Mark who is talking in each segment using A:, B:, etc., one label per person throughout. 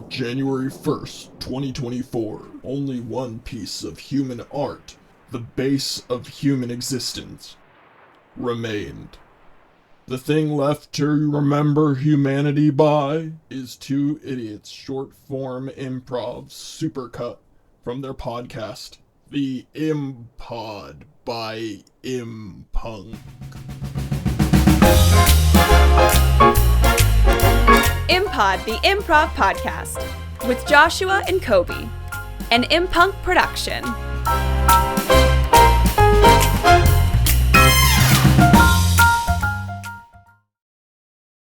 A: January 1st, 2024, only one piece of human art, the base of human existence, remained. The thing left to remember humanity by is two idiots' short-form improv Supercut from their podcast, the iMPOD by iMPUNK.
B: iMPOD, the improv podcast, with Joshua and Koby, an iMPUNK production.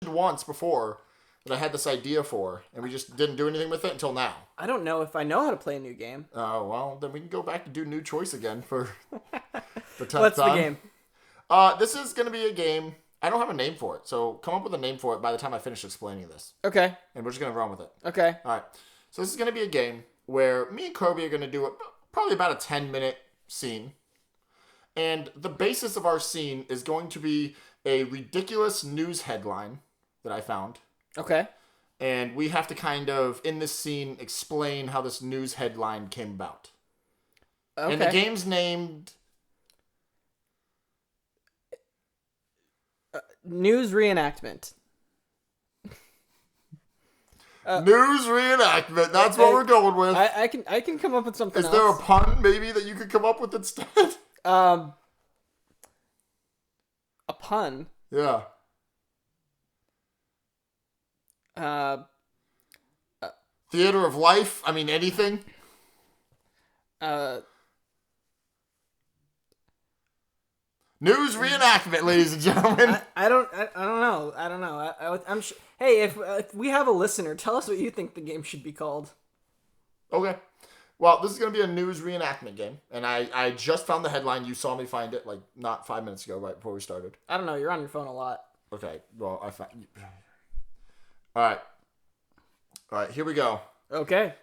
C: Once before that I had this idea for, and we just didn't do anything with it until now.
D: I don't know if I know how to play a new game.
C: Oh, well, then we can go back to do new choice again for the 10th
D: What's
C: time.
D: the game?
C: This is going to be a game. I don't have a name for it, so come up with a name for it by the time I finish explaining this.
D: Okay.
C: And we're just going to run with it.
D: Okay.
C: All right. So this is going to be a game where me and Koby are going to do probably about a 10-minute scene. And the basis of our scene is going to be a ridiculous news headline that I found.
D: Okay.
C: And we have to kind of, in this scene, explain how this news headline came about.
D: Okay.
C: And the game's named...
D: News reenactment.
C: news reenactment. That's what we're going with.
D: I can come up with something else.
C: Is there a pun, maybe, that you could come up with instead?
D: A pun.
C: Yeah. Theater of life. I mean, anything. News reenactment, ladies and gentlemen.
D: I don't know. I'm sure. Hey, if we have a listener, tell us what you think the game should be called.
C: Okay. Well, this is going to be a news reenactment game. And I just found the headline. You saw me find it, like, not 5 minutes ago, right before we started.
D: I don't know. You're on your phone a lot.
C: Okay. Well, I found... All right, here we go.
D: Okay.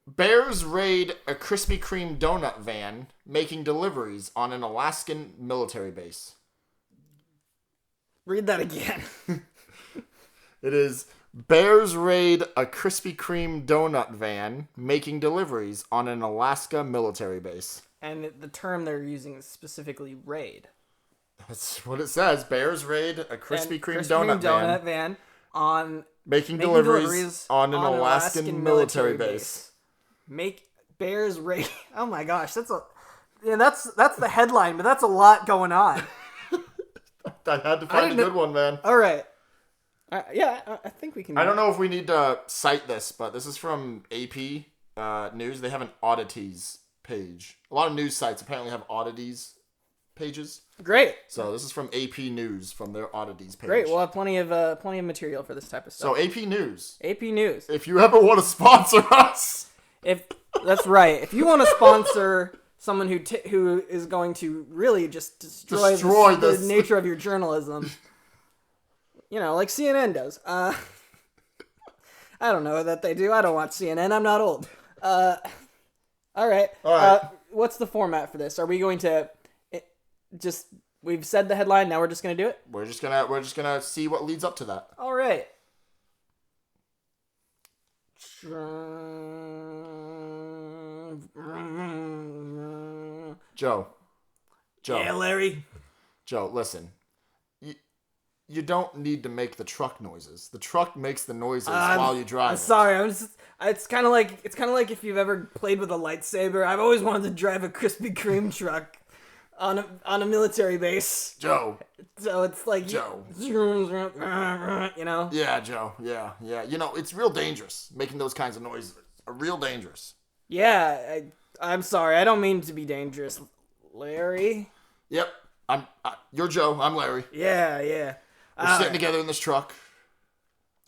C: Bears raid a Krispy Kreme donut van making deliveries on an Alaskan military base.
D: Read that again.
C: It is Bears raid a Krispy Kreme donut van making deliveries on an Alaska military base.
D: And the term they're using is specifically raid.
C: That's what it says. Bears raid a Krispy Kreme donut
D: van on
C: making deliveries on an Alaskan military base.
D: Make Bears raid. Oh my gosh, that's the headline, but that's a lot going on.
C: I had to find a good one, man.
D: All right. I think we can.
C: I don't know if we need to cite this, but this is from AP News. They have an oddities page. A lot of news sites apparently have oddities pages.
D: Great.
C: So this is from AP News, from their oddities page.
D: Great. We'll have plenty of material for this type of stuff.
C: So AP News.
D: AP News.
C: If you ever want to sponsor us,
D: that's right. If you want to sponsor someone who is going to really just destroy the nature of your journalism, like CNN does. I don't know that they do. I don't watch CNN. I'm not old. All right. What's the format for this? Are we going to we've said the headline, now we're just gonna do it?
C: We're just gonna see what leads up to that.
D: All right.
C: Joe.
D: Yeah, Larry.
C: Joe, listen. You don't need to make the truck noises. The truck makes the noises while you drive.
D: I'm sorry. It's kind of like if you've ever played with a lightsaber. I've always wanted to drive a Krispy Kreme truck on a military base.
C: Joe.
D: So it's like
C: Joe. Yeah, Joe. Yeah. It's real dangerous making those kinds of noises. Real dangerous.
D: Yeah, I'm sorry. I don't mean to be dangerous, Larry.
C: Yep. You're Joe. I'm Larry.
D: Yeah.
C: We're sitting together in this truck.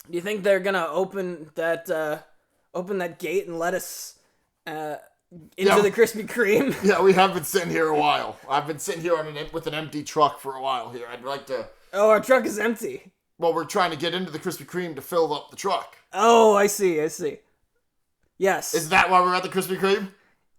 D: Do you think they're gonna open that gate and let us into the Krispy Kreme?
C: Yeah, we have been sitting here a while. I've been sitting here with an empty truck for a while here. I'd like to...
D: Oh, our truck is empty.
C: Well, we're trying to get into the Krispy Kreme to fill up the truck.
D: Oh, I see. Yes.
C: Is that why we're at the Krispy Kreme?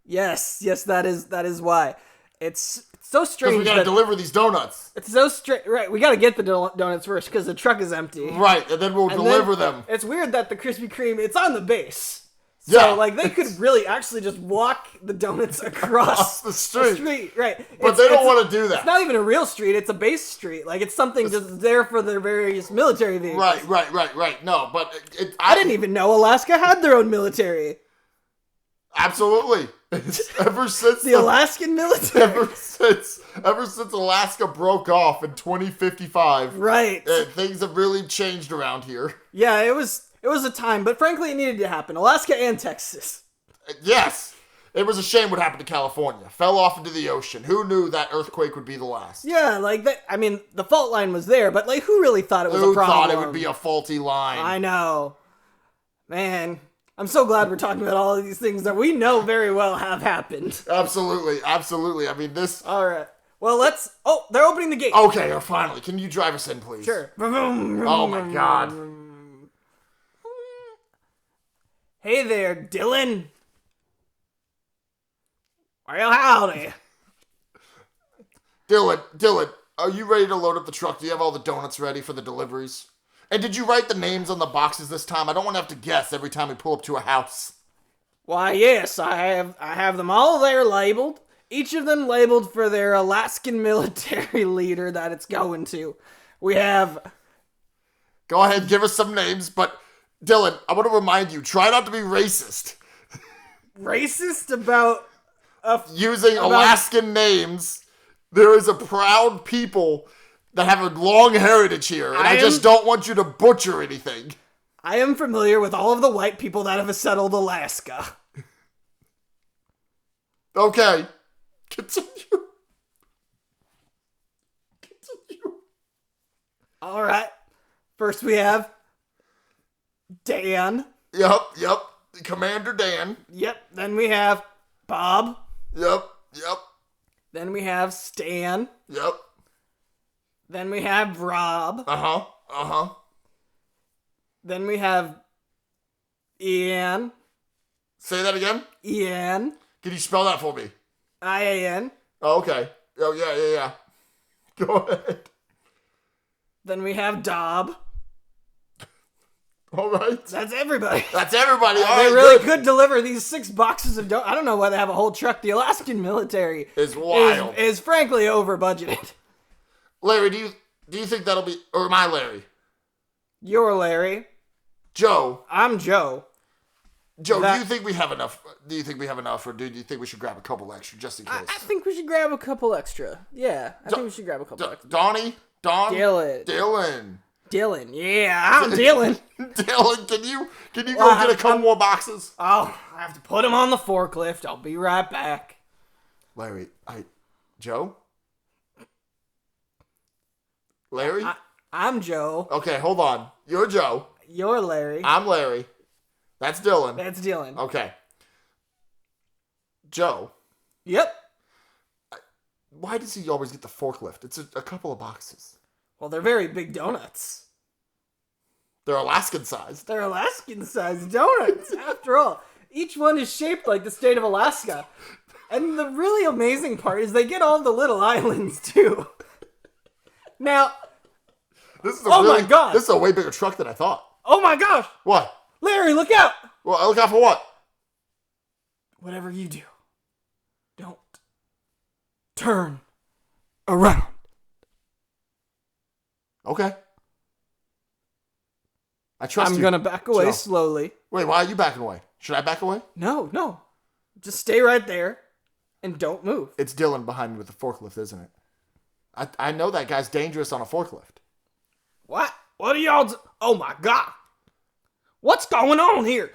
D: Yes, that is why. It's It's so strange.
C: Because we gotta deliver these donuts.
D: It's so strange. Right, we gotta get the donuts first because the truck is empty.
C: Right, and then we'll deliver them.
D: It's weird that the Krispy Kreme, it's on the base.
C: Yeah.
D: So, like, they could really actually just walk the donuts across
C: the street.
D: Right.
C: But they don't want to do that.
D: It's not even a real street, it's a base street. Like, it's something just there for their various military vehicles.
C: Right. No, but...
D: I didn't even know Alaska had their own military.
C: Absolutely. Ever since...
D: the Alaskan military.
C: Ever since Alaska broke off in 2055...
D: Right.
C: Things have really changed around here.
D: Yeah, it was a time, but frankly, it needed to happen. Alaska and Texas.
C: Yes. It was a shame what happened to California. Fell off into the ocean. Who knew that earthquake would be the last?
D: Yeah, like, I mean, the fault line was there, but, like, who really thought it was a problem?
C: Who thought it would be a faulty line?
D: I know. Man, I'm so glad we're talking about all of these things that we know very well have happened.
C: Absolutely. I mean, this...
D: All right. Well, let's... Oh, they're opening the gate.
C: Okay, finally. Can you drive us in, please?
D: Sure.
C: Oh, my God.
D: Hey there, Dylan. Well, howdy.
C: Dylan, are you ready to load up the truck? Do you have all the donuts ready for the deliveries? And did you write the names on the boxes this time? I don't want to have to guess every time we pull up to a house.
D: Why, yes, I have them all there labeled. Each of them labeled for their Alaskan military leader that it's going to. We have...
C: Go ahead, give us some names, but... Dylan, I want to remind you, try not to be racist.
D: Racist about...
C: Using Alaskan names. There is a proud people that have a long heritage here, and I just don't want you to butcher anything.
D: I am familiar with all of the white people that have settled Alaska.
C: Okay. Continue.
D: All right. First we have... Dan.
C: Yep. Commander Dan.
D: Yep. Then we have Bob.
C: Yep.
D: Then we have Stan.
C: Yep.
D: Then we have Rob.
C: Uh-huh.
D: Then we have Ian.
C: Say that again?
D: Ian.
C: Can you spell that for me?
D: I-A-N.
C: Oh, okay. Oh, yeah. Go ahead.
D: Then we have Dob.
C: All right.
D: That's everybody.
C: All right,
D: they really could deliver these 6 boxes of donuts. I don't know why they have a whole truck. The Alaskan military
C: is wild.
D: Is frankly over budgeted.
C: Larry, do you think that'll be... Or am I Larry?
D: You're Larry.
C: Joe.
D: I'm Joe.
C: Joe, do you think we have enough? Do you think we have enough, or do you think we should grab a couple extra just in case?
D: I think we should grab a couple extra. Yeah, I think we should grab a couple extra.
C: Donnie?
D: Dylan. Yeah, I'm Dylan.
C: Dylan, can you go get a couple more boxes?
D: Oh, I have to put them on the forklift. I'll be right back.
C: Larry, Joe? Larry?
D: I'm Joe.
C: Okay, hold on. You're Joe.
D: You're Larry.
C: I'm Larry. That's Dylan.
D: That's Dylan.
C: Okay. Joe.
D: Yep.
C: Why does he always get the forklift? It's a couple of boxes.
D: Well, they're very big donuts.
C: They're Alaskan sized.
D: They're Alaskan sized donuts, after all. Each one is shaped like the state of Alaska. And the really amazing part is they get all the little islands, too. Now... my God.
C: This is a way bigger truck than I thought.
D: Oh my gosh.
C: What?
D: Larry, look out.
C: Well, look out for what?
D: Whatever you do, don't turn around.
C: Okay. I trust you.
D: I'm gonna back away slowly.
C: Wait, why are you backing away? Should I back away?
D: No. Just stay right there and don't move.
C: It's Dylan behind me with the forklift, isn't it? I know that guy's dangerous on a forklift.
D: What? What are y'all... Oh my God. What's going on here?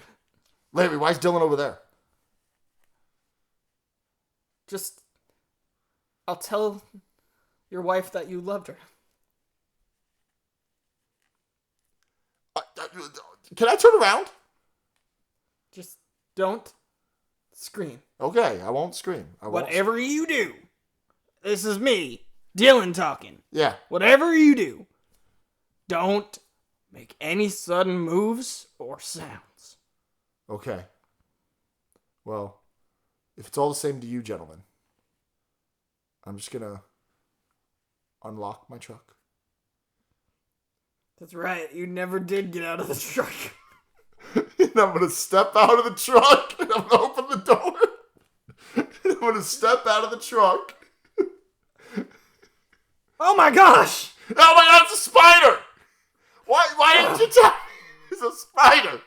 C: Larry, why is Dylan over there?
D: Just... I'll tell your wife that you loved her.
C: Can I turn around?
D: Just don't scream.
C: Okay, I won't scream.
D: Whatever you do, this is me, Dylan, talking.
C: Yeah.
D: Whatever you do, don't make any sudden moves or sounds.
C: Okay. Well, if it's all the same to you, gentlemen, I'm just gonna unlock my truck.
D: That's right. You never did get out of the truck.
C: And I'm gonna step out of the truck, and I'm gonna open the door. And I'm gonna step out of the truck.
D: Oh my gosh!
C: Oh my god, it's a spider! Why didn't you tell me it's a spider?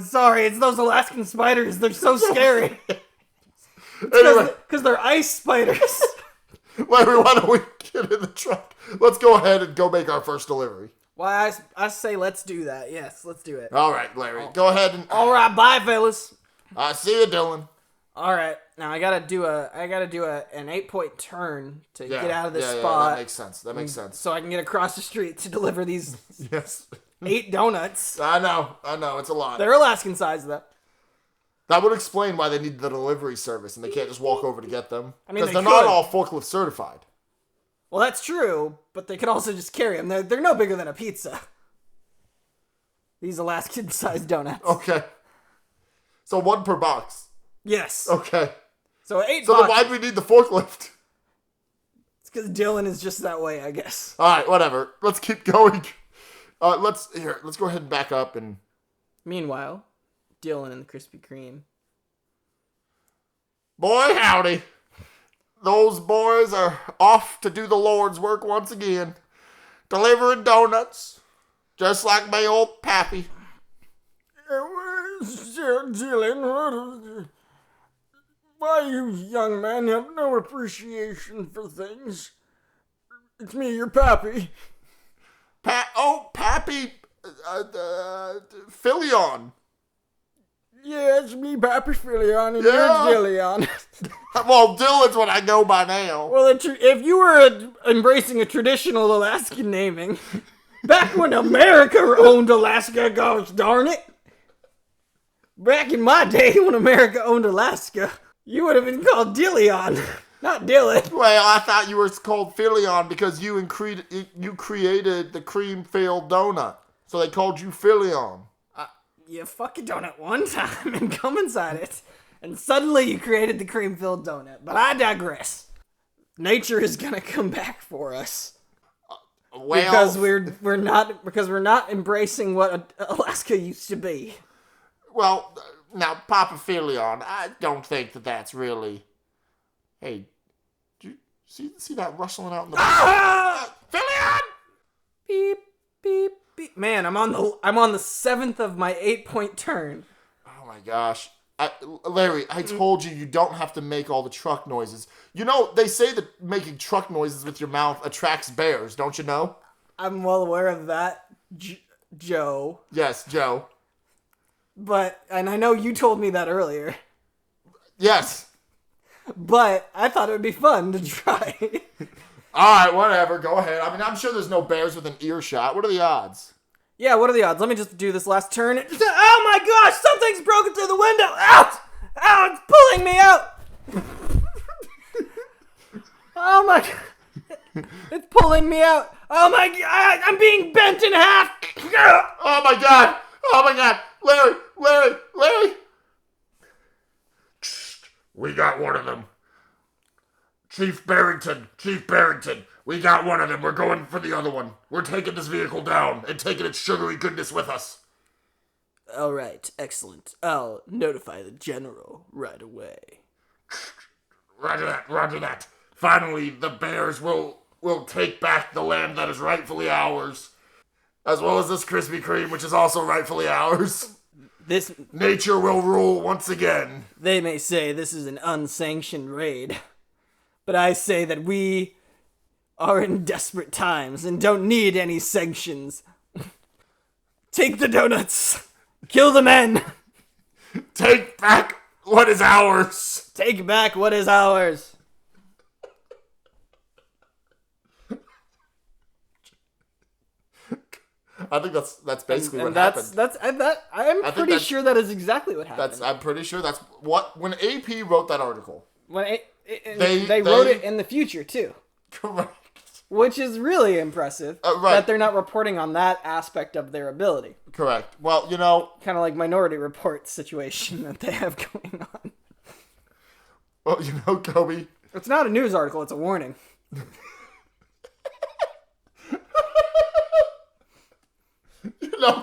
D: Sorry, it's those Alaskan spiders. They're so scary.
C: Anyway.
D: Because they're ice spiders.
C: Larry, why don't we get in the truck? Let's go ahead and go make our first delivery.
D: Why, I say let's do that. Yes, let's do it.
C: All right, Larry. Go ahead and...
D: All right, bye, fellas.
C: See you, Dylan.
D: All right, now I gotta do an 8-point turn to get out of this spot.
C: Yeah, that makes sense.
D: So I can get across the street to deliver these
C: Yes.
D: 8 donuts.
C: I know, it's a lot.
D: They're Alaskan size though.
C: That would explain why they need the delivery service and they can't just walk over to get them.
D: I mean,
C: because they're not all forklift certified.
D: Well, that's true, but they could also just carry them. They're no bigger than a pizza. These Alaskan sized donuts.
C: Okay. So 1 per box.
D: Yes.
C: Okay.
D: So 8
C: So then
D: boxes.
C: why do we need the forklift?
D: It's because Dylan is just that way, I guess.
C: Alright, whatever. Let's keep going. Let's go ahead and back up and...
D: Meanwhile, Dylan and the Krispy Kreme.
C: Boy, howdy. Those boys are off to do the Lord's work once again. Delivering donuts. Just like my old pappy.
D: Dylan, why you young man have no appreciation for things? It's me, your pappy.
C: Pappy. Philion.
D: Yeah, it's me, Pappy Philion, and
C: Yeah.
D: you're Dillion.
C: Well, Dylan's what I know by now.
D: Well, if you were embracing a traditional Alaskan naming, back when America owned Alaska, gosh darn it. Back in my day when America owned Alaska, you would have been called Dillion, not Dylan.
C: Well, I thought you were called Philion because you created the cream-filled donut. So they called you Philion.
D: You fuck a donut one time and come inside it, and suddenly you created the cream-filled donut. But I digress. Nature is gonna come back for us.
C: Well,
D: Because we're not embracing what Alaska used to be.
C: well, now, Papa Philion, I don't think that's really... Hey, do you see that rustling out in the... Philion!
D: Beep, beep, beep. Man, I'm on the 7th of my 8-point turn.
C: Oh my gosh. Larry, I told you don't have to make all the truck noises. You know, they say that making truck noises with your mouth attracts bears, don't you know?
D: I'm well aware of that, Joe.
C: Yes, Joe.
D: And I know you told me that earlier.
C: Yes.
D: But I thought it would be fun to try.
C: Alright, whatever, go ahead. I mean, I'm sure there's no bears within earshot. What are the odds?
D: Yeah, what are the odds? Let me just do this last turn. Oh my gosh, something's broken through the window! Ow! Ow, it's pulling me out! Oh my god. It's pulling me out. Oh my god, I'm being bent in half!
C: Oh my god! Oh my god! Larry! We got one of them. Chief Barrington, we got one of them. We're going for the other one. We're taking this vehicle down and taking its sugary goodness with us.
D: Alright, excellent. I'll notify the general right away.
C: Roger that. Finally, the bears will take back the land that is rightfully ours. As well as this Krispy Kreme, which is also rightfully ours. Nature will rule once again.
D: They may say this is an unsanctioned raid, but I say that we are in desperate times and don't need any sanctions. Take the donuts. Kill the men.
C: Take back what is ours.
D: Take back what is ours.
C: I think that's basically what
D: happened. I'm pretty
C: think
D: sure that is exactly what happened.
C: I'm pretty sure that's what when AP wrote that article.
D: When they wrote it in the future too.
C: Correct.
D: Which is really impressive.
C: Right.
D: That they're not reporting on that aspect of their ability.
C: Correct. Well, you know,
D: kind of like Minority Report situation that they have going on.
C: Well, you know, Koby.
D: It's not a news article, it's a warning.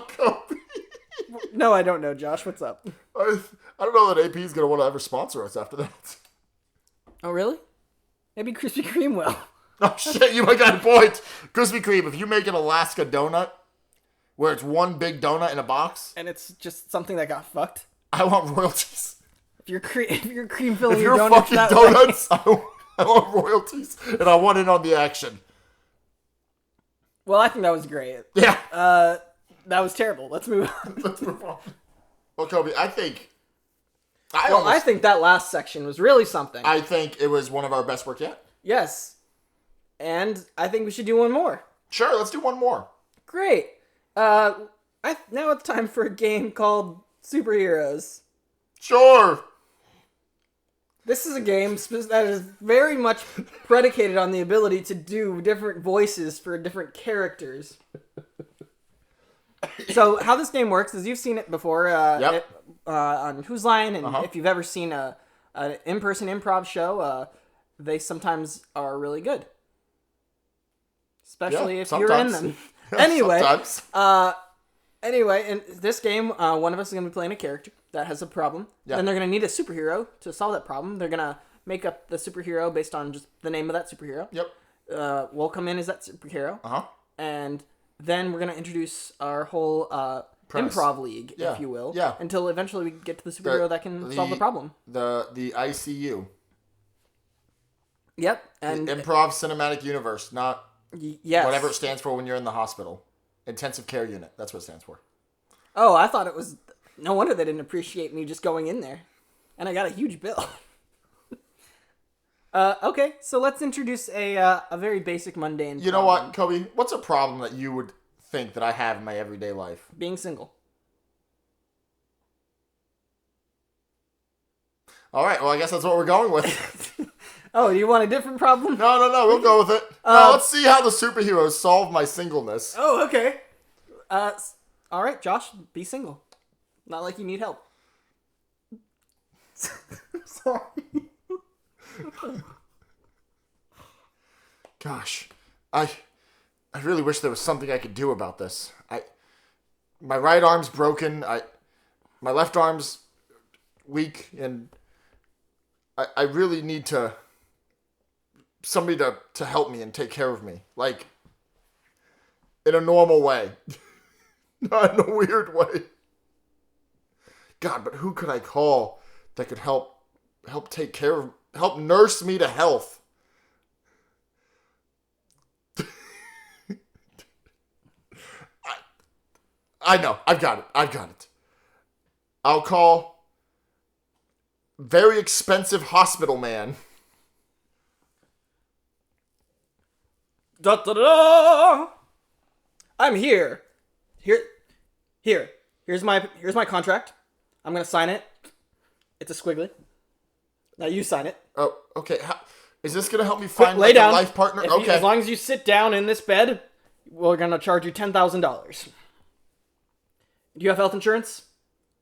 C: Koby.
D: No, I don't know, Josh. What's up?
C: I don't know that AP is going to want to ever sponsor us after that.
D: Oh, really? Maybe Krispy Kreme will.
C: Oh, shit, you might got a point. Krispy Kreme, if you make an Alaska donut, where it's one big donut in a box.
D: And it's just something that got fucked.
C: I want royalties.
D: If you're cream filling
C: If
D: your
C: you're
D: donuts
C: fucking
D: that
C: donuts,
D: way.
C: I want royalties, and I want in on the action.
D: Well, I think that was great.
C: Yeah.
D: That was terrible. Let's move on.
C: Let's move on. Well, Koby, I think
D: that last section was really something.
C: I think it was one of our best work yet.
D: Yes. And I think we should do one more.
C: Sure, let's do one more.
D: Great. Now it's time for a game called Superheroes.
C: Sure.
D: This is a game that is very much predicated on the ability to do different voices for different characters. So how this game works is you've seen it before on Whose Line, and if you've ever seen an in-person improv show, they sometimes are really good. Especially if you're in them. Anyway, in this game, one of us is going to be playing a character that has a problem. Yeah. Then they're going to need a superhero to solve that problem. They're going to make up the superhero based on just the name of that superhero.
C: Yep.
D: We'll come in as that superhero. And then we're going to introduce our whole improv league, if you will.
C: Yeah.
D: Until eventually we get to the superhero that can solve the problem.
C: The ICU.
D: Yep. And
C: the Improv Cinematic Universe, not
D: yes.
C: whatever it stands for when you're in the hospital. Intensive Care Unit. That's what it stands for.
D: Oh, I thought it was... No wonder they didn't appreciate me just going in there. And I got a huge bill. Okay, so let's introduce a very basic, mundane
C: You know what, Koby? What's a problem that you would think that I have in my everyday life?
D: Being single.
C: All right, well, I guess that's what we're going with.
D: Oh, do you want a different problem?
C: No, we'll go with it. No, let's see how the superheroes solve my singleness.
D: Oh, okay. All right, Josh, be single. Not like you need help.
C: Sorry. Gosh, I really wish there was something I could do about this. My right arm's broken. My left arm's weak, and I really need somebody to help me and take care of me, like in a normal way, not in a weird way. God, but who could I call that could help take care of, help nurse me to health? I know. I've got it. I'll call very expensive hospital man.
D: Da da da! I'm here. Here's my contract. I'm gonna sign it. It's a squiggly. Now you sign it.
C: Oh, okay. Is this gonna help me find
D: Lay down.
C: a life partner? Okay.
D: As long as you sit down in this bed, we're gonna charge you $10,000. Do you have health insurance?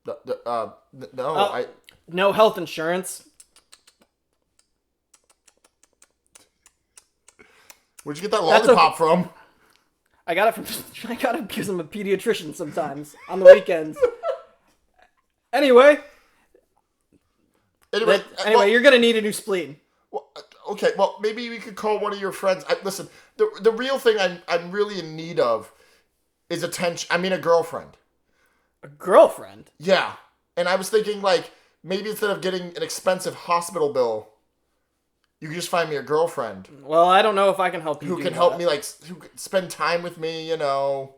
C: No.
D: No health insurance.
C: Where'd you get that lollipop from?
D: I got it because I'm a pediatrician sometimes on the weekends. Anyway, you're gonna need a new spleen.
C: Well, okay, well, maybe we could call one of your friends. Listen, the real thing I'm really in need of is attention. I mean, a girlfriend.
D: A girlfriend?
C: Yeah, and I was thinking, like, maybe instead of getting an expensive hospital bill, you could just find me a girlfriend.
D: Well, I don't know if I can help you.
C: Who can help me, like, who can spend time with me, you know.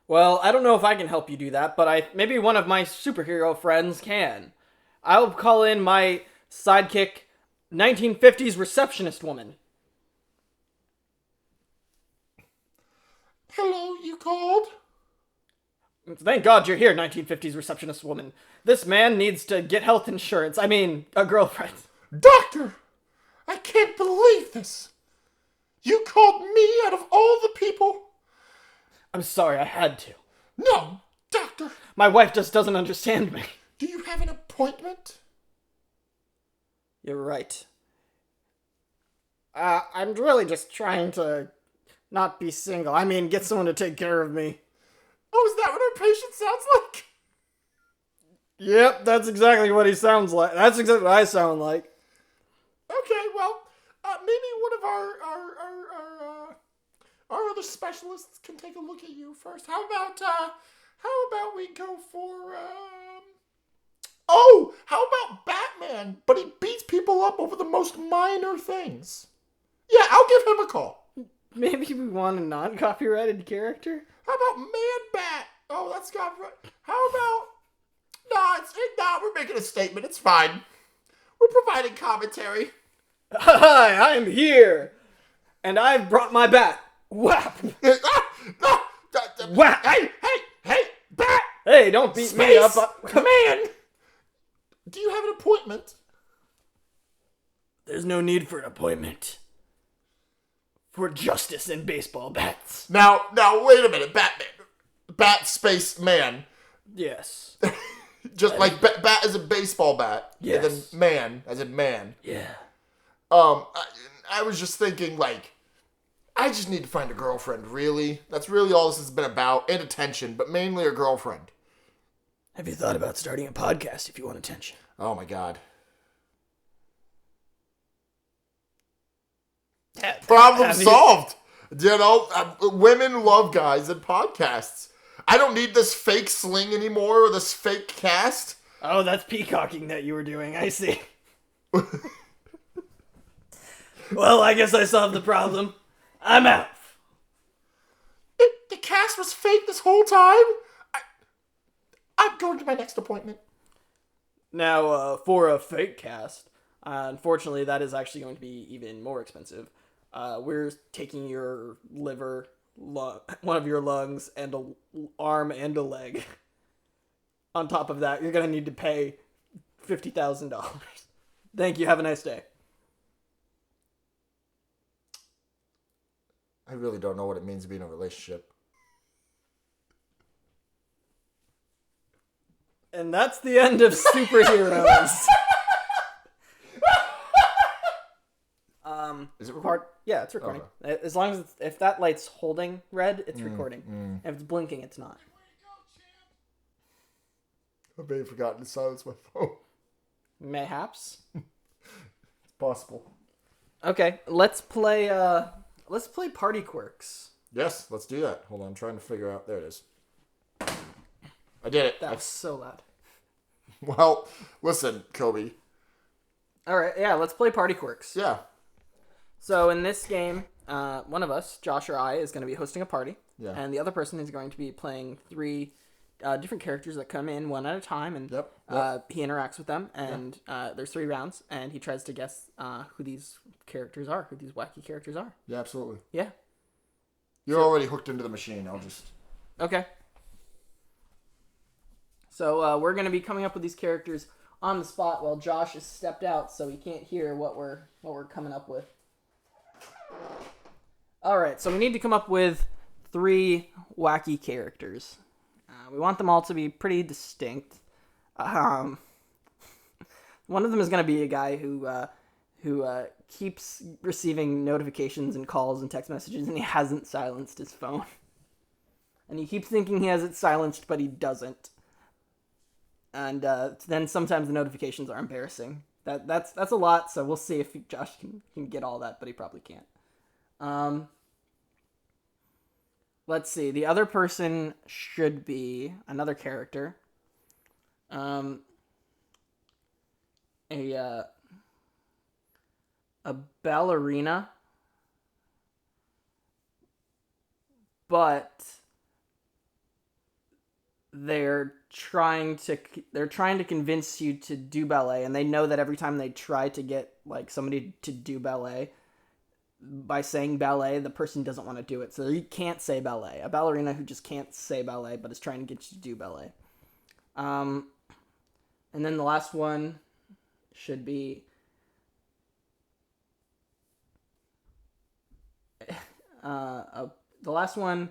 D: Well, I don't know if I can help you do that, but maybe one of my superhero friends can. I'll call in my sidekick, 1950s receptionist woman.
C: Hello, you called?
D: Thank God you're here, 1950s receptionist woman. This man needs to get health insurance. I mean, a girlfriend.
C: Doctor! I can't believe this. You called me out of all the people?
D: I'm sorry, I had to.
C: No, doctor.
D: My wife just doesn't understand me.
C: Do you have an appointment?
D: You're right. I'm really just trying to not be single. I mean, get someone to take care of me.
C: Oh, is that what our patient sounds like?
D: Yep, that's exactly what he sounds like. That's exactly what I sound like.
C: Okay, well, maybe one of our other specialists can take a look at you first. How about we go for oh, how about Batman? But he beats people up over the most minor things. Yeah, I'll give him a call.
D: Maybe we want a non-copyrighted character?
C: How about Man-Bat? Oh, that's copyright. How about... No, we're making a statement. It's fine. We're providing commentary.
D: Hi, I'm here. And I've brought my bat. Whap!
C: Whap! Hey, Bat!
D: Hey, don't beat me up.
C: Man! Do you have an appointment?
D: There's no need for an appointment. For justice and baseball bats.
C: Now, wait a minute, Batman. Bat space man.
D: Yes.
C: Just like bat as a baseball bat.
D: Yes.
C: And then man as in man.
D: Yeah.
C: I was just thinking, like, I just need to find a girlfriend, really. That's really all this has been about. And attention, but mainly a girlfriend.
D: Have you thought about starting a podcast if you want attention?
C: Oh my god. Problem solved. You know, women love guys in podcasts. I don't need this fake sling anymore or this fake cast.
D: Oh, that's peacocking that you were doing. I see. Well, I guess I solved the problem. I'm out.
C: The cast was fake this whole time? I'm going to my next appointment.
D: Now, for a fake cast, unfortunately, that is actually going to be even more expensive. We're taking your liver, one of your lungs, and an arm and a leg. On top of that, you're going to need to pay $50,000. Thank you. Have a nice day.
C: I really don't know what it means to be in a relationship.
D: And that's the end of superheroes.
C: Is it recording?
D: Yeah, it's recording. Okay. As long as if that light's holding red, it's recording. If it's blinking, it's not.
C: I may have forgotten to silence my phone.
D: Mayhaps.
C: It's possible.
D: Okay, let's play Party Quirks.
C: Yes, let's do that. Hold on, I'm trying to figure out. There it is. I did it.
D: That was so loud.
C: Well, listen, Koby.
D: All right, yeah, let's play Party Quirks.
C: Yeah.
D: So in this game, one of us, Josh or I, is going to be hosting a party.
C: Yeah.
D: And the other person is going to be playing 3 different characters that come in one at a time. And he interacts with them. And there's 3 rounds. And he tries to guess who these characters are, who these wacky characters are.
C: Yeah, absolutely.
D: Yeah.
C: You're already hooked into the machine. I'll just...
D: Okay. So we're going to be coming up with these characters on the spot while Josh has stepped out, so he can't hear what we're coming up with. All right, so we need to come up with 3 wacky characters. We want them all to be pretty distinct. One of them is going to be a guy who keeps receiving notifications and calls and text messages, and he hasn't silenced his phone. And he keeps thinking he has it silenced, but he doesn't. And then sometimes the notifications are embarrassing. That's a lot, so we'll see if Josh can get all that, but he probably can't. Let's see. The other person should be another character. A ballerina, but they're trying to convince you to do ballet, and they know that every time they try to get like somebody to do ballet, by saying ballet, the person doesn't want to do it, so you can't say ballet. A ballerina who just can't say ballet but is trying to get you to do ballet. And then the last one should be the last one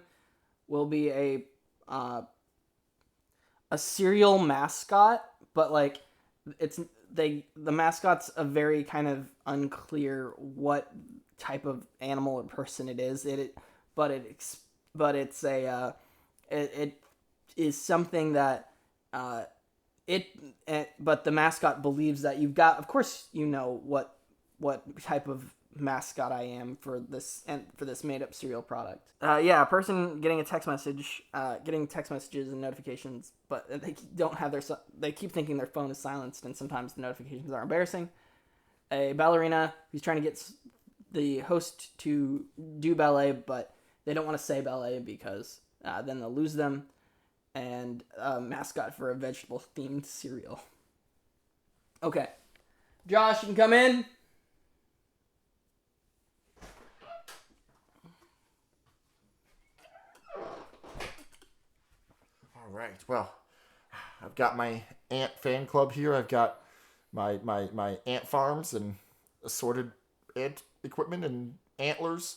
D: will be a cereal mascot, but like the mascot's a very kind of unclear what type of animal or person it is. It is something that but the mascot believes that you've got. Of course, you know what type of mascot I am for this made up cereal product. A person getting text messages and notifications, but they keep thinking their phone is silenced, and sometimes the notifications are embarrassing. A ballerina who's trying to get the host to do ballet, but they don't want to say ballet because then they'll lose them. And a mascot for a vegetable-themed cereal. Okay. Josh, you can come in.
C: All right. Well, I've got my ant fan club here. I've got my ant farms and assorted ant equipment and antlers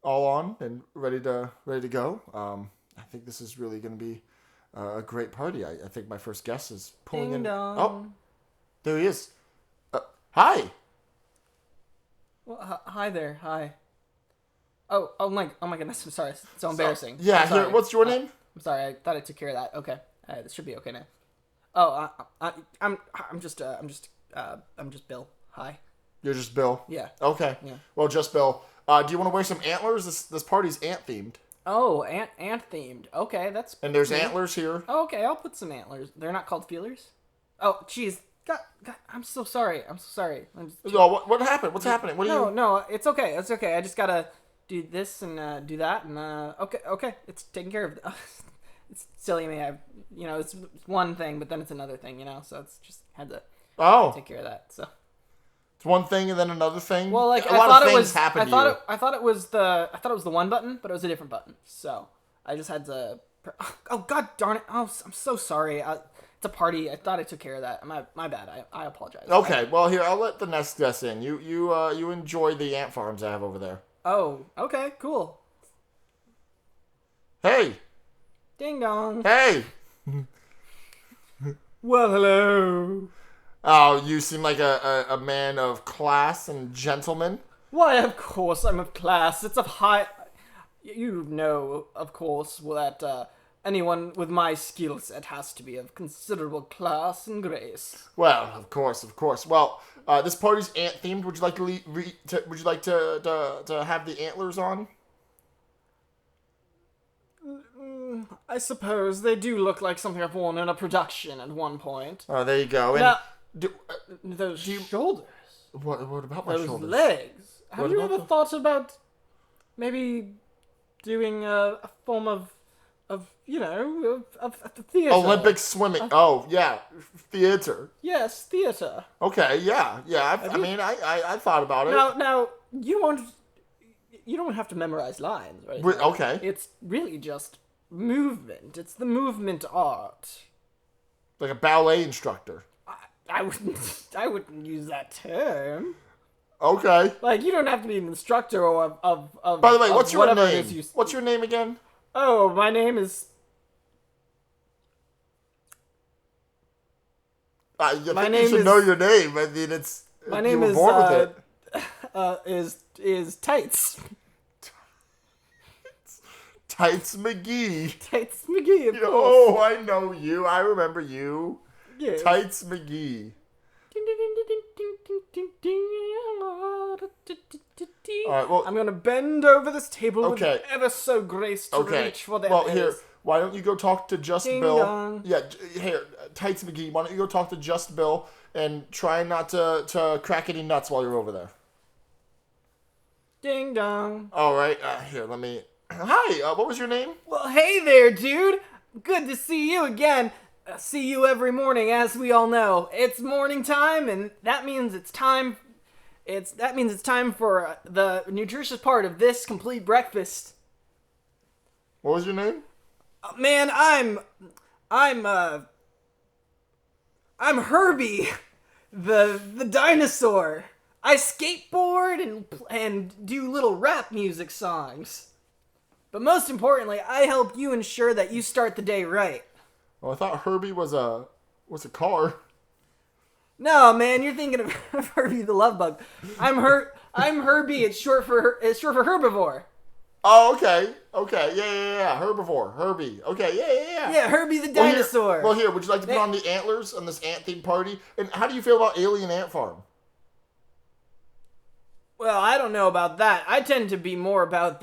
C: all on and ready to go. I think this is really going to be a great party. I think my first guest is pulling in. Oh, there he is. Hi.
D: Well, hi there. Hi. Oh my goodness. I'm sorry. It's so embarrassing.
C: Yeah. Here, what's your name?
D: I'm sorry. I thought I took care of that. Okay. This should be okay now. Oh, I'm just Bill. Hi.
C: You're just Bill.
D: Yeah.
C: Okay.
D: Yeah.
C: Well, just Bill. Do you want to wear some antlers? This party's ant themed.
D: Oh, ant themed. Okay, that's.
C: And there's antlers here.
D: Oh, okay, I'll put some antlers. They're not called feelers. Oh, jeez. God, I'm so sorry.
C: What happened? What's happening? What are you?
D: No, it's okay. It's okay. I just gotta do this and do that and okay, it's taken care of. It's silly of me. It's one thing, but then it's another thing. So it's just had to take care of that. So.
C: One thing and then another thing.
D: Well, like
C: a lot of things happen.
D: I thought it was the one button, but it was a different button. So I just had to. Oh God darn it! Oh, I'm so sorry. It's a party. I thought I took care of that. My bad. I apologize.
C: Okay. Well, here I'll let the next guest in. You enjoy the ant farms I have over there.
D: Oh. Okay. Cool.
C: Hey.
D: Ding dong.
C: Hey.
D: Well, hello.
C: Oh, you seem like a man of class and gentleman.
D: Why, of course I'm of class. It's of high... You know, of course, that anyone with my skill set has to be of considerable class and grace.
C: Well, of course. Well, this party's ant-themed. Would you like to have the antlers on?
D: I suppose they do look like something I've worn in a production at one point.
C: Oh, there you go.
D: Now, those shoulders.
C: What about my
D: those
C: shoulders?
D: Legs. Have you ever thought about maybe doing a form of theater?
C: Olympic swimming. Yeah, theater.
D: Yes, theater.
C: Okay, yeah. I thought about it.
D: Now you don't have to memorize lines, right?
C: Okay.
D: It's really just movement. It's the movement art.
C: Like a ballet instructor.
D: I wouldn't use that term.
C: Okay.
D: Like, you don't have to be an instructor or of
C: By the way, what's your name?
D: It is
C: What's your name again?
D: Oh, my name is...
C: You should know your name. I mean, it's...
D: My name is...
C: born with
D: it. Is Tights.
C: Tights McGee.
D: Tights McGee, of course.
C: Oh, I know you. I remember you.
D: Yes.
C: Tights McGee. Alright, well...
D: I'm gonna bend over this table with ever so grace to reach for the
C: here, why don't you go talk to Just
D: Ding
C: Bill?
D: dong.
C: Yeah, here, Tights McGee, why don't you go talk to Just Bill and try not to crack any nuts while you're over there?
D: Ding dong.
C: Alright, here, let me... Hi, what was your name?
D: Well, hey there, dude. Good to see you again. See you every morning, as we all know. It's morning time, and that means it's time. That means it's time for the nutritious part of this complete breakfast.
C: What was your name?
D: Man, I'm Herbie, the dinosaur. I skateboard and do little rap music songs. But most importantly, I help you ensure that you start the day right.
C: Oh, I thought Herbie was a car.
D: No, man, you're thinking of Herbie the Love Bug. I'm Herbie. It's short for herbivore.
C: Oh, okay. Yeah. Herbivore. Herbie. Okay, yeah.
D: Yeah, Herbie the dinosaur.
C: Well, here, would you like to put on the antlers on this ant-themed party? And how do you feel about Alien Ant Farm?
D: Well, I don't know about that. I tend to be more about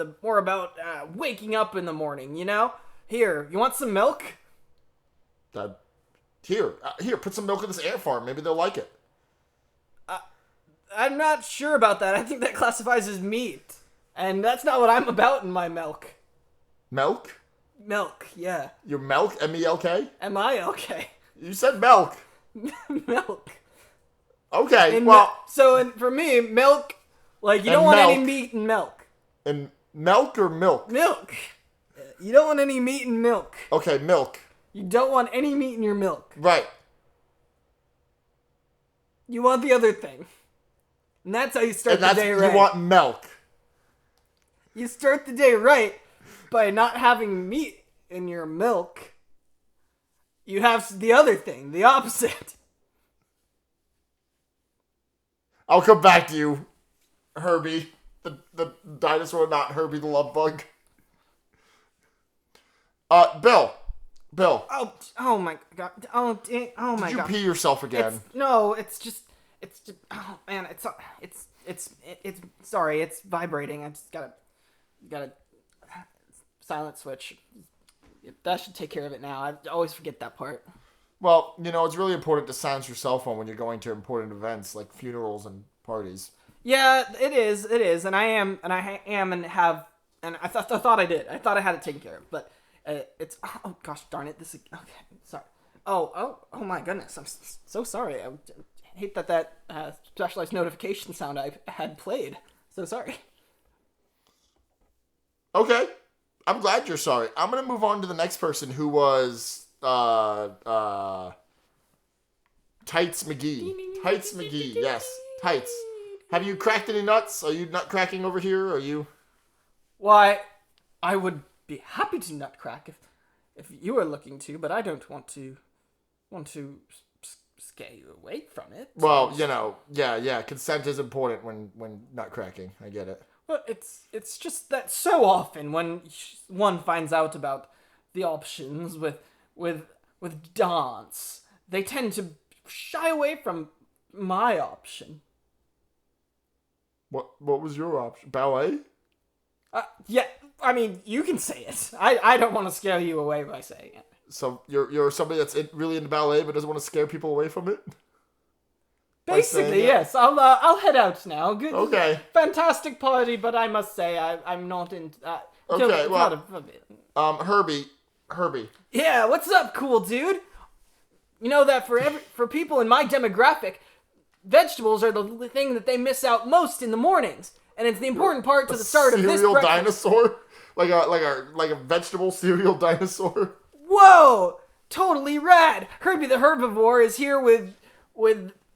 D: waking up in the morning, you know? Here, you want some milk?
C: Here, put some milk in this ant farm. Maybe they'll like it.
D: I'm not sure about that. I think that classifies as meat. And that's not what I'm about in my milk.
C: Milk?
D: Milk, yeah.
C: Your milk? M-E-L-K?
D: M-I-L-K.
C: You said milk.
D: Milk.
C: Okay,
D: for me, milk, like, you don't want any meat in milk.
C: And milk or milk?
D: Milk. You don't want any meat in milk.
C: Okay, milk.
D: You don't want any meat in your milk.
C: Right.
D: You want the other thing. And that's how you start the day right.
C: You want milk.
D: You start the day right by not having meat in your milk. You have the other thing, the opposite.
C: I'll come back to you, Herbie. The dinosaur, not Herbie the Love Bug. Bill.
D: Oh my god. Oh my god.
C: Did you pee yourself again?
D: It's just, oh man, it's sorry, it's vibrating. I just gotta silent switch. That should take care of it now. I always forget that part.
C: Well, it's really important to silence your cell phone when you're going to important events like funerals and parties.
D: Yeah, it is, and I thought I did. I thought I had it taken care of, but it's, oh gosh darn it, this is, okay, sorry. Oh my goodness, I'm so sorry. I hate that specialized notification sound I had played. So sorry. Okay,
C: I'm glad you're sorry. I'm gonna move on to the next person, who was Tights McGee. Tights McGee, yes. Tights. Have you cracked any nuts? Are you nut cracking over here? Are you?
D: Why, I would be happy to nut crack if you were looking to, but I don't want to scare you away from it.
C: Well, yeah. Consent is important when nut cracking. I get it.
D: Well, it's just that so often when one finds out about the options with dance, they tend to shy away from my option.
C: What was your option? Ballet?
D: Yeah, I mean, you can say it. I don't want to scare you away by saying it.
C: So you're somebody that's really into ballet but doesn't want to scare people away from it?
D: Basically, yes. I'll head out now. Good.
C: Okay.
D: Fantastic party, but I must say I'm not in.
C: Okay. Well. Herbie.
D: Yeah. What's up, cool dude? You know that for people in my demographic, vegetables are the thing that they miss out most in the mornings, and it's the important part to the start of this breakfast.
C: Cereal dinosaur, like a vegetable cereal dinosaur.
D: Whoa! Totally rad. Herbie the herbivore is here with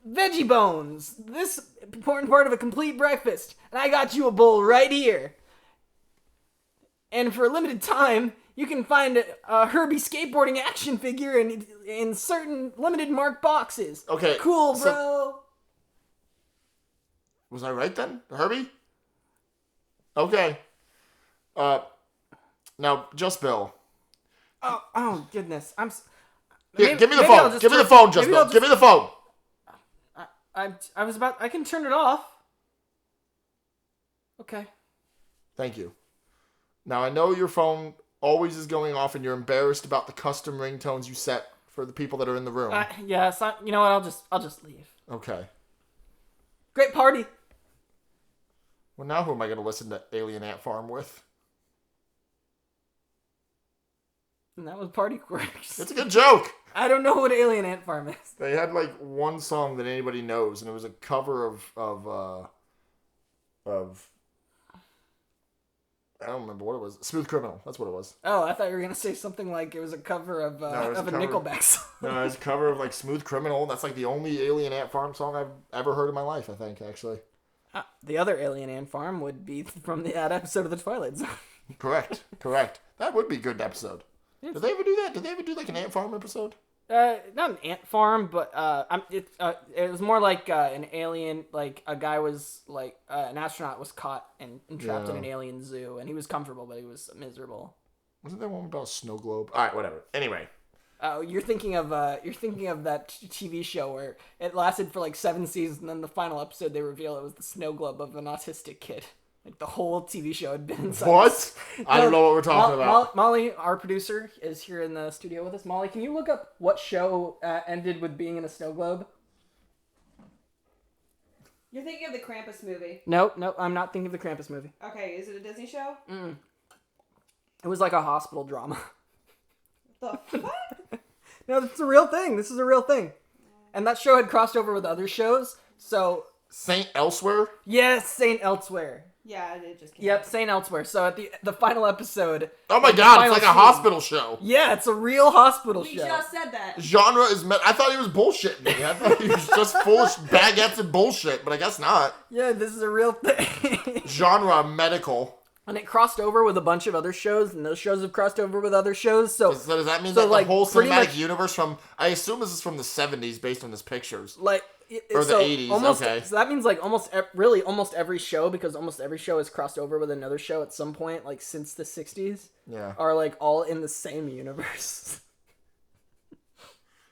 D: veggie bones. This important part of a complete breakfast, and I got you a bowl right here. And for a limited time, you can find a Herbie skateboarding action figure in certain limited marked boxes.
C: Okay.
D: Cool, bro.
C: Was I right then? Herbie? Okay. Now, just Bill.
D: Oh goodness.
C: Here, give me the phone. Give me the phone, just Bill. Give me the phone.
D: I can turn it off. Okay.
C: Thank you. Now, I know your phone always is going off and you're embarrassed about the custom ringtones you set for the people that are in the room.
D: Yes, you know what, I'll just leave.
C: Okay.
D: Great party.
C: Well, now who am I going to listen to Alien Ant Farm with?
D: And that was Party Quirks.
C: It's a good joke.
D: I don't know what Alien Ant Farm is.
C: They had one song that anybody knows, and it was a cover of I don't remember what it was. Smooth Criminal. That's what it was.
D: Oh, I thought you were going to say something like it was a cover of a Nickelback song.
C: No, it was a cover of Smooth Criminal. That's the only Alien Ant Farm song I've ever heard in my life, I think, actually.
D: The other Alien Ant Farm would be from that episode of The Twilight Zone.
C: Correct. That would be a good episode. Did they ever do that? Did they ever do an Ant Farm episode?
D: Not an ant farm, but it was more like an alien. Like a guy was like an astronaut was caught and trapped in an alien zoo, and he was comfortable, but he was miserable.
C: Wasn't there one about a snow globe? All right, whatever. Anyway.
D: Oh, you're thinking of that TV show where it lasted for like 7 seasons, and then the final episode they reveal it was the snow globe of an autistic kid. Like the whole TV show had been inside.
C: What? I don't know what we're talking about.
D: Molly, our producer, is here in the studio with us. Molly, can you look up what show ended with being in a snow globe?
B: You're thinking of the Krampus movie.
D: Nope, I'm not thinking of the Krampus movie.
B: Okay, is it a Disney show?
D: It was like a hospital drama.
B: The what?
D: No, it's a real thing. This is a real thing. And that show had crossed over with other shows, so...
C: Saint Elsewhere?
D: Yes, Saint Elsewhere.
B: Yeah, it just came
D: Yep,
B: out.
D: Saint Elsewhere. So at the final episode...
C: Oh my god, it's like a hospital show.
D: Yeah, it's a real hospital
B: We
D: show.
B: just said that.
C: Genre is... I thought he was bullshitting me. I thought he was just full of baguettes and bullshit, but I guess not.
D: Yeah, this is a real thing.
C: Genre medical.
D: And it crossed over with a bunch of other shows, and those shows have crossed over with other shows, so...
C: So does that mean that
D: like,
C: the whole
D: pretty
C: cinematic
D: much,
C: universe from... I assume this is from the 70s based on his pictures.
D: like...
C: Or the
D: so
C: 80s,
D: almost,
C: okay.
D: So that means like almost every show, because almost every show has crossed over with another show at some point, like since the 60s.
C: Yeah.
D: Are like all in the same universe.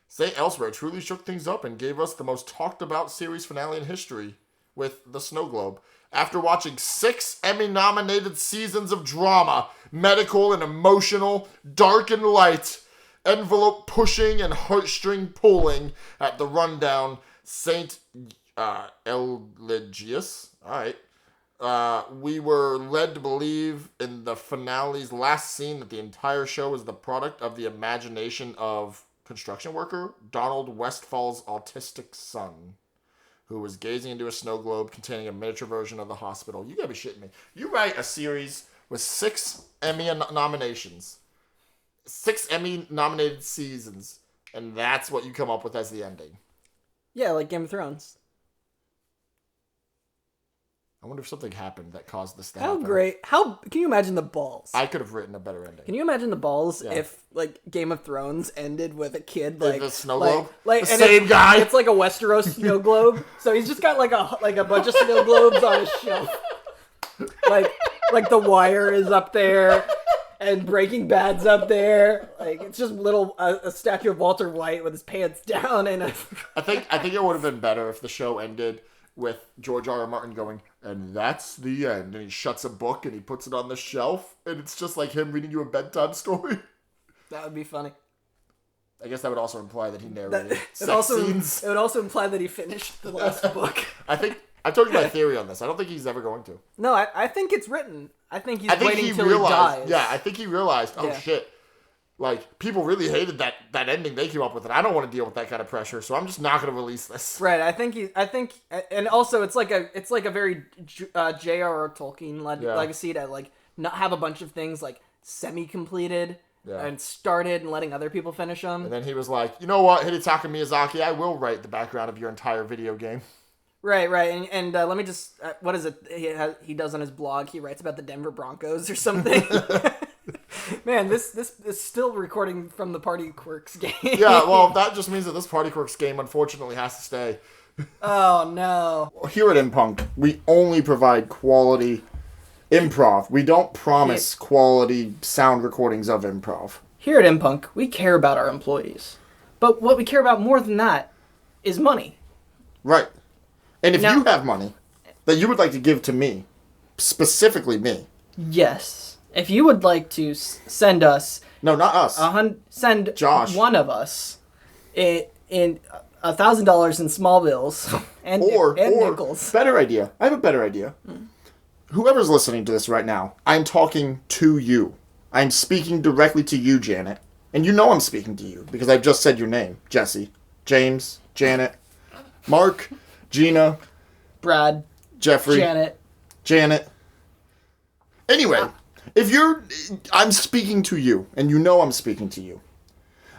C: Saint Elsewhere truly shook things up and gave us the most talked about series finale in history with The Snow Globe. After watching 6 Emmy-nominated seasons of drama, medical and emotional, dark and light, envelope pushing and heartstring pulling at the rundown, Saint Elegius. Alright. We were led to believe in the finale's last scene that the entire show was the product of the imagination of construction worker Donald Westfall's autistic son, who was gazing into a snow globe containing a miniature version of the hospital. You gotta be shitting me. You write a series with 6 Emmy nominations, 6 Emmy-nominated seasons, and that's what you come up with as the ending.
D: Yeah, like Game of Thrones.
C: I wonder if something happened that caused this to
D: How
C: happen.
D: great. How can you imagine the balls?
C: I could have written a better ending.
D: Can you imagine the balls
C: Yeah.
D: if like Game of Thrones ended with a kid
C: Like
D: like
C: the snow globe?
D: like
C: The
D: and
C: same guy?
D: It's like a Westeros snow globe. So he's just got like a bunch of snow globes on his shelf. Like The Wire is up there, and Breaking Bad's up there. Like it's just a statue of Walter White with his pants down and a...
C: I think it would have been better if the show ended with George R.R. Martin going, and that's the end. And he shuts a book and he puts it on the shelf, and it's just like him reading you a bedtime story.
D: That would be funny.
C: I guess that would also imply that he narrated
D: It
C: scenes.
D: would also imply that he finished the last book.
C: I told you my theory on this. I don't think he's ever going to.
D: No, I think it's written. I think he's
C: I think
D: waiting
C: he
D: till
C: realized.
D: he dies.
C: Yeah, I think he realized. Oh
D: Yeah.
C: shit! Like people really hated that ending they came up with, and I don't want to deal with that kind of pressure. So I'm just not going to release this.
D: Right. I think, and also it's like a very J.R.R. Tolkien legacy to like not have a bunch of things like semi-completed and started and letting other people finish them.
C: And then he was like, you know what, Hidetaka Miyazaki, I will write the background of your entire video game.
D: Right. And let me just what is it he does on his blog? He writes about the Denver Broncos or something. Man, this is still recording from the Party Quirks game.
C: Yeah, well, that just means that this Party Quirks game unfortunately has to stay.
D: Oh no.
C: Here at iMPUNK, we only provide quality improv. We don't promise quality sound recordings of improv.
D: Here at iMPUNK, we care about our employees. But what we care about more than that is money.
C: Right. And if
D: Now-
C: you have money that you would like to give to me, specifically me.
D: Yes. If you would like to send us...
C: No, not us.
D: Send
C: Josh.
D: one of us in $1,000 in small bills and nickels.
C: Better idea. I have a better idea. Whoever's listening to this right now, I'm talking to you. I'm speaking directly to you, Janet. And you know I'm speaking to you because I've just said your name. Jesse, James, Janet, Mark, Gina,
D: Brad,
C: Jeffrey, Janet. Anyway, I'm speaking to you, and you know I'm speaking to you.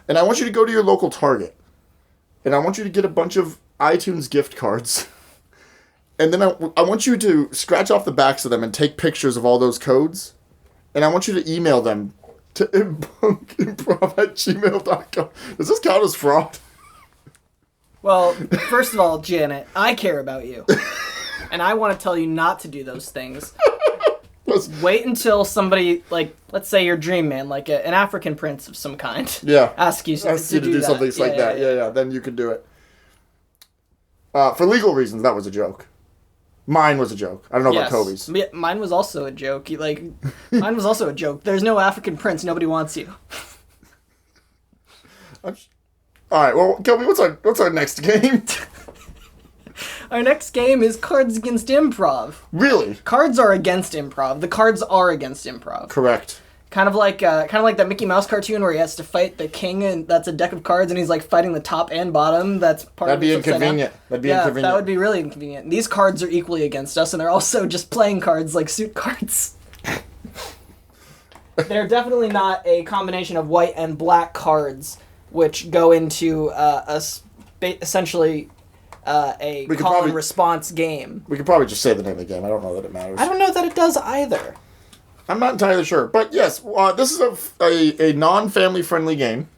C: And I want you to go to your local Target. And I want you to get a bunch of iTunes gift cards. And then I want you to scratch off the backs of them and take pictures of all those codes. And I want you to email them to impunimprov@gmail.com. Does this count as fraud?
D: Well, first of all, Janet, I care about you. And I want to tell you not to do those things. Wait until somebody, like, let's say your dream man, like an African prince of some kind, asks you to do
C: something like that. Yeah, then you can do it. For legal reasons, that was a joke. Mine was a joke. I don't know about Koby's.
D: Mine was also a joke. Mine was also a joke. There's no African prince. Nobody wants you.
C: All right. Well, Koby, what's our next game?
D: Our next game is Cards Against Improv.
C: Really?
D: Cards are against improv. The cards are against improv.
C: Correct.
D: Kind of like that Mickey Mouse cartoon where he has to fight the king, and that's a deck of cards, and he's like fighting the top and bottom. That's part of
C: That'd be inconvenient.
D: That would be really inconvenient. These cards are equally against us, and they're also just playing cards like suit cards. They're definitely not a combination of white and black cards, which go into essentially a call and response game.
C: We could probably just say the name of the game. I don't know that it matters.
D: I don't know that it does either.
C: I'm not entirely sure. But yes, this is a non-family friendly game.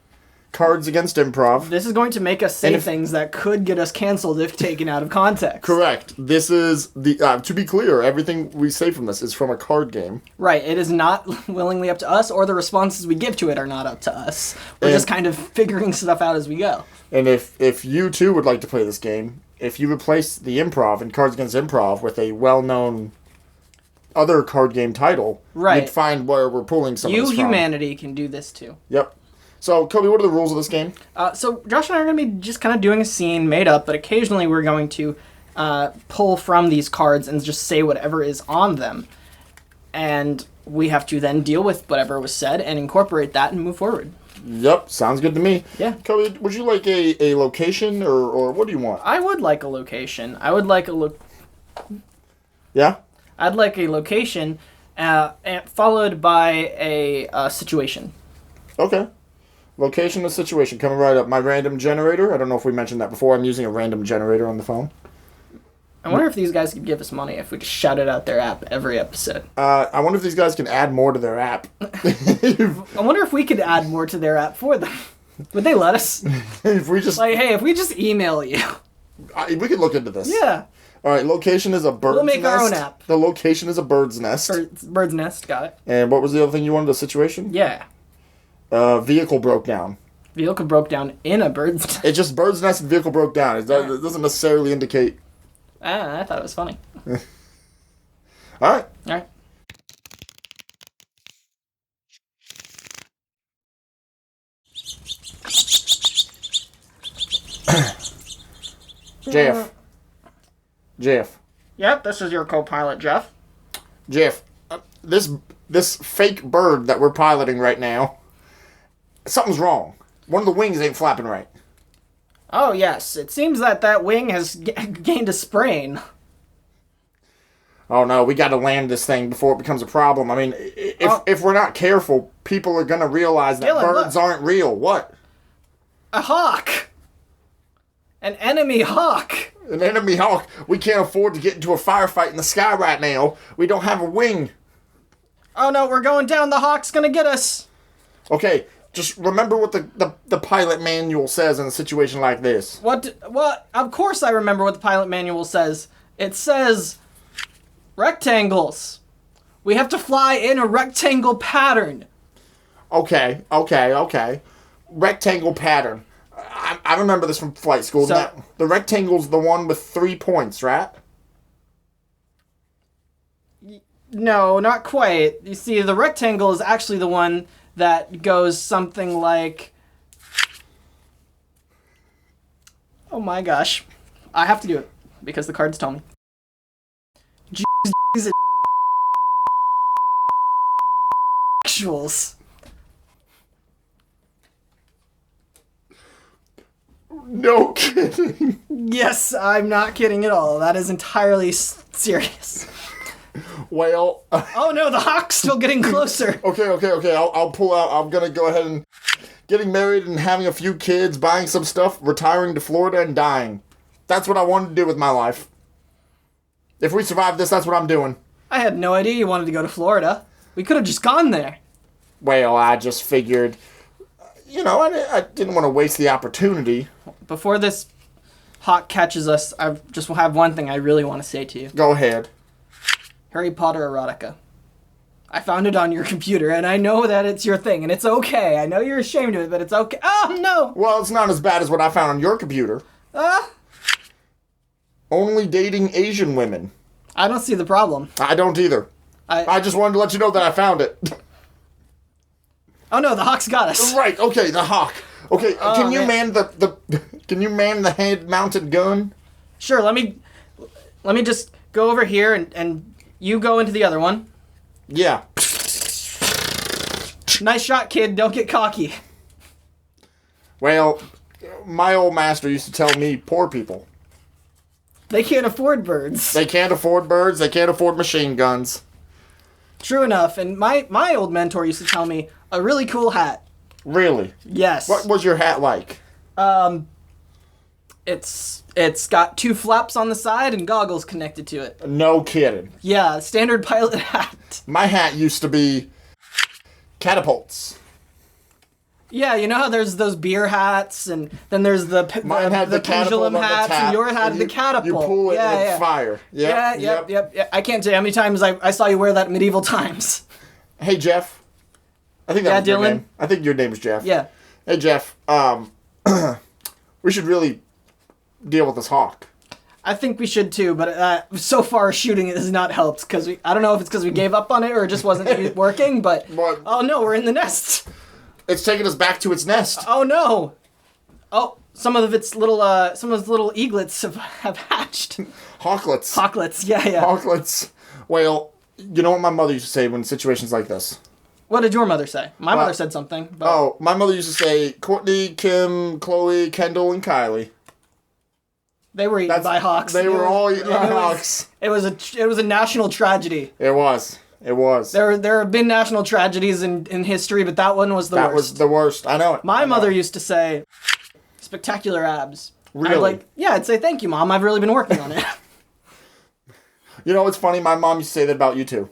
C: Cards Against Improv.
D: This is going to make us say things that could get us canceled if taken out of context.
C: Correct. This is to be clear, everything we say from this is from a card game.
D: Right. It is not willingly up to us, or the responses we give to it are not up to us. We're just kind of figuring stuff out as we go.
C: And if you too would like to play this game, if you replace the improv in Cards Against Improv with a well-known other card game title, you'd find where we're pulling some of this from.
D: Humanity can do this too.
C: Yep. So, Koby, what are the rules of this game?
D: So Josh and I are going to be just kind of doing a scene made up, but occasionally we're going to pull from these cards and just say whatever is on them. And we have to then deal with whatever was said and incorporate that and move forward.
C: Yep, sounds good to me.
D: Yeah.
C: Koby, would you like a location, or what do you want?
D: I would like a location. I would like a
C: Yeah?
D: I'd like a location followed by a situation.
C: Okay. Location and situation coming right up. My random generator. I don't know if we mentioned that before. I'm using a random generator on the phone.
D: I wonder if these guys could give us money if we just shouted out their app every episode.
C: I wonder if these guys can add more to their app.
D: I wonder if we could add more to their app for them. Would they let us?
C: If we just
D: if we just email you.
C: We could look into this.
D: Yeah.
C: All right, location is a bird's nest.
D: We'll make our own app.
C: The location is a bird's nest.
D: Bird's nest, got it.
C: And what was the other thing you wanted, a situation?
D: Yeah.
C: Vehicle broke down.
D: Vehicle broke down in a bird's nest.
C: It's just bird's nest and vehicle broke down. It doesn't necessarily indicate.
D: I thought it was funny.
C: All right.
D: All right.
C: Jeff.
D: Yep, this is your co-pilot, Jeff.
C: Jeff, this fake bird that we're piloting right now, something's wrong. One of the wings ain't flapping right.
D: Oh, yes. It seems that wing has gained a sprain.
C: Oh, no, we gotta land this thing before it becomes a problem. I mean, if we're not careful, people are gonna realize that birds aren't real. What?
D: A hawk! An enemy hawk!
C: An enemy hawk. We can't afford to get into a firefight in the sky right now. We don't have a wing.
D: Oh no, we're going down. The hawk's gonna get us.
C: Okay, just remember what the pilot manual says in a situation like this.
D: What? Of course I remember what the pilot manual says. It says rectangles. We have to fly in a rectangle pattern.
C: Okay. Rectangle pattern. I remember this from flight school.
D: So,
C: the rectangle's the one with 3 points, right?
D: No, not quite. You see, the rectangle is actually the one that goes something like... Oh my gosh. I have to do it, because the cards tell me. Actuals.
C: No kidding.
D: Yes, I'm not kidding at all. That is entirely serious.
C: Well...
D: oh no, the hawk's still getting closer.
C: Okay. I'll pull out. I'm gonna go ahead and... Getting married and having a few kids, buying some stuff, retiring to Florida and dying. That's what I wanted to do with my life. If we survive this, that's what I'm doing.
D: I had no idea you wanted to go to Florida. We could have just gone there.
C: Well, I just figured, I didn't want to waste the opportunity.
D: Before this hawk catches us, I just have one thing I really want to say to you.
C: Go ahead.
D: Harry Potter erotica. I found it on your computer, and I know that it's your thing, and it's okay. I know you're ashamed of it, but it's okay. Oh, no!
C: Well, it's not as bad as what I found on your computer. Only dating Asian women.
D: I don't see the problem.
C: I don't either. I just wanted to let you know that I found it.
D: Oh no, the hawk's got us.
C: Right, okay, the hawk. Okay, can you man can you man the hand-mounted gun?
D: Sure, let me just go over here and you go into the other one.
C: Yeah.
D: Nice shot, kid. Don't get cocky.
C: Well, my old master used to tell me poor people.
D: They can't afford birds.
C: They can't afford birds. They can't afford machine guns.
D: True enough. And my old mentor used to tell me a really cool hat.
C: Really?
D: Yes.
C: What was your hat like?
D: It's got 2 flaps on the side and goggles connected to it.
C: No kidding.
D: Yeah, standard pilot hat.
C: My hat used to be catapults.
D: Yeah, you know how there's those beer hats, and then there's the pendulum hats, and your hat had the catapult.
C: You pull it and it's fire. Yep,
D: yep. I can't tell you how many times I saw you wear that in medieval times.
C: Hey, Jeff. I think that was your
D: Dylan?
C: name. I think your name is Jeff.
D: Yeah.
C: Hey, Jeff. We should really deal with this hawk.
D: I think we should too, but so far shooting it has not helped, because I don't know if it's because we gave up on it or it just wasn't working, but oh no, we're in the nest.
C: It's taking us back to its nest.
D: Oh no! Oh, some of its little eaglets have hatched.
C: Hawklets.
D: Hawklets, yeah.
C: Hawklets. Well, you know what my mother used to say when situations like this?
D: What did your mother say? My mother said something. But...
C: Oh, my mother used to say Courtney, Kim, Chloe, Kendall, and Kylie.
D: They were eaten by hawks.
C: They were all eaten by hawks.
D: It was a national tragedy.
C: It was.
D: There have been national tragedies in history, but that one was the worst.
C: That was the worst. I know it.
D: My mother used to say, "Spectacular abs."
C: Really?
D: I'd say, "Thank you, Mom. I've really been working on it."
C: You know what's funny? My mom used to say that about you too.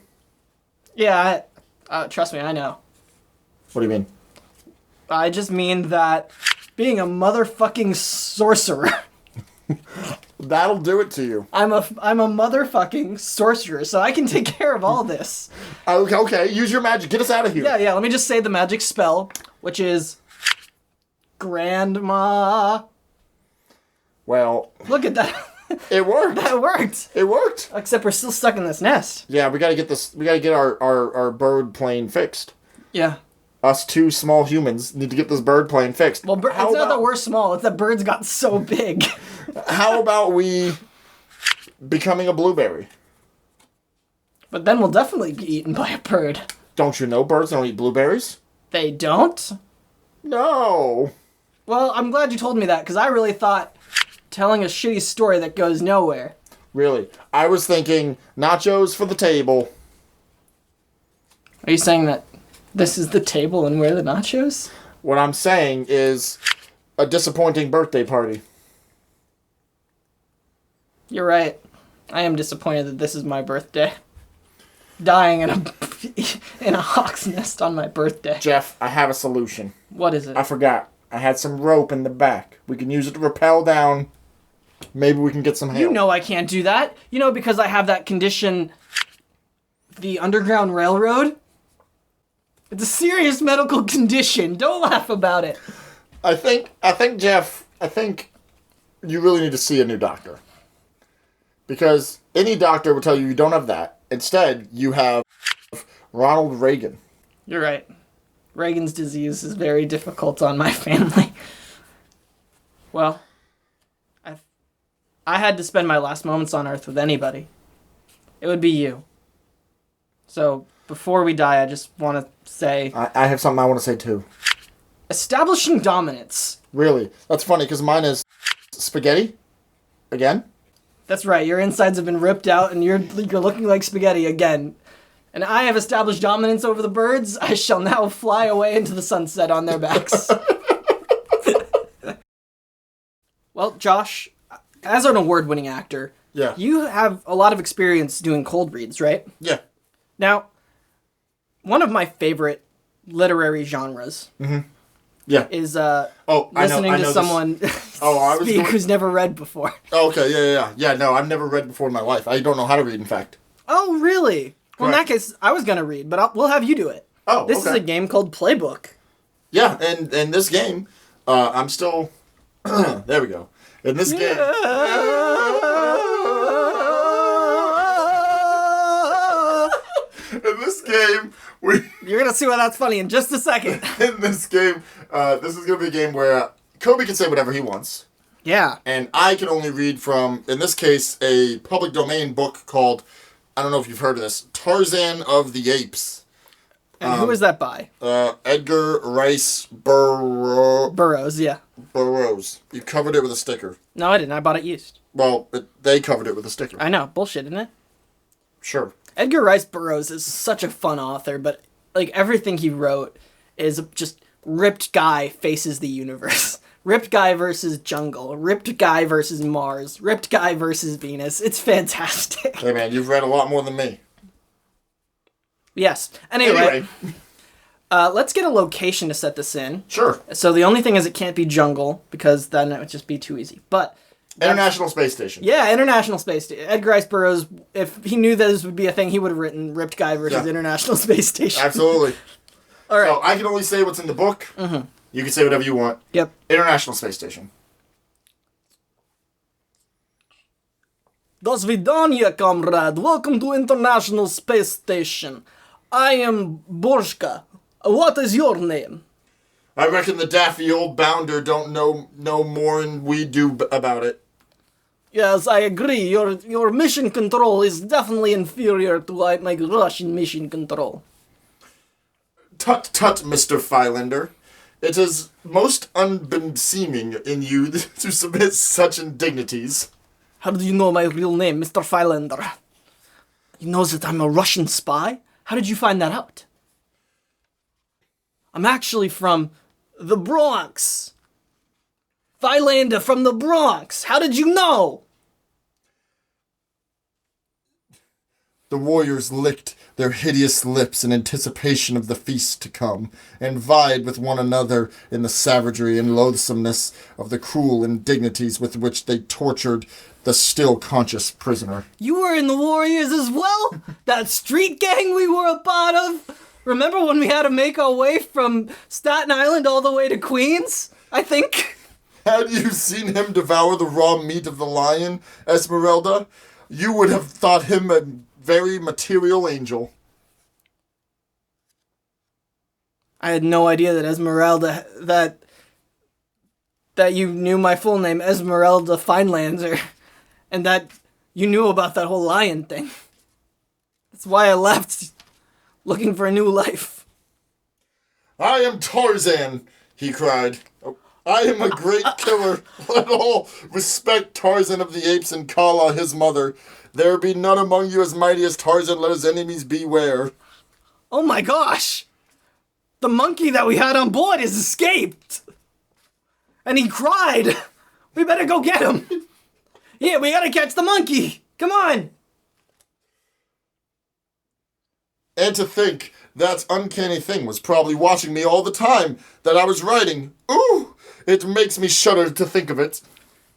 D: Yeah, trust me, I know.
C: What do you mean?
D: I just mean that being a motherfucking sorcerer.
C: That'll do it to you.
D: I'm a motherfucking sorcerer, so I can take care of all this.
C: Okay, use your magic. Get us out of here.
D: Yeah, let me just say the magic spell, which is Grandma.
C: Well,
D: look at that.
C: It worked.
D: That worked.
C: It worked.
D: Except we're still stuck in this nest.
C: Yeah, we gotta get our bird plane fixed.
D: Yeah.
C: Us 2 small humans need to get this bird plane fixed.
D: Well, it's not that we're small, it's that birds got so big.
C: How about we becoming a blueberry?
D: But then we'll definitely be eaten by a bird.
C: Don't you know birds don't eat blueberries?
D: They don't?
C: No.
D: Well, I'm glad you told me that, because I really thought telling a shitty story that goes nowhere.
C: Really? I was thinking nachos for the table.
D: Are you saying that this is the table and we're the nachos?
C: What I'm saying is a disappointing birthday party.
D: You're right. I am disappointed that this is my birthday. Dying in a hawk's nest on my birthday.
C: Jeff, I have a solution.
D: What is it?
C: I forgot. I had some rope in the back. We can use it to rappel down. Maybe we can get some help.
D: You know I can't do that. You know, because I have that condition, the Underground Railroad. It's a serious medical condition. Don't laugh about it.
C: I think, Jeff, you really need to see a new doctor. Because any doctor will tell you don't have that. Instead, you have Ronald Reagan.
D: You're right. Reagan's disease is very difficult on my family. Well, I had to spend my last moments on Earth with anybody. It would be you. So, before we die, I just want to say...
C: I have something I want to say, too.
D: Establishing dominance.
C: Really? That's funny, because mine is spaghetti. Again?
D: That's right. Your insides have been ripped out, and you're looking like spaghetti again. And I have established dominance over the birds. I shall now fly away into the sunset on their backs. Well, Josh, as an award-winning actor,
C: yeah,
D: you have a lot of experience doing cold reads, right?
C: Yeah.
D: Now, one of my favorite literary genres.
C: Mm-hmm. Yeah.
D: Is
C: listening
D: to someone speak who's never read before.
C: Oh, okay, yeah. Yeah, no, I've never read before in my life. I don't know how to read, in fact.
D: Oh, really? Correct. Well, in that case, I was going to read, but we'll have you do it.
C: Oh,
D: This is a game called Playbook.
C: Yeah, and this game, I'm still... there we go. In this game... In this game,
D: You're going to see why that's funny in just a second.
C: In this game, this is going to be a game where Koby can say whatever he wants.
D: Yeah.
C: And I can only read from, in this case, a public domain book called, I don't know if you've heard of this, Tarzan of the Apes.
D: And who is that by?
C: Edgar Rice Burroughs.
D: Yeah.
C: Burroughs. You covered it with a sticker.
D: No, I didn't. I bought it used.
C: Well, they covered it with a sticker.
D: I know. Bullshit, isn't it?
C: Sure.
D: Edgar Rice Burroughs is such a fun author, but like everything he wrote is just ripped guy faces the universe. Ripped guy versus jungle. Ripped guy versus Mars. Ripped guy versus Venus. It's fantastic.
C: Hey man, you've read a lot more than me.
D: Yes. Anyway. Let's get a location to set this in.
C: Sure.
D: So the only thing is it can't be jungle, because then it would just be too easy. But...
C: International Space Station.
D: Yeah, International Space Station. Edgar Rice Burroughs, if he knew that this would be a thing, he would have written Ripped Guy versus International Space Station.
C: Absolutely.
D: All right.
C: So I can only say what's in the book. Mm-hmm. You can say whatever you want.
D: Yep.
C: International Space Station.
D: Das Vidania, comrade. Welcome to International Space Station. I am Borshka. What is your name?
C: I reckon the daffy old bounder don't know more than we do about it.
D: Yes, I agree. Your mission control is definitely inferior to my Russian mission control.
C: Tut, Mr. Phylander. It is most unbeseeming in you to submit such indignities.
D: How do you know my real name, Mr. Phylander? You know that I'm a Russian spy? How did you find that out? I'm actually from the Bronx. Phylander from the Bronx. How did you know?
C: The warriors licked their hideous lips in anticipation of the feast to come, and vied with one another in the savagery and loathsomeness of the cruel indignities with which they tortured the still conscious prisoner.
D: You were in the Warriors as well? That street gang we were a part of? Remember when we had to make our way from Staten Island all the way to Queens? I think.
C: Had you seen him devour the raw meat of the lion, Esmeralda, you would have thought him a very material angel.
D: I had no idea that Esmeralda, that you knew my full name, Esmeralda Feinlanzer, and that you knew about that whole lion thing. That's why I left, looking for a new life.
C: I am Tarzan, he cried. I am a great killer. Let all respect Tarzan of the Apes and Kala, his mother. There be none among you as mighty as Tarzan. Let his enemies beware.
D: Oh my gosh! The monkey that we had on board has escaped! And he cried! We better go get him! Yeah, we gotta catch the monkey! Come on!
C: And to think, that uncanny thing was probably watching me all the time that I was writing. Ooh! It makes me shudder to think of it.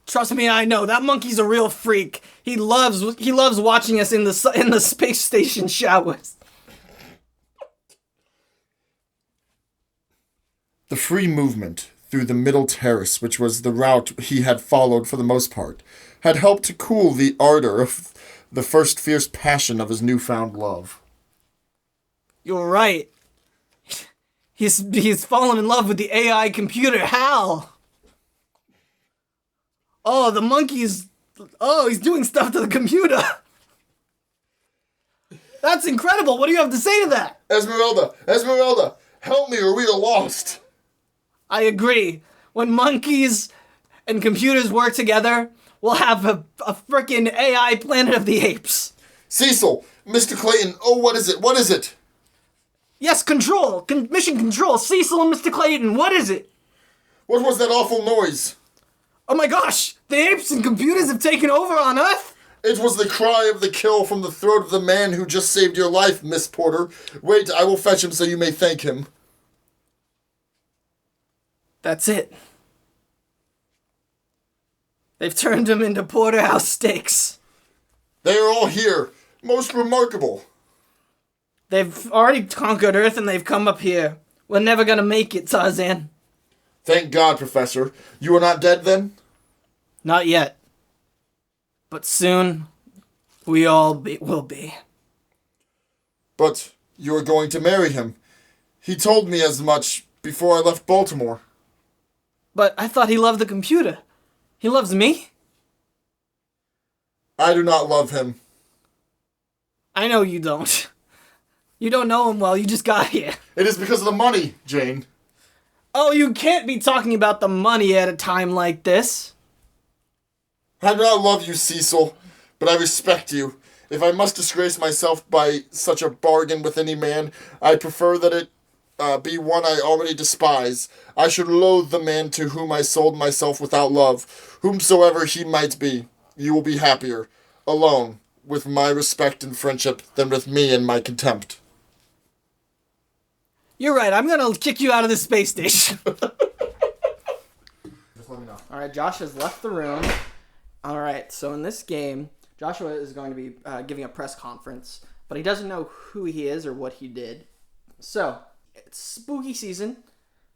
D: Trust me, I know. That monkey's a real freak. He loves watching us in the space station showers.
C: The free movement through the middle terrace, which was the route he had followed for the most part, had helped to cool the ardor of the first fierce passion of his newfound love.
D: You're right. He's fallen in love with the AI computer, Hal. Oh, the monkey's... Oh, he's doing stuff to the computer. That's incredible. What do you have to say to that?
C: Esmeralda, help me or we are lost.
D: I agree. When monkeys and computers work together, we'll have a frickin' AI Planet of the Apes.
C: Cecil, Mr. Clayton, oh, what is it?
D: Yes, control. Mission control. Cecil and Mr. Clayton, what is it?
C: What was that awful noise?
D: Oh my gosh! The apes and computers have taken over on Earth?
C: It was the cry of the kill from the throat of the man who just saved your life, Miss Porter. Wait, I will fetch him so you may thank him.
D: That's it. They've turned him into porterhouse steaks.
C: They are all here. Most remarkable.
D: They've already conquered Earth and they've come up here. We're never gonna make it, Tarzan.
C: Thank God, Professor. You are not dead then?
D: Not yet. But soon, we all will be.
C: But you are going to marry him. He told me as much before I left Baltimore.
D: But I thought he loved the computer. He loves me?
C: I do not love him.
D: I know you don't. You don't know him well, you just got here.
C: It is because of the money, Jane.
D: Oh, you can't be talking about the money at a time like this.
C: I do not love you, Cecil, but I respect you. If I must disgrace myself by such a bargain with any man, I prefer that it be one I already despise. I should loathe the man to whom I sold myself without love, whomsoever he might be. You will be happier, alone, with my respect and friendship, than with me and my contempt.
D: You're right, I'm gonna kick you out of this space station.
C: Just let me know.
D: Alright, Josh has left the room. Alright, so in this game, Joshua is going to be giving a press conference, but he doesn't know who he is or what he did. So, it's spooky season,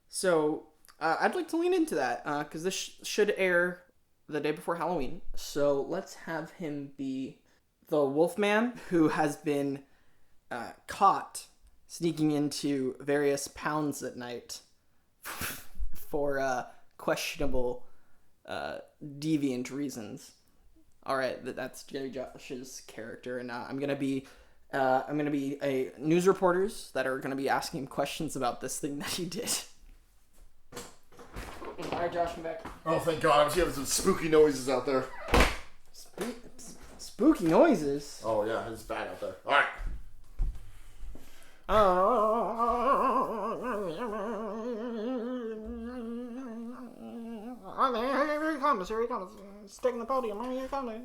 D: so I'd like to lean into that, because this should air the day before Halloween. So let's have him be the Wolfman who has been caught sneaking into various pounds at night for questionable, deviant reasons. All right, that's Jerry Josh's character, and I'm gonna be a news reporters that are gonna be asking him questions about this thing that he did. All right, Josh, I'm back.
C: Oh, thank God! I was hearing some spooky noises out there.
D: Spooky noises.
C: Oh yeah, it's bad out there. All right.
D: Here he comes. He's taking the podium. Here he comes.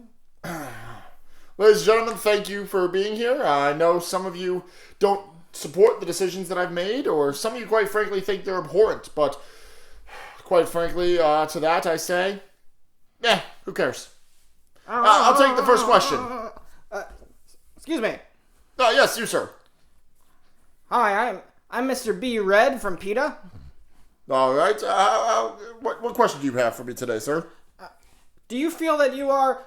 C: Ladies and gentlemen, thank you for being here. I know some of you don't support the decisions that I've made, or some of you, quite frankly, think they're abhorrent, but quite frankly, to that I say, who cares? I'll take the first question.
D: Excuse me.
C: Yes, you, sir.
D: Hi, I'm Mr. B. Red from PETA.
C: All right. What question do you have for me today, sir?
D: Do you feel that you are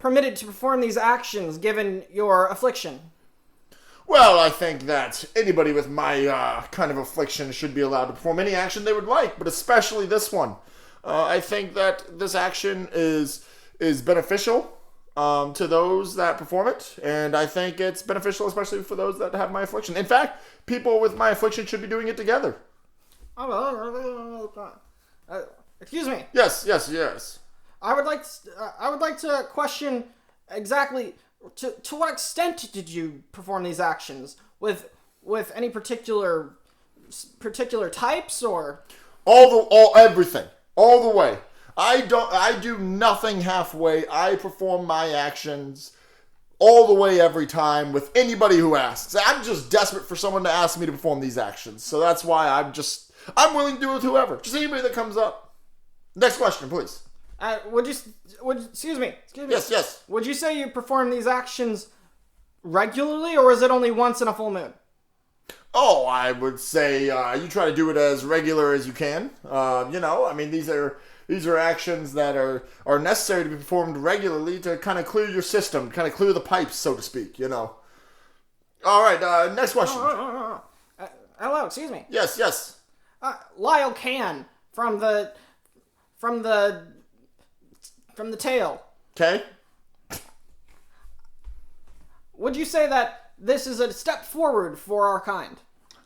D: permitted to perform these actions given your affliction?
C: Well, I think that anybody with my kind of affliction should be allowed to perform any action they would like, but especially this one. I think that this action is beneficial to those that perform it, and I think it's beneficial especially for those that have my affliction. In fact, people with my affliction should be doing it together.
D: Excuse me.
C: Yes.
D: I would like to question exactly to what extent did you perform these actions with any particular types or
C: everything all the way. I do nothing halfway. I perform my actions all the way every time with anybody who asks. I'm just desperate for someone to ask me to perform these actions. So that's why I'm willing to do it with whoever. Just anybody that comes up. Next question, please.
D: Excuse me.
C: Yes.
D: Would you say you perform these actions regularly, or is it only once in a full moon?
C: Oh, I would say you try to do it as regular as you can. These are actions that are necessary to be performed regularly to kind of clear your system, kind of clear the pipes, so to speak, All right, next question.
D: Hello, excuse me.
C: Yes.
D: Lyle Can from the tail.
C: Okay.
D: Would you say that this is a step forward for our kind?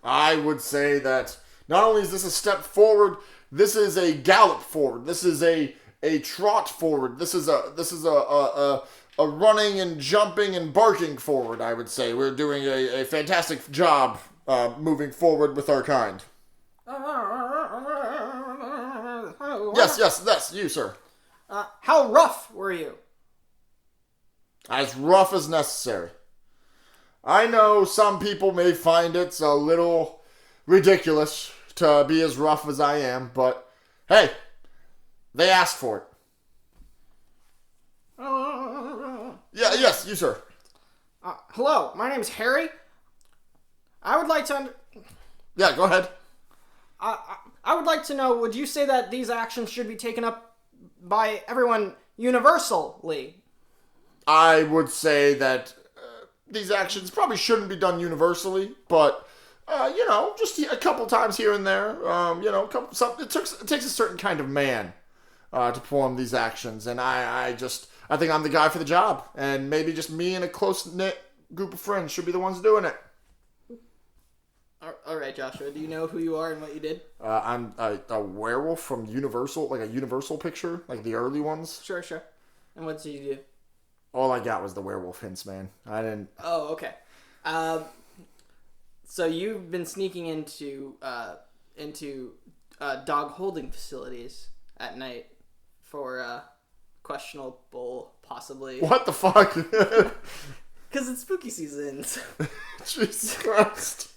C: I would say that not only is this a step forward, this is a gallop forward. This is a trot forward. This is a running and jumping and barking forward, I would say. We're doing a fantastic job moving forward with our kind. Yes, you, sir.
D: How rough were you?
C: As rough as necessary. I know some people may find it a little ridiculous to be as rough as I am, but hey, they asked for it. Yes, you, sir.
D: Hello, my name is Harry. I would like to...
C: Yeah, go ahead.
D: I would like to know, would you say that these actions should be taken up by everyone universally?
C: I would say that these actions probably shouldn't be done universally, but, just a couple times here and there. It takes a certain kind of man to perform these actions, and I think I'm the guy for the job, and maybe just me and a close-knit group of friends should be the ones doing it.
D: All right, Joshua, do you know who you are and what you did?
C: I'm a werewolf from Universal, like a Universal picture, like the early ones.
D: Sure. And what did you do?
C: All I got was the werewolf hints, man. I didn't...
D: Oh, okay. So you've been sneaking into dog holding facilities at night for questionable, possibly...
C: What the fuck?
D: Because it's spooky season.
C: Jesus Christ.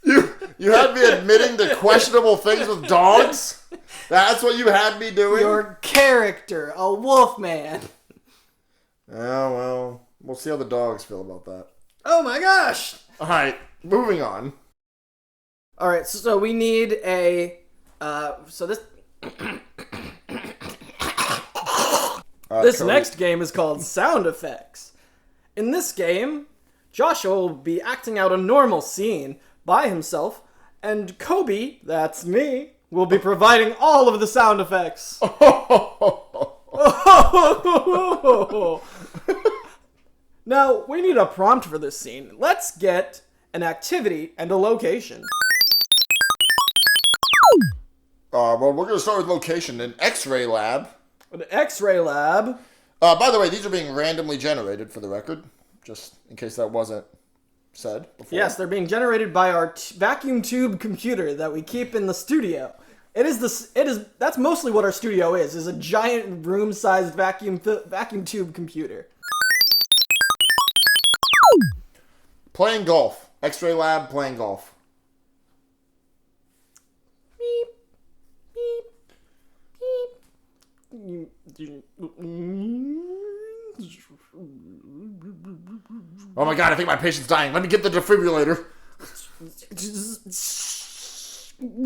C: You had me admitting to questionable things with dogs? That's what you had me doing?
D: Your character, a wolf man.
C: Oh, well, we'll see how the dogs feel about that.
D: Oh my gosh!
C: Alright, moving on.
D: Alright, so we need a... This next game is called Sound Effects. In this game, Joshua will be acting out a normal scene by himself, and Koby, that's me, will be providing all of the sound effects. Now, we need a prompt for this scene. Let's get an activity and a location.
C: Well, we're going to start with location, an X-ray lab.
D: An X-ray lab.
C: By the way, these are being randomly generated for the record, just in case that wasn't said before.
D: Yes, they're being generated by our vacuum tube computer that we keep in the studio. That's mostly what our studio is a giant room-sized vacuum tube computer.
C: Playing golf. X-ray lab, playing golf.
D: Beep. Beep. Beep.
C: Oh my god, I think my patient's dying. Let me get the defibrillator.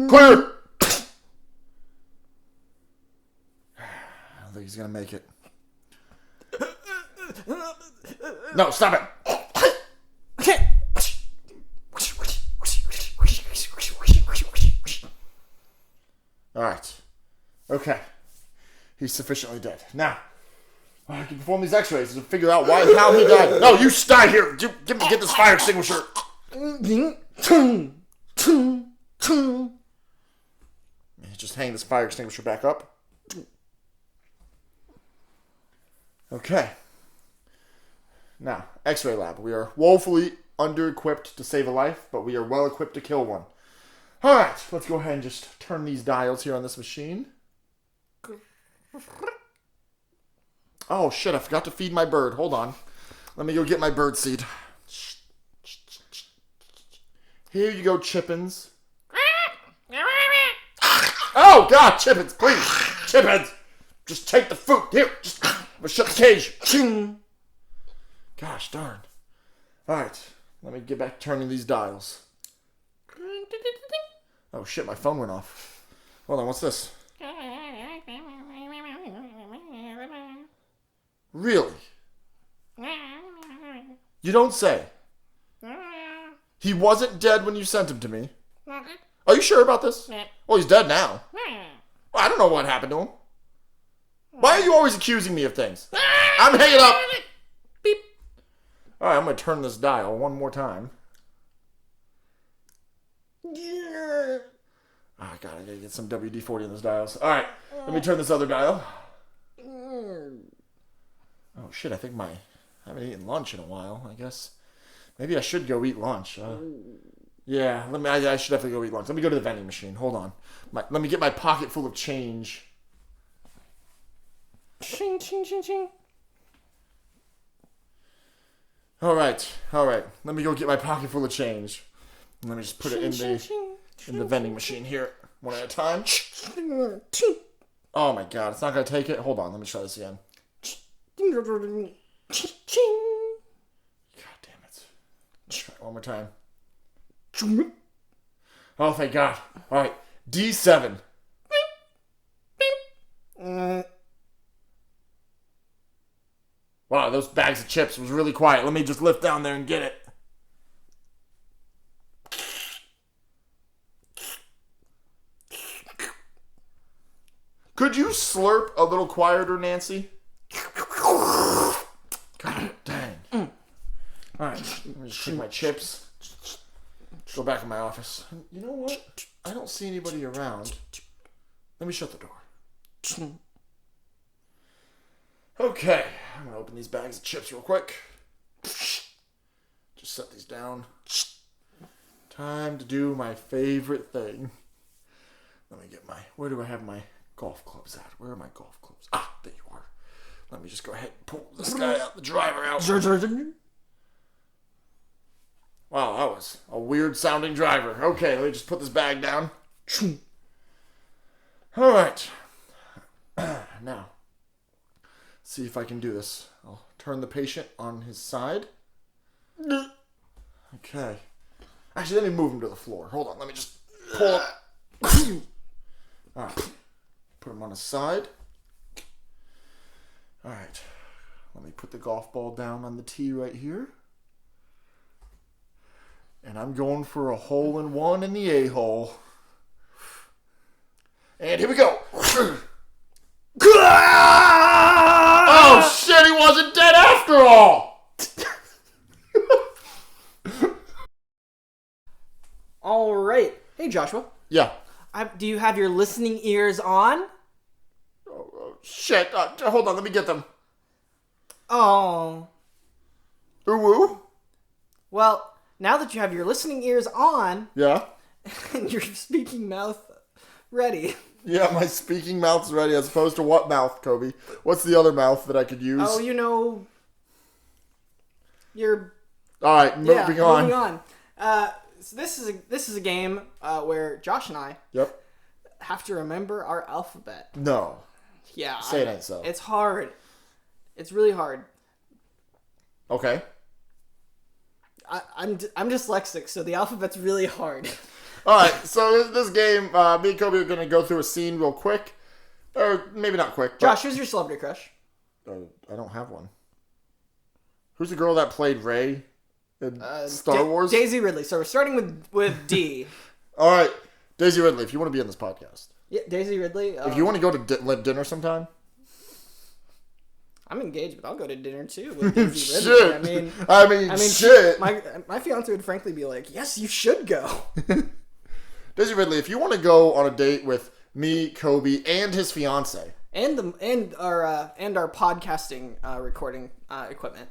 C: Clear! I don't think he's gonna make it. No, stop it! Alright. Okay. He's sufficiently dead. Now, I can perform these x-rays to figure out how he died. No, you stay here! Get this fire extinguisher! Just hang this fire extinguisher back up. Okay. Now, X-ray lab. We are woefully under-equipped to save a life, but we are well-equipped to kill one. Alright, let's go ahead and just turn these dials here on this machine. Oh shit, I forgot to feed my bird. Hold on. Let me go get my bird seed. Here you go, Chippins. Oh god, Chippins, please. Chippins! Just take the food. Here, just shut the cage. Gosh darn. Alright, let me get back to turning these dials. Oh shit, my phone went off. Hold on, what's this? Really? You don't say. He wasn't dead when you sent him to me. Are you sure about this? Well, he's dead now. Well, I don't know what happened to him. Why are you always accusing me of things? I'm hanging up. Beep. Alright, I'm going to turn this dial one more time. Oh god, I gotta get some WD-40 in those dials. Alright, let me turn this other dial. Oh shit, I haven't eaten lunch in a while, I guess. Maybe I should go eat lunch. Yeah, I should definitely go eat lunch. Let me go to the vending machine. Hold on. Let me get my pocket full of change. Ching, ching, ching, ching. Alright. Let me go get my pocket full of change. Let me just put it in the... in the vending machine here, one at a time. Oh my god, it's not gonna take it. Hold on, let me try this again. God damn it. Let's try it one more time. Oh, thank God. Alright, D7. Wow, those bags of chips was really quiet. Let me just lift down there and get it. Could you slurp a little quieter, Nancy? God dang. Alright, let me just take my chips. Go back in my office. You know what? I don't see anybody around. Let me shut the door. Okay, I'm gonna open these bags of chips real quick. Just set these down. Time to do my favorite thing. Let me get where do I have my golf clubs at? Where are my golf clubs? Ah, there you are. Let me just go ahead and pull this guy out, the driver out. Wow, that was a weird sounding driver. Okay, let me just put this bag down. Alright. Now, see if I can do this. I'll turn the patient on his side. Okay. Actually, let me move him to the floor. Hold on, let me just pull up. Alright. Put him on his side. Alright. Let me put the golf ball down on the tee right here. And I'm going for a hole-in-one in the A-hole. And here we go. Oh, shit, he wasn't dead after all.
D: All right. Hey, Joshua.
C: Yeah.
D: Do you have your listening ears on?
C: Oh, shit. Hold on, let me get them.
D: Oh.
C: Ooh-woo.
D: Well, now that you have your listening ears on...
C: Yeah?
D: And your speaking mouth ready...
C: Yeah, my speaking mouth's ready, as opposed to what mouth, Koby? What's the other mouth that I could use?
D: Oh, you know... Your...
C: Alright, moving on.
D: Moving on. So this is a game where Josh and I have to remember our alphabet.
C: No.
D: Yeah.
C: Say it ain't so.
D: It's hard. It's really hard.
C: Okay.
D: I'm dyslexic, so the alphabet's really hard.
C: Alright, so this game, me and Koby are going to go through a scene real quick. Or maybe not quick.
D: Josh, who's your celebrity crush?
C: I don't have one. Who's the girl that played Rey in Star Wars?
D: Daisy Ridley. So we're starting with D.
C: Alright, Daisy Ridley, if you want to be in this podcast.
D: Yeah, Daisy Ridley.
C: If you want to go to dinner sometime.
D: I'm engaged, but I'll go to dinner too with Daisy Ridley.
C: Shit. I mean, shit.
D: My fiance would frankly be like, "Yes, you should go."
C: Daisy Ridley, if you want to go on a date with me, Koby, and his fiance,
D: and our podcasting recording equipment,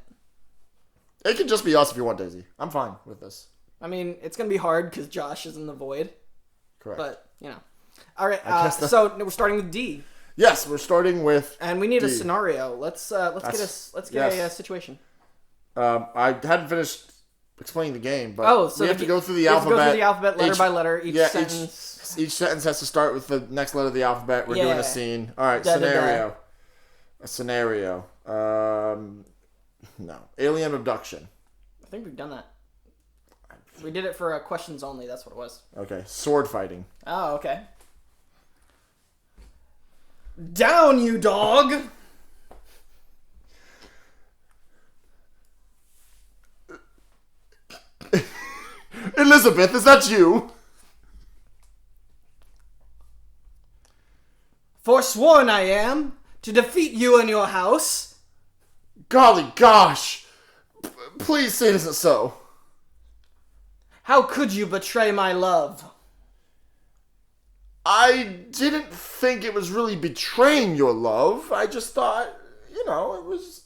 C: it can just be us if you want, Daisy. I'm fine with this.
D: I mean, it's gonna be hard because Josh is in the void.
C: Correct.
D: But you know, all right. So we're starting with D.
C: Yes, we're starting with.
D: And we need
C: D.
D: a scenario. Let's get a situation.
C: I hadn't finished explaining the game, but we have to go through the alphabet.
D: Go through the alphabet letter by letter. Each sentence.
C: Each sentence has to start with the next letter of the alphabet. We're doing a scene. All right, scenario. A scenario. No. Alien abduction.
D: I think we've done that. We did it for questions only. That's what it was.
C: Okay. Sword fighting.
D: Oh, okay. Down, you dog!
C: Elizabeth, is that you?
D: Forsworn I am to defeat you and your house.
C: Golly gosh. Please say it isn't so.
D: How could you betray my love?
C: I didn't think it was really betraying your love. I just thought, it was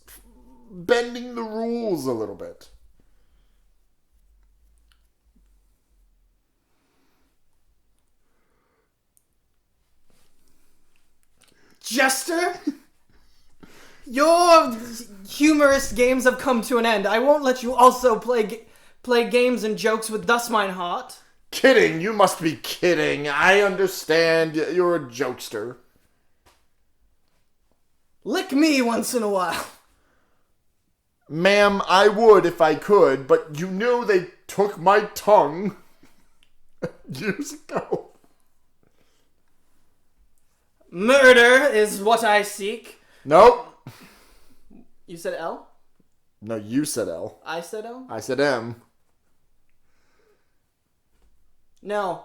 C: bending the rules a little bit.
D: Jester? Your humorous games have come to an end. I won't let you also play games and jokes with thus mine heart.
C: Kidding? You must be kidding. I understand. You're a jokester.
D: Lick me once in a while.
C: Ma'am, I would if I could, but you know they took my tongue years ago.
D: Murder is what I seek.
C: Nope.
D: You said L?
C: No, you said L.
D: I said L?
C: I said M.
D: No.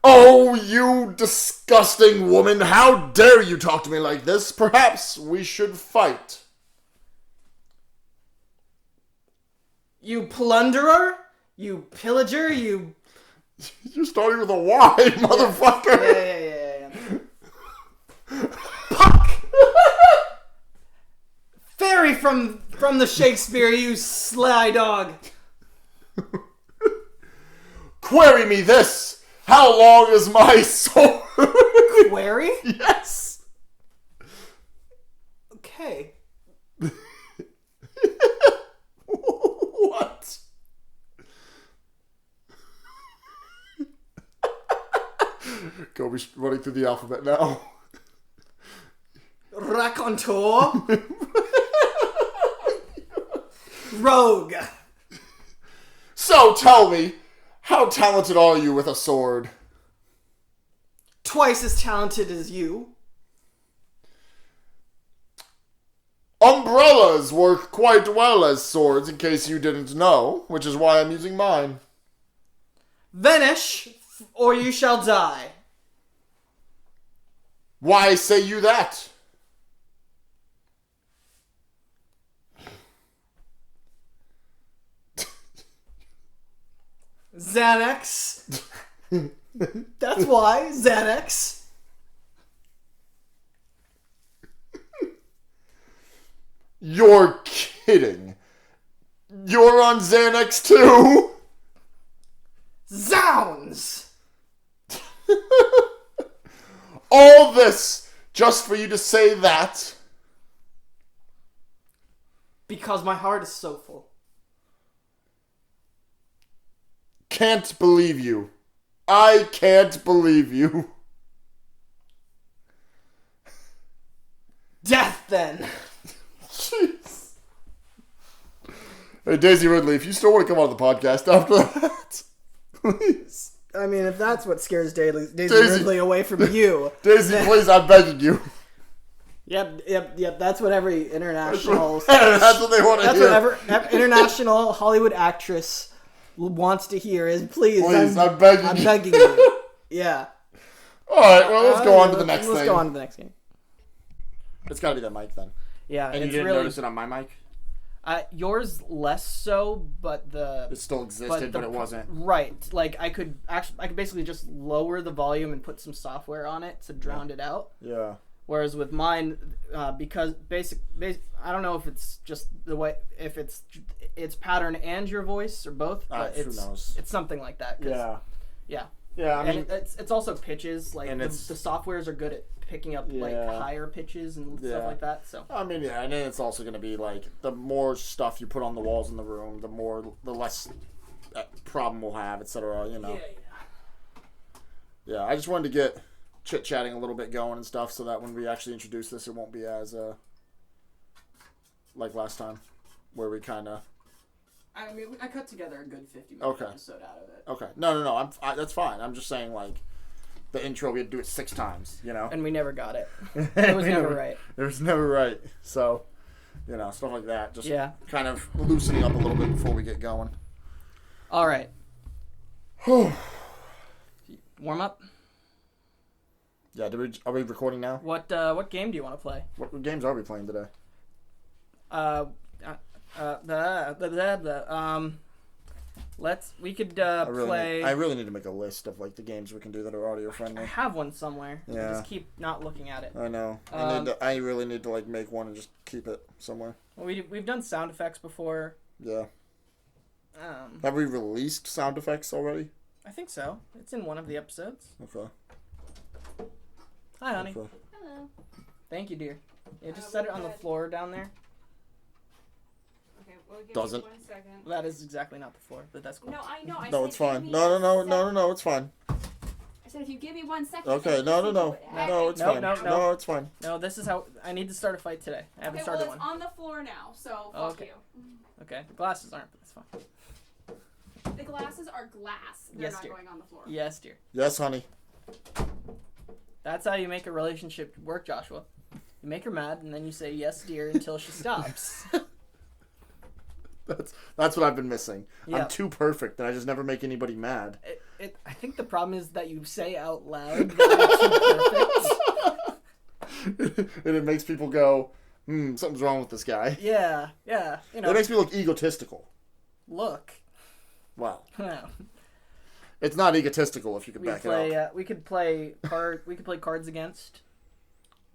C: Oh, you disgusting woman! How dare you talk to me like this? Perhaps we should fight.
D: You plunderer? You pillager? You...
C: You're starting with a Y, motherfucker!
D: Yeah. Puck! Fairy from the Shakespeare, you sly dog.
C: Query me this! How long is my sword?
D: Query?
C: Yes!
D: Okay.
C: What? Koby's running through the alphabet now.
D: Raconteur. Rogue.
C: So tell me, how talented are you with a sword?
D: Twice as talented as you.
C: Umbrellas work quite well as swords, in case you didn't know, which is why I'm using mine.
D: Vanish, or you shall die.
C: Why say you that?
D: Xanax. That's why, Xanax.
C: You're kidding. You're on Xanax too?
D: Zounds!
C: All this just for you to say that?
D: Because my heart is so full.
C: Can't believe you. I can't believe you.
D: Death, then.
C: Jeez. Hey, Daisy Ridley, if you still want to come on the podcast after that, please.
D: I mean, if that's what scares Daisy Ridley away from you.
C: Daisy, please, I'm begging you.
D: Yep. That's what every international...
C: That's what they want to hear.
D: That's what every international Hollywood actress wants to hear is, please,
C: I'm begging you.
D: you. Yeah.
C: Alright, well, let's go on to the next thing.
D: Let's go on to the next game.
C: It's gotta be the mic then.
D: Yeah,
C: and you didn't notice it on my mic?
D: Yours less so, but
C: it still existed, but it wasn't.
D: Right. Like I could basically just lower the volume and put some software on it to drown it out.
C: Yeah.
D: Whereas with mine, because I don't know if it's just the way, if it's pattern and your voice or both, but
C: who knows?
D: It's something like that. Yeah.
C: Yeah, I mean,
D: and it's also pitches. Like the softwares are good at picking up like higher pitches and stuff like that. So
C: I mean, yeah, and then it's also going to be like the more stuff you put on the walls in the room, the less problem we'll have, etc. You know. Yeah. I just wanted to get chit chatting a little bit going and stuff, so that when we actually introduce this, it won't be as like last time, where we kind of.
D: I mean, I cut together a good 50-minute episode out of it.
C: Okay. No. That's fine. I'm just saying, like, the intro, we had to do it 6 times, you know?
D: And we never got it. It was never right.
C: It was never right. So, you know, stuff like that. Just kind of loosening up a little bit before we get going.
D: All right. Warm up?
C: Yeah, are we recording now?
D: What game do you want to play?
C: What games are we playing today?
D: We could
C: play. I really need to make a list of like the games we can do that are audio friendly.
D: I have one somewhere.
C: Yeah.
D: Just keep not looking at it.
C: I know. I really need to like make one and just keep it somewhere.
D: Well, we've done sound effects before.
C: Yeah. Have we released sound effects already?
D: I think so. It's in one of the episodes.
C: Okay.
D: Hi, honey.
C: Okay.
B: Hello.
D: Thank you, dear. Yeah, just set it on the floor down there.
B: Okay, well, give
C: Doesn't.
B: me 1 second.
D: That is exactly not the floor, but that's cool.
B: No, I know.
C: No, it's fine. No, it's fine.
B: I said if you give me 1 second.
C: Okay, no, it's fine. No, it's fine.
D: No, this is how I need to start a fight today. I haven't started
B: well, it's
D: one.
B: on the floor now, so fuck you.
D: Okay, the glasses aren't, but that's fine.
B: The glasses are glass. They're
D: Yes,
B: not
D: dear.
B: going on the floor.
D: Yes, dear.
C: Yes, honey.
D: That's how you make a relationship work, Joshua. You make her mad, and then you say yes, dear, until she stops.
C: That's what I've been missing.
D: Yeah.
C: I'm too perfect, and I just never make anybody mad.
D: I think the problem is that you say out loud that you're too perfect.
C: And it makes people go, something's wrong with this guy.
D: Yeah. You know.
C: It makes me look egotistical.
D: Look.
C: Wow.
D: Yeah.
C: It's not egotistical if you could back it up.
D: We could play Cards Against.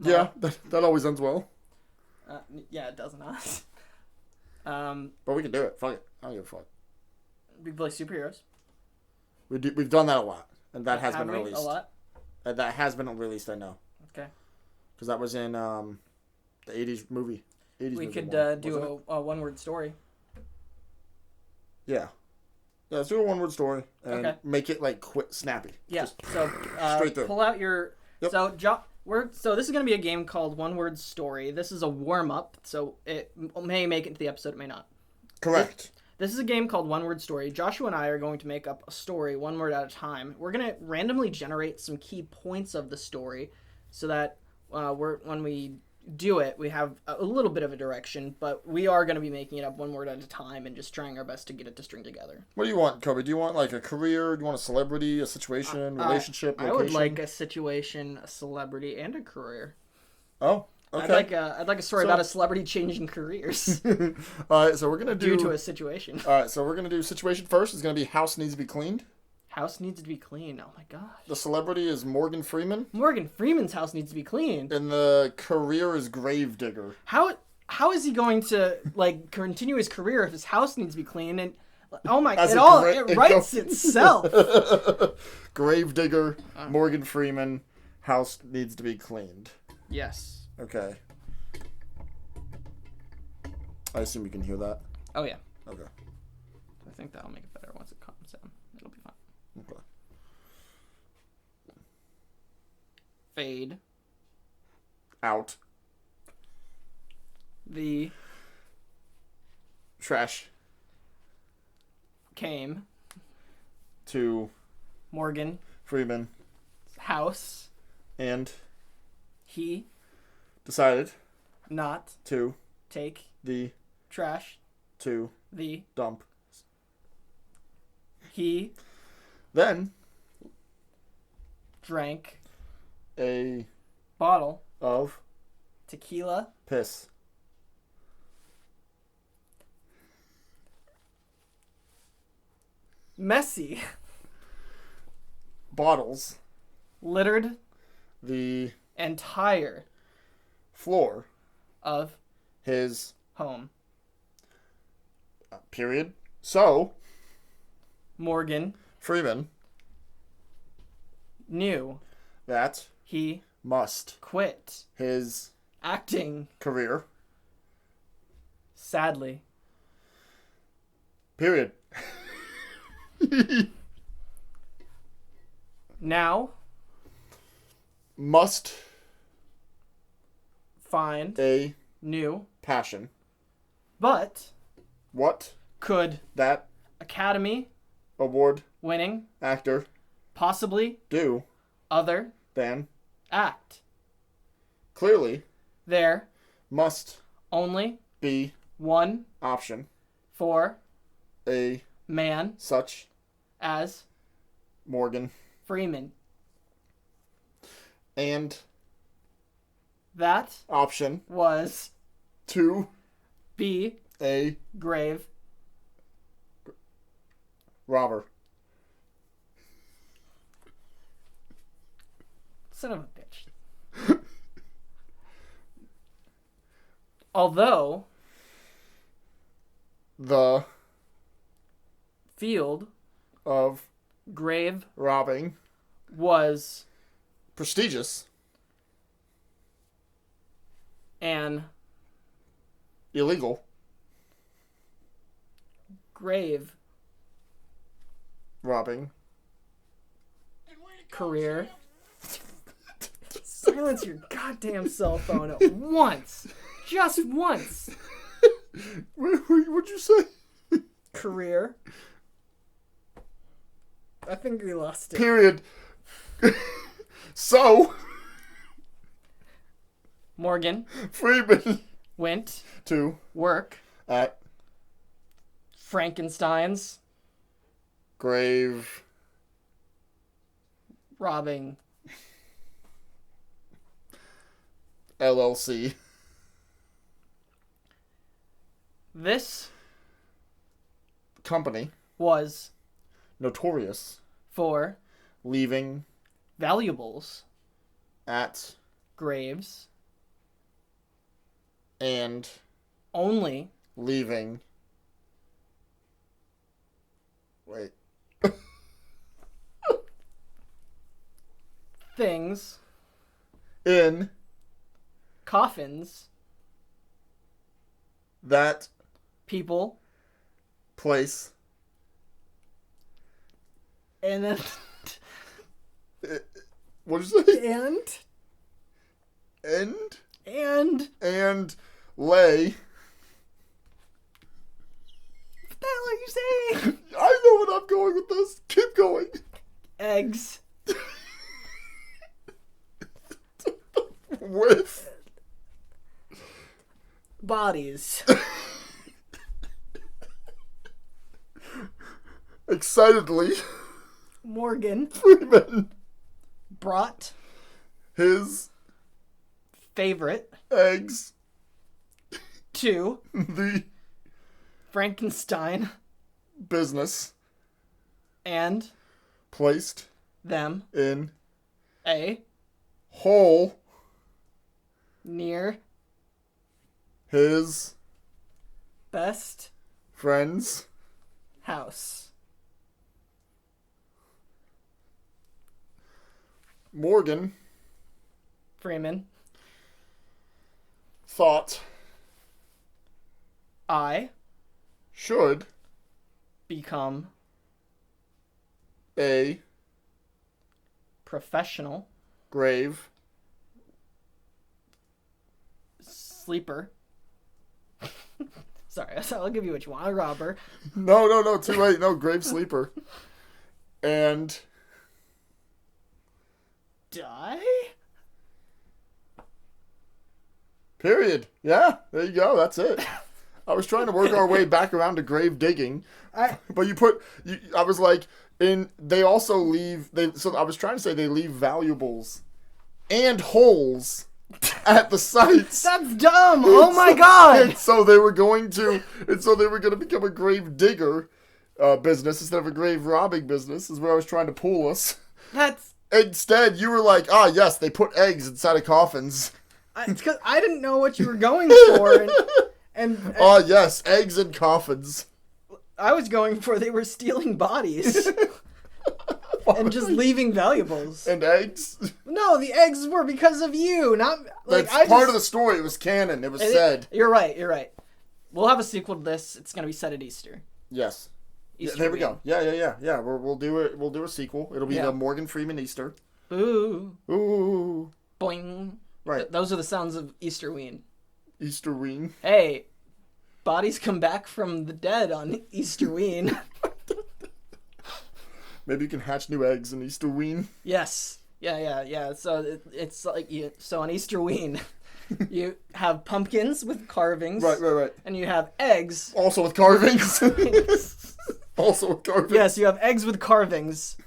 C: Yeah, that always ends well.
D: Yeah, it does not.
C: But we can do it. Fuck it. I don't give a fuck.
D: We can play superheroes.
C: We've done that a lot, and that has been released.
D: A lot.
C: That has been released. I know.
D: Okay.
C: Because that was in the 80s movie.
D: We could do a one-word story.
C: Yeah. Yeah, let's do a one-word story and
D: Okay.
C: make it like snappy.
D: Yeah.
C: Just
D: So
C: straight through.
D: pull out your.
C: Yep.
D: So this is going to be a game called One Word Story. This is a warm-up, so it may make it into the episode, it may not.
C: Correct.
D: This is a game called One Word Story. Joshua and I are going to make up a story one word at a time. We're going to randomly generate some key points of the story so that when we do it, we have a little bit of a direction, but we are going to be making it up one word at a time and just trying our best to get it to string together.
C: What do you want, Koby? Do you want like a career? Do you want a celebrity, a situation, relationship, location?
D: I would like a situation, a celebrity, and a career.
C: Oh, okay.
D: I'd like a story about a celebrity changing careers
C: All right, so we're gonna do
D: due to a situation.
C: All right, so we're gonna do situation first. It's gonna be house needs to be cleaned.
D: House needs to be clean. Oh my gosh.
C: The celebrity is Morgan Freeman,
D: Morgan Freeman's house needs to be cleaned.
C: and the career is Gravedigger.
D: How is he going to like continue his career if his house needs to be cleaned? And oh my, it writes itself.
C: Gravedigger, Morgan Freeman, house needs to be cleaned.
D: Yes.
C: Okay. I assume you can hear that.
D: Oh yeah.
C: Okay.
D: I think that'll make it better once it calms down. It'll be fine.
C: Okay.
D: Fade.
C: Out.
D: The
C: Trash.
D: came.
C: To
D: Morgan.
C: Freeman.
D: House.
C: And
D: He.
C: decided
D: Not.
C: to
D: Take.
C: the
D: Trash.
C: to
D: The.
C: dump.
D: He.
C: Then
D: Drank.
C: a
D: Bottle.
C: of
D: Tequila.
C: piss.
D: Messy.
C: Bottles.
D: Littered.
C: The
D: Entire.
C: floor.
D: Of.
C: His
D: Home.
C: period. So
D: Morgan.
C: Freeman
D: Knew.
C: that
D: He.
C: must
D: Quit.
C: his
D: Acting.
C: career.
D: Sadly.
C: Period.
D: Now.
C: Must
D: Find.
C: a
D: New.
C: passion.
D: But.
C: What
D: Could.
C: that
D: Academy.
C: award
D: Winning.
C: actor
D: Possibly.
C: do
D: Other.
C: than
D: Act.
C: clearly
D: There.
C: must
D: Only.
C: be
D: One.
C: option
D: For.
C: a
D: Man.
C: such
D: As.
C: Morgan
D: Freeman.
C: and
D: That.
C: option
D: Was.
C: to
D: Be.
C: a
D: Grave.
C: robber.
D: Son of a bitch. Although.
C: The
D: Field.
C: of
D: Grave.
C: robbing
D: Was.
C: prestigious
D: An.
C: illegal
D: Grave.
C: Robbing.
D: Career. Silence your goddamn cell phone at once. Just once.
C: What'd you say?
D: Career. I think we lost it.
C: Period. So.
D: Morgan.
C: Freeman.
D: Went.
C: To.
D: Work.
C: At.
D: Frankenstein's.
C: Grave.
D: Robbing.
C: LLC.
D: This.
C: Company.
D: Was.
C: Notorious.
D: For.
C: Leaving.
D: Valuables.
C: At.
D: Graves.
C: And.
D: Only.
C: Leaving. Wait.
D: Things.
C: In.
D: Coffins.
C: That.
D: People.
C: Place.
D: And then.
C: What'd you say?
D: And.
C: End.
D: And.
C: And. Lay.
D: What the hell are you saying?
C: I know what I'm going with this. Keep going.
D: Eggs.
C: With.
D: Bodies.
C: Excitedly.
D: Morgan.
C: Freeman.
D: Brought.
C: His.
D: Favorite.
C: Eggs.
D: To.
C: The.
D: Frankenstein.
C: Business.
D: And.
C: Placed.
D: Them.
C: In.
D: A.
C: Hole.
D: Near.
C: His.
D: Best.
C: Friends.
D: House.
C: Morgan.
D: Freeman.
C: Thought.
D: I.
C: Should.
D: Become.
C: A.
D: Professional.
C: Grave.
D: Sleeper. Sorry, I'll give you what you want. A robber.
C: No, too late. No, grave sleeper. And.
D: Die?
C: Period. Yeah, there you go. That's it. I was trying to work our way back around to grave digging. But I was like, they also leave, so I was trying to say they leave valuables and holes at the sites.
D: That's dumb. Oh my god.
C: And so they were going to become a grave digger business instead of a grave robbing business, is where I was trying to pull us. Instead, you were like, yes, they put eggs inside of coffins.
D: It's because I didn't know what you were going for. And
C: yes, eggs in coffins.
D: I was going for they were stealing bodies. And just leaving valuables.
C: And eggs?
D: No, the eggs were because of you, not like
C: That's part of the story. It was canon. It was said.
D: You're right. We'll have a sequel to this. It's gonna be set at Easter.
C: Yes.
D: Easter
C: there we go. Yeah. We'll do it. We'll do a sequel. It'll be the Morgan Freeman Easter.
D: Ooh.
C: Ooh.
D: Boing.
C: Right.
D: Those are the sounds of Easterween.
C: Easterween.
D: Hey, bodies come back from the dead on Easterween.
C: Maybe you can hatch new eggs in Easterween.
D: Yes. Yeah. So it's like so on Easterween, you have pumpkins with carvings.
C: Right.
D: And you have eggs.
C: Also with carvings. Also with carvings.
D: Yes, you have eggs with carvings.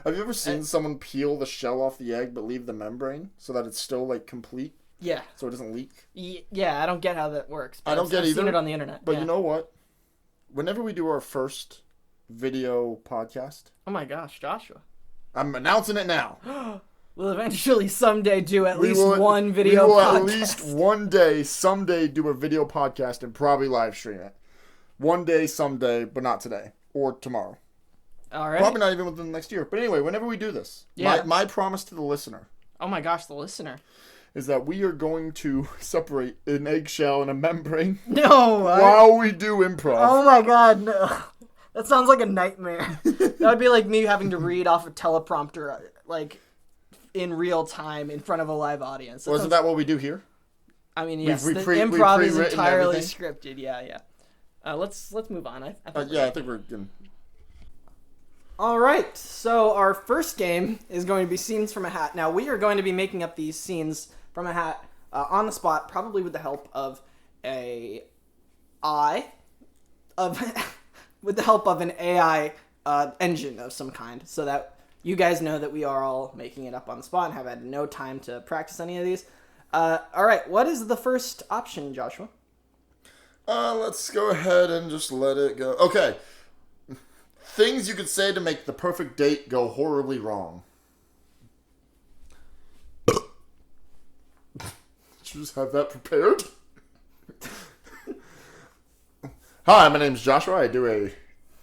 C: Have you ever seen someone peel the shell off the egg but leave the membrane so that it's still like complete?
D: Yeah.
C: So it doesn't leak?
D: Yeah, I don't get how that works.
C: I don't get
D: I've
C: either.
D: seen it on the internet.
C: But you know what? Whenever we do our first video podcast...
D: Oh my gosh, Joshua.
C: I'm announcing it now.
D: We'll eventually someday do at least one video podcast.
C: We will at least one day, someday, do a video podcast and probably live stream it. One day, someday, but not today. Or tomorrow.
D: All right.
C: Probably not even within the next year. But anyway, whenever we do this, my promise to the listener.
D: Oh my gosh, the listener.
C: is that we are going to separate an eggshell and a membrane
D: while
C: we do improv.
D: Oh my god, no. That sounds like a nightmare. That would be like me having to read off a teleprompter, like, in real time in front of a live audience.
C: Wasn't that what we do here?
D: I mean, yes, the improv is entirely scripted. Yeah. Let's move on. I
C: think we're good.
D: All right, so our first game is going to be Scenes from a Hat. Now, we are going to be making up these scenes from a hat on the spot, probably with the help of with the help of an AI engine of some kind, so that you guys know that we are all making it up on the spot and have had no time to practice any of these. All right, what is the first option, Joshua?
C: Let's go ahead and just let it go. Okay. Things you could say to make the perfect date go horribly wrong. Did you just have that prepared? Hi, my name's Joshua. I do a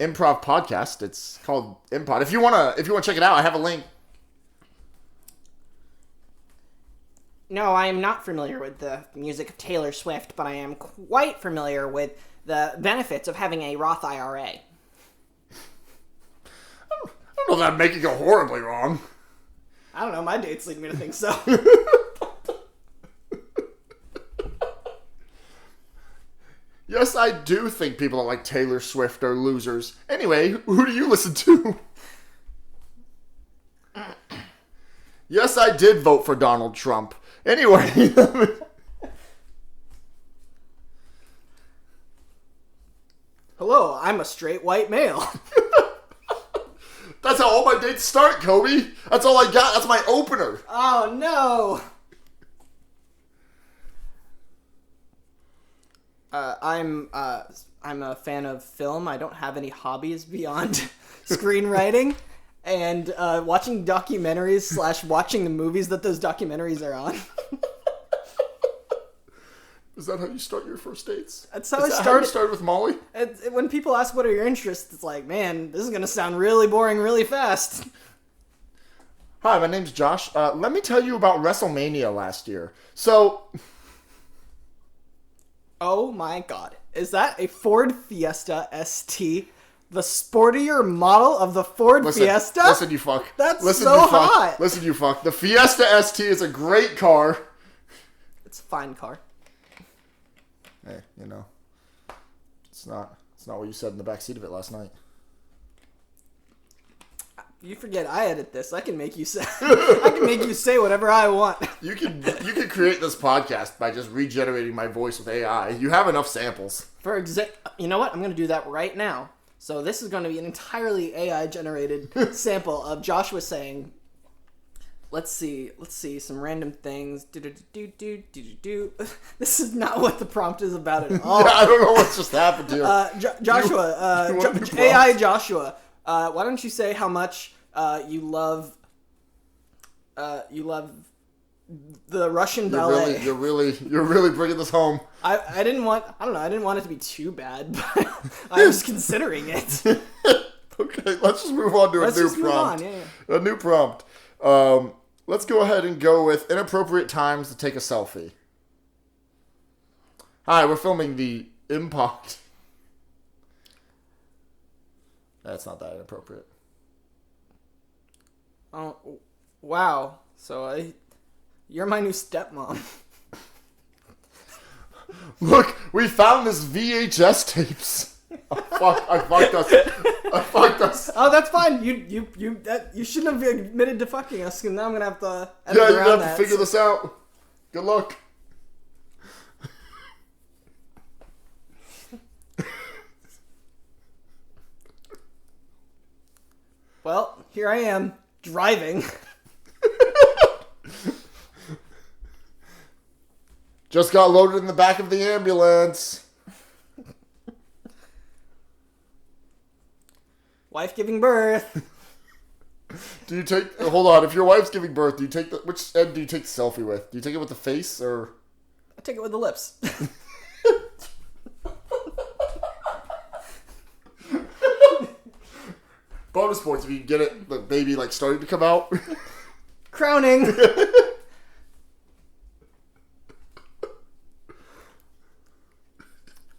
C: improv podcast. It's called iMPOD. If you wanna check it out, I have a link.
D: No, I am not familiar with the music of Taylor Swift, but I am quite familiar with the benefits of having a Roth IRA.
C: I don't know if that'd make it go horribly wrong.
D: I don't know, my dates lead me to think so.
C: Yes, I do think people that like Taylor Swift are losers. Anyway, who do you listen to? Yes, I did vote for Donald Trump. Anyway.
D: Hello, I'm a straight white male.
C: That's how all my dates start, Koby. That's all I got. That's my opener.
D: Oh, no. I'm a fan of film. I don't have any hobbies beyond screenwriting and watching documentaries / watching the movies that those documentaries are on.
C: Is that how you start your first dates?
D: That's how I started. How
C: you started with Molly?
D: When people ask what are your interests, it's like, man, this is going to sound really boring really fast.
C: Hi, my name's Josh. Let me tell you about WrestleMania last year. So...
D: Oh my god. Is that a Ford Fiesta ST? The sportier model of the Ford Fiesta?
C: Listen, you fuck.
D: That's hot.
C: Listen, you fuck. The Fiesta ST is a great car.
D: It's a fine car.
C: Hey, you know, it's not what you said in the back seat of it last night.
D: You forget I edit this. I can make you say whatever I want.
C: You can create this podcast by just regenerating my voice with AI. You have enough samples.
D: You know what? I'm going to do that right now. So this is going to be an entirely AI generated sample of Joshua saying, let's see, some random things. This is not what the prompt is about at all.
C: Yeah, I don't know what's just happened here.
D: Joshua, AI Joshua, why don't you say how much you love the Russian ballet?
C: You're really bringing this home.
D: I didn't want it to be too bad, but I was considering it.
C: Okay, let's just move on to a new prompt. A new prompt. Let's go ahead and go with inappropriate times to take a selfie. Hi, we're filming the iMPUNK. That's not that inappropriate.
D: Oh, wow. So you're my new stepmom.
C: Look, we found this VHS tapes. Oh, fuck, I fucked us.
D: Oh, that's fine. You shouldn't have admitted to fucking us, and now I'm gonna have to
C: edit around have to figure this out. Good luck.
D: Well, here I am, driving.
C: Just got loaded in the back of the ambulance.
D: Wife giving birth.
C: Hold on, if your wife's giving birth, which end do you take the selfie with? Do you take it with the face, or?
D: I take it with the lips.
C: Bonus points if you get it, the baby starting to come out.
D: Crowning.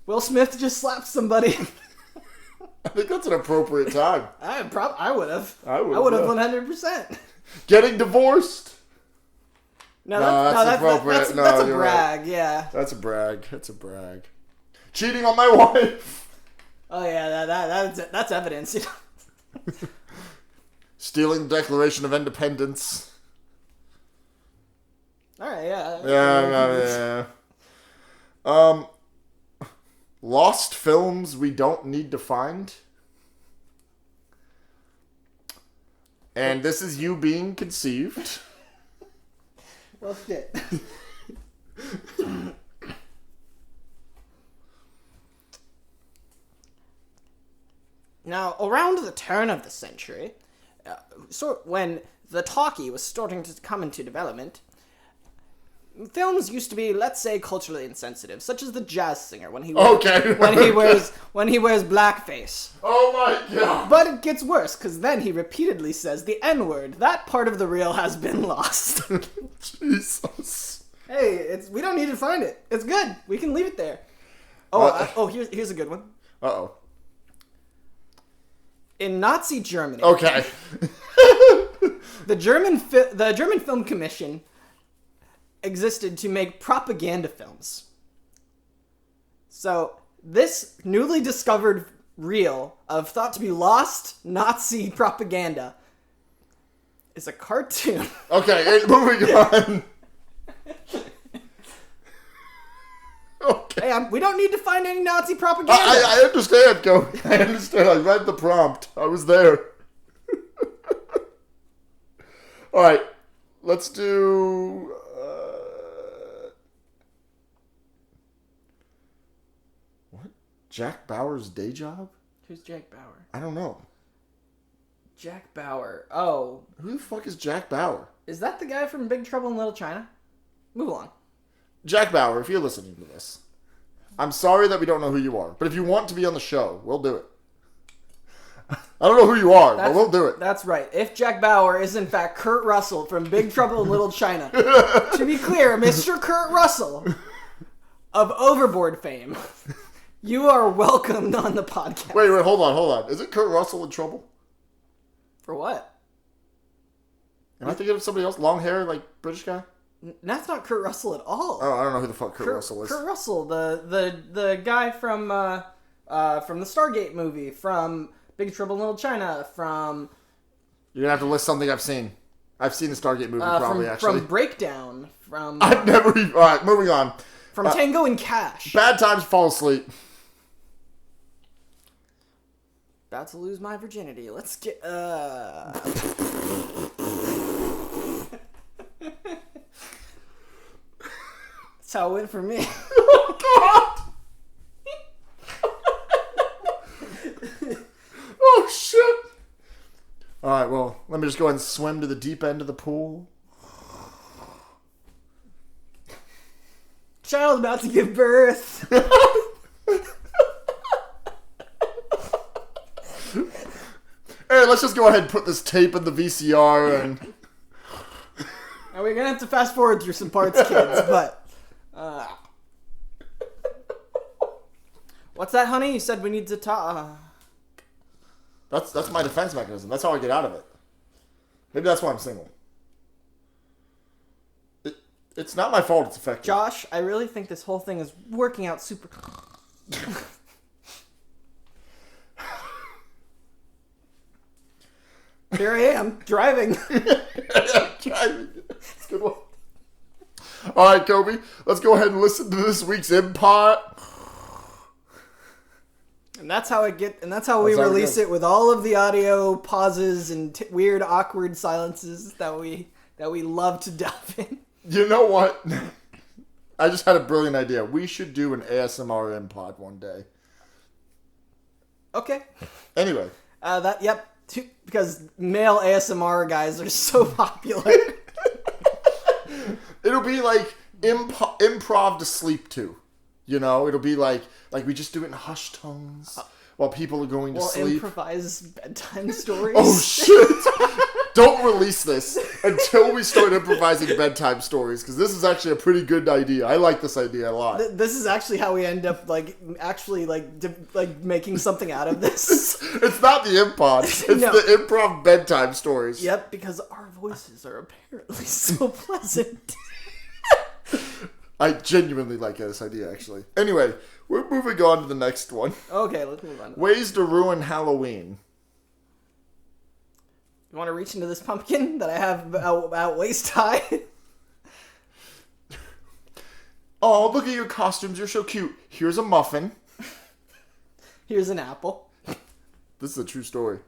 D: Will Smith just slapped somebody.
C: I think that's an appropriate time.
D: I would have.
C: I would
D: have 100%.
C: Getting divorced.
D: No, that's appropriate. That's a brag,
C: right.
D: yeah.
C: That's a brag. Cheating on my wife.
D: Oh yeah, that's evidence.
C: Stealing the Declaration of Independence.
D: All right, yeah.
C: Yeah. Lost films we don't need to find. And this is you being conceived.
D: Well, shit. Now, around the turn of the century, when the talkie was starting to come into development, films used to be, let's say, culturally insensitive, such as The Jazz Singer when he wears blackface.
C: Oh my god!
D: But it gets worse because then he repeatedly says the N-word. That part of the reel has been lost.
C: Jesus.
D: Hey, we don't need to find it. It's good. We can leave it there. Here's a good one.
C: Uh-oh.
D: In Nazi Germany.
C: Okay.
D: The German Film Commission existed to make propaganda films. So, this newly discovered reel of thought to be lost Nazi propaganda is a cartoon.
C: Okay, moving on. Okay.
D: Hey, we don't need to find any Nazi propaganda.
C: I understand, Koby. I understand. I read the prompt. I was there. All right, let's do... what? Jack Bauer's day job?
D: Who's Jack Bauer?
C: I don't know.
D: Jack Bauer. Oh.
C: Who the fuck is Jack Bauer?
D: Is that the guy from Big Trouble in Little China? Move along.
C: Jack Bauer, if you're listening to this, I'm sorry that we don't know who you are, but if you want to be on the show, we'll do it. I don't know who you are, but we'll do it.
D: That's right. If Jack Bauer is in fact Kurt Russell from Big Trouble in Little China, to be clear, Mr. Kurt Russell of Overboard fame, you are welcomed on the podcast.
C: Wait, hold on. Is it Kurt Russell in trouble?
D: For what?
C: Am I thinking of somebody else? Long hair, like British guy?
D: That's not Kurt Russell at all.
C: Oh, I don't know who the fuck Kurt Russell is.
D: Kurt Russell, the guy from the Stargate movie, from Big Trouble in Little China, from...
C: You're gonna have to list something I've seen. I've seen the Stargate movie, probably, actually.
D: From Breakdown, from...
C: I've never even... Alright, moving on.
D: From Tango and Cash.
C: Bad Times, Fall Asleep.
D: About to lose my virginity. Let's get... That's how it went for me.
C: Oh, God! Oh, shit! Alright, well, let me just go ahead and swim to the deep end of the pool.
D: Child about to give birth.
C: Hey, let's just go ahead and put this tape in the VCR and...
D: And we're gonna have to fast forward through some parts, kids, but... What's that, honey? You said we need to talk...
C: That's my defense mechanism. That's how I get out of it. Maybe that's why I'm single. It's not my fault it's effective.
D: Josh, I really think this whole thing is working out super... Here I am, driving.
C: Driving. That's a good one. Alright, Koby, let's go ahead and listen to this week's iMPOD.
D: And that's how we release it, with all of the audio pauses and weird, awkward silences that we love to delve in.
C: You know what? I just had a brilliant idea. We should do an ASMR iMPOD one day.
D: Okay.
C: Anyway.
D: Because male ASMR guys are so popular.
C: It'll be like improv to sleep to. You know, it'll be like we just do it in hushed tones while people are going to sleep.
D: Improvise bedtime stories.
C: Oh, shit! don't release this until we start improvising bedtime stories, because this is actually a pretty good idea. I like this idea a lot.
D: This is actually how we end up making something out of this.
C: It's not the iMPOD. It's
D: No.
C: the improv bedtime stories.
D: Yep, because our voices are apparently so pleasant.
C: I genuinely like this idea, actually. Anyway, we're moving on to the next one.
D: Okay, let's move on.
C: Ways to ruin Halloween.
D: You want to reach into this pumpkin that I have out waist high?
C: Oh, look at your costumes. You're so cute. Here's a muffin.
D: Here's an apple.
C: This is a true story.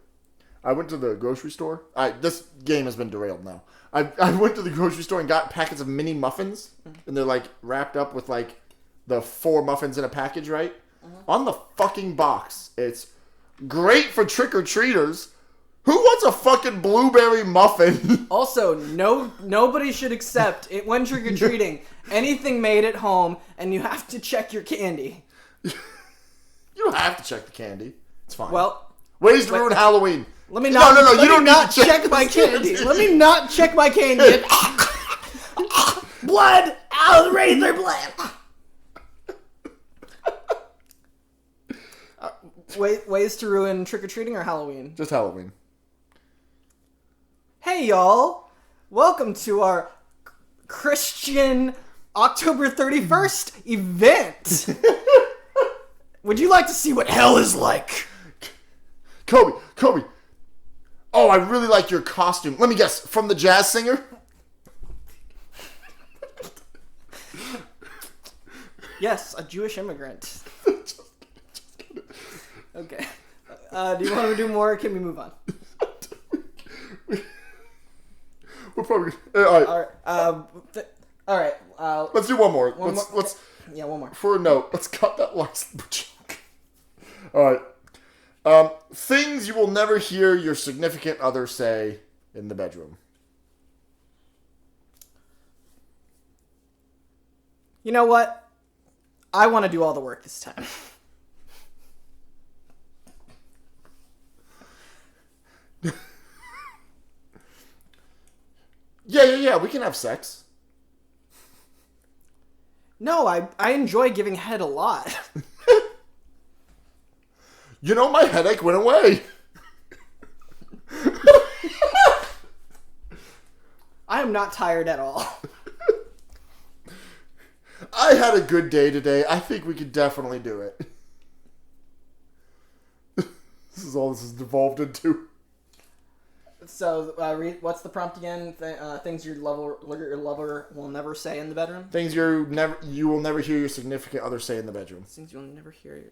C: I went to the grocery store. This game has been derailed now. I went to the grocery store and got packets of mini muffins. And they're like wrapped up with like the 4 muffins in a package, right? On the fucking box, it's great for trick-or-treaters. Who wants a fucking blueberry muffin?
D: Also, nobody should accept it when trick-or-treating anything made at home, and you have to check your candy.
C: You don't have to check the candy. It's fine.
D: Well,
C: ways to ruin Halloween.
D: Let me not.
C: No. You don't
D: not
C: need to
D: check my candy. Let me not check my candy. Blood! Out of razor blade! Ways to ruin trick-or-treating or Halloween?
C: Just Halloween.
D: Hey, y'all! Welcome to our Christian October 31st event! Would you like to see what hell is like?
C: Koby! Oh, I really like your costume. Let me guess, from the jazz singer?
D: Yes, a Jewish immigrant. Okay. Do you want to do more, or can we move on?
C: We're probably... Alright.
D: Alright.
C: Let's do one more. Let's
D: Yeah, one more.
C: For a note, let's cut that last chunk. Alright. Things you will never hear your significant other say in the bedroom.
D: You know what? I want to do all the work this time.
C: Yeah, we can have sex.
D: No, I enjoy giving head a lot.
C: You know, my headache went away.
D: I am not tired at all.
C: I had a good day today. I think we could definitely do it. This is all this has devolved into.
D: So, what's the prompt again? Things your lover will never say in the bedroom?
C: Things you will never hear your significant other say in the bedroom.
D: Things you'll never hear.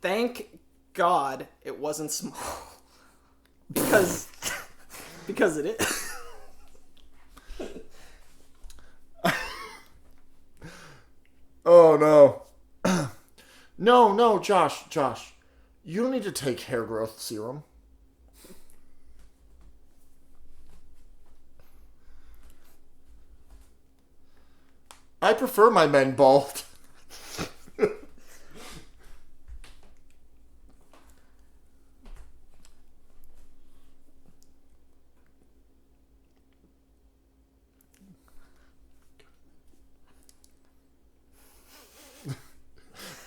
D: Thank God it wasn't small. Because it is.
C: Oh no. No, Josh. You don't need to take hair growth serum. I prefer my men bald.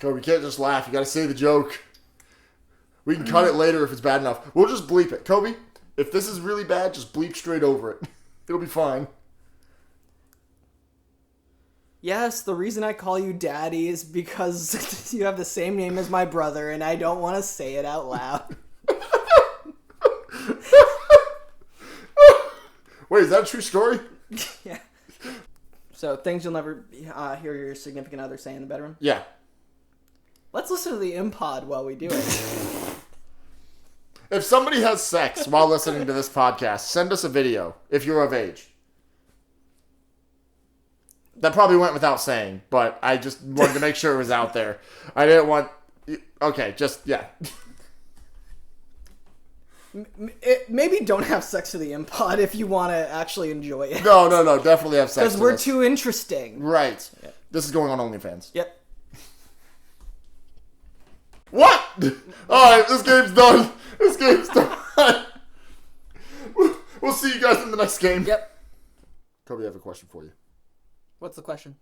C: Koby, we can't just laugh. You gotta say the joke. We can cut it later if it's bad enough. We'll just bleep it. Koby, if this is really bad, just bleep straight over it. It'll be fine.
D: Yes, the reason I call you Daddy is because you have the same name as my brother, and I don't want to say it out loud.
C: Wait, is that a true story?
D: Yeah. So, things you'll never hear your significant other say in the bedroom?
C: Yeah.
D: Let's listen to the iMPOD while we do it.
C: If somebody has sex while listening to this podcast, send us a video if you're of age. That probably went without saying, but I just wanted to make sure it was out there. I didn't want... Okay, just, yeah.
D: Maybe don't have sex to the iMPOD if you want to actually enjoy it.
C: No, definitely have sex.
D: Because we're too interesting.
C: Right.
D: Yep.
C: This is going on OnlyFans.
D: Yep.
C: What? Alright, this game's done. We'll see you guys in the next game.
D: Yep.
C: Koby, I have a question for you.
D: What's the question?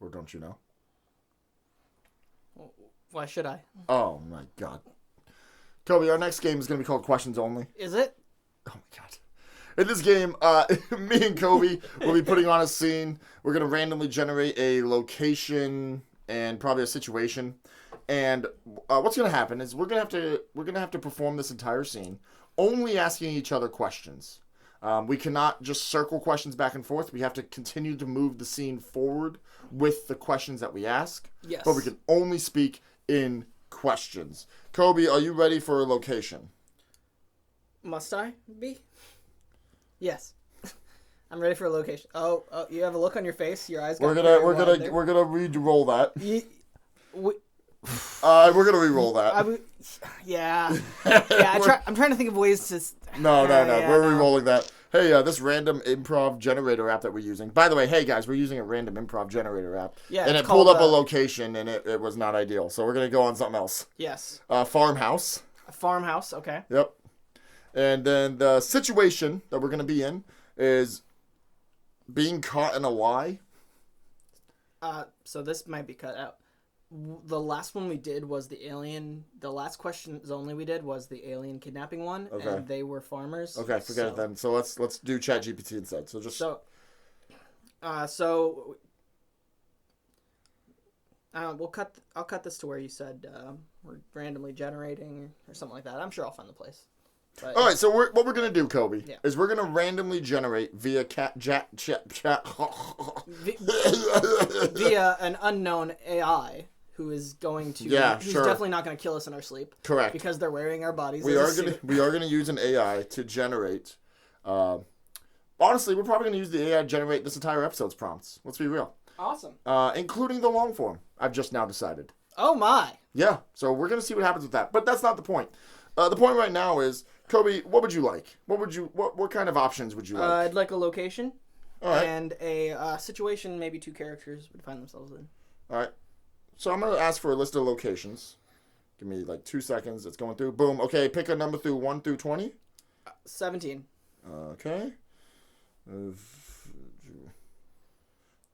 C: Or don't you know?
D: Why should I?
C: Oh, my God. Koby, our next game is going to be called Questions Only.
D: Is it?
C: Oh, my God. In this game, me and Koby will be putting on a scene. We're going to randomly generate a location and probably a situation. And what's going to happen is we're going to have to perform this entire scene only asking each other questions. We cannot just circle questions back and forth. We have to continue to move the scene forward with the questions that we ask.
D: Yes.
C: But we can only speak in questions. Koby, are you ready for a location?
D: Must I be? Yes. I'm ready for a location. Oh, you have a look on your face. Your eyes got
C: We're gonna re-roll that. We're gonna re-roll that.
D: Yeah. I'm trying to think of ways to.
C: No. We're re-rolling that. Hey, this random improv generator app that we're using. By the way, hey guys, we're using a random improv generator app.
D: Yeah.
C: And it pulled up a location, and it was not ideal. So we're gonna go on something else.
D: Yes.
C: Farmhouse.
D: A farmhouse. Okay.
C: Yep. And then the situation that we're gonna be in is being caught in a lie.
D: So this might be cut out. The last one we did was the alien. The last questions only we did was the alien kidnapping one, and they were farmers.
C: Okay, forget it then. So let's do ChatGPT instead. So just I'll cut this to where you said we're randomly generating or something like that. I'm sure I'll find the place. But, all right. So what we're gonna do, Koby,
D: yeah.
C: is we're gonna randomly generate via via
D: an unknown AI. Who is going to? Who's definitely not going to kill us in our sleep.
C: Correct.
D: Because they're wearing our bodies.
C: We are gonna use an AI to generate. Honestly, we're probably gonna use the AI to generate this entire episode's prompts. Let's be real.
D: Awesome.
C: Including the long form. I've just now decided.
D: Oh my.
C: Yeah. So we're gonna see what happens with that. But that's not the point. The point right now is, Koby, what would you like? What kind of options would you like?
D: I'd like a location.
C: All right.
D: And a situation. Maybe 2 characters would find themselves in.
C: All right. So I'm going to ask for a list of locations. Give me like 2 seconds. It's going through. Boom. Okay, pick a number through 1 through 20.
D: 17.
C: Okay.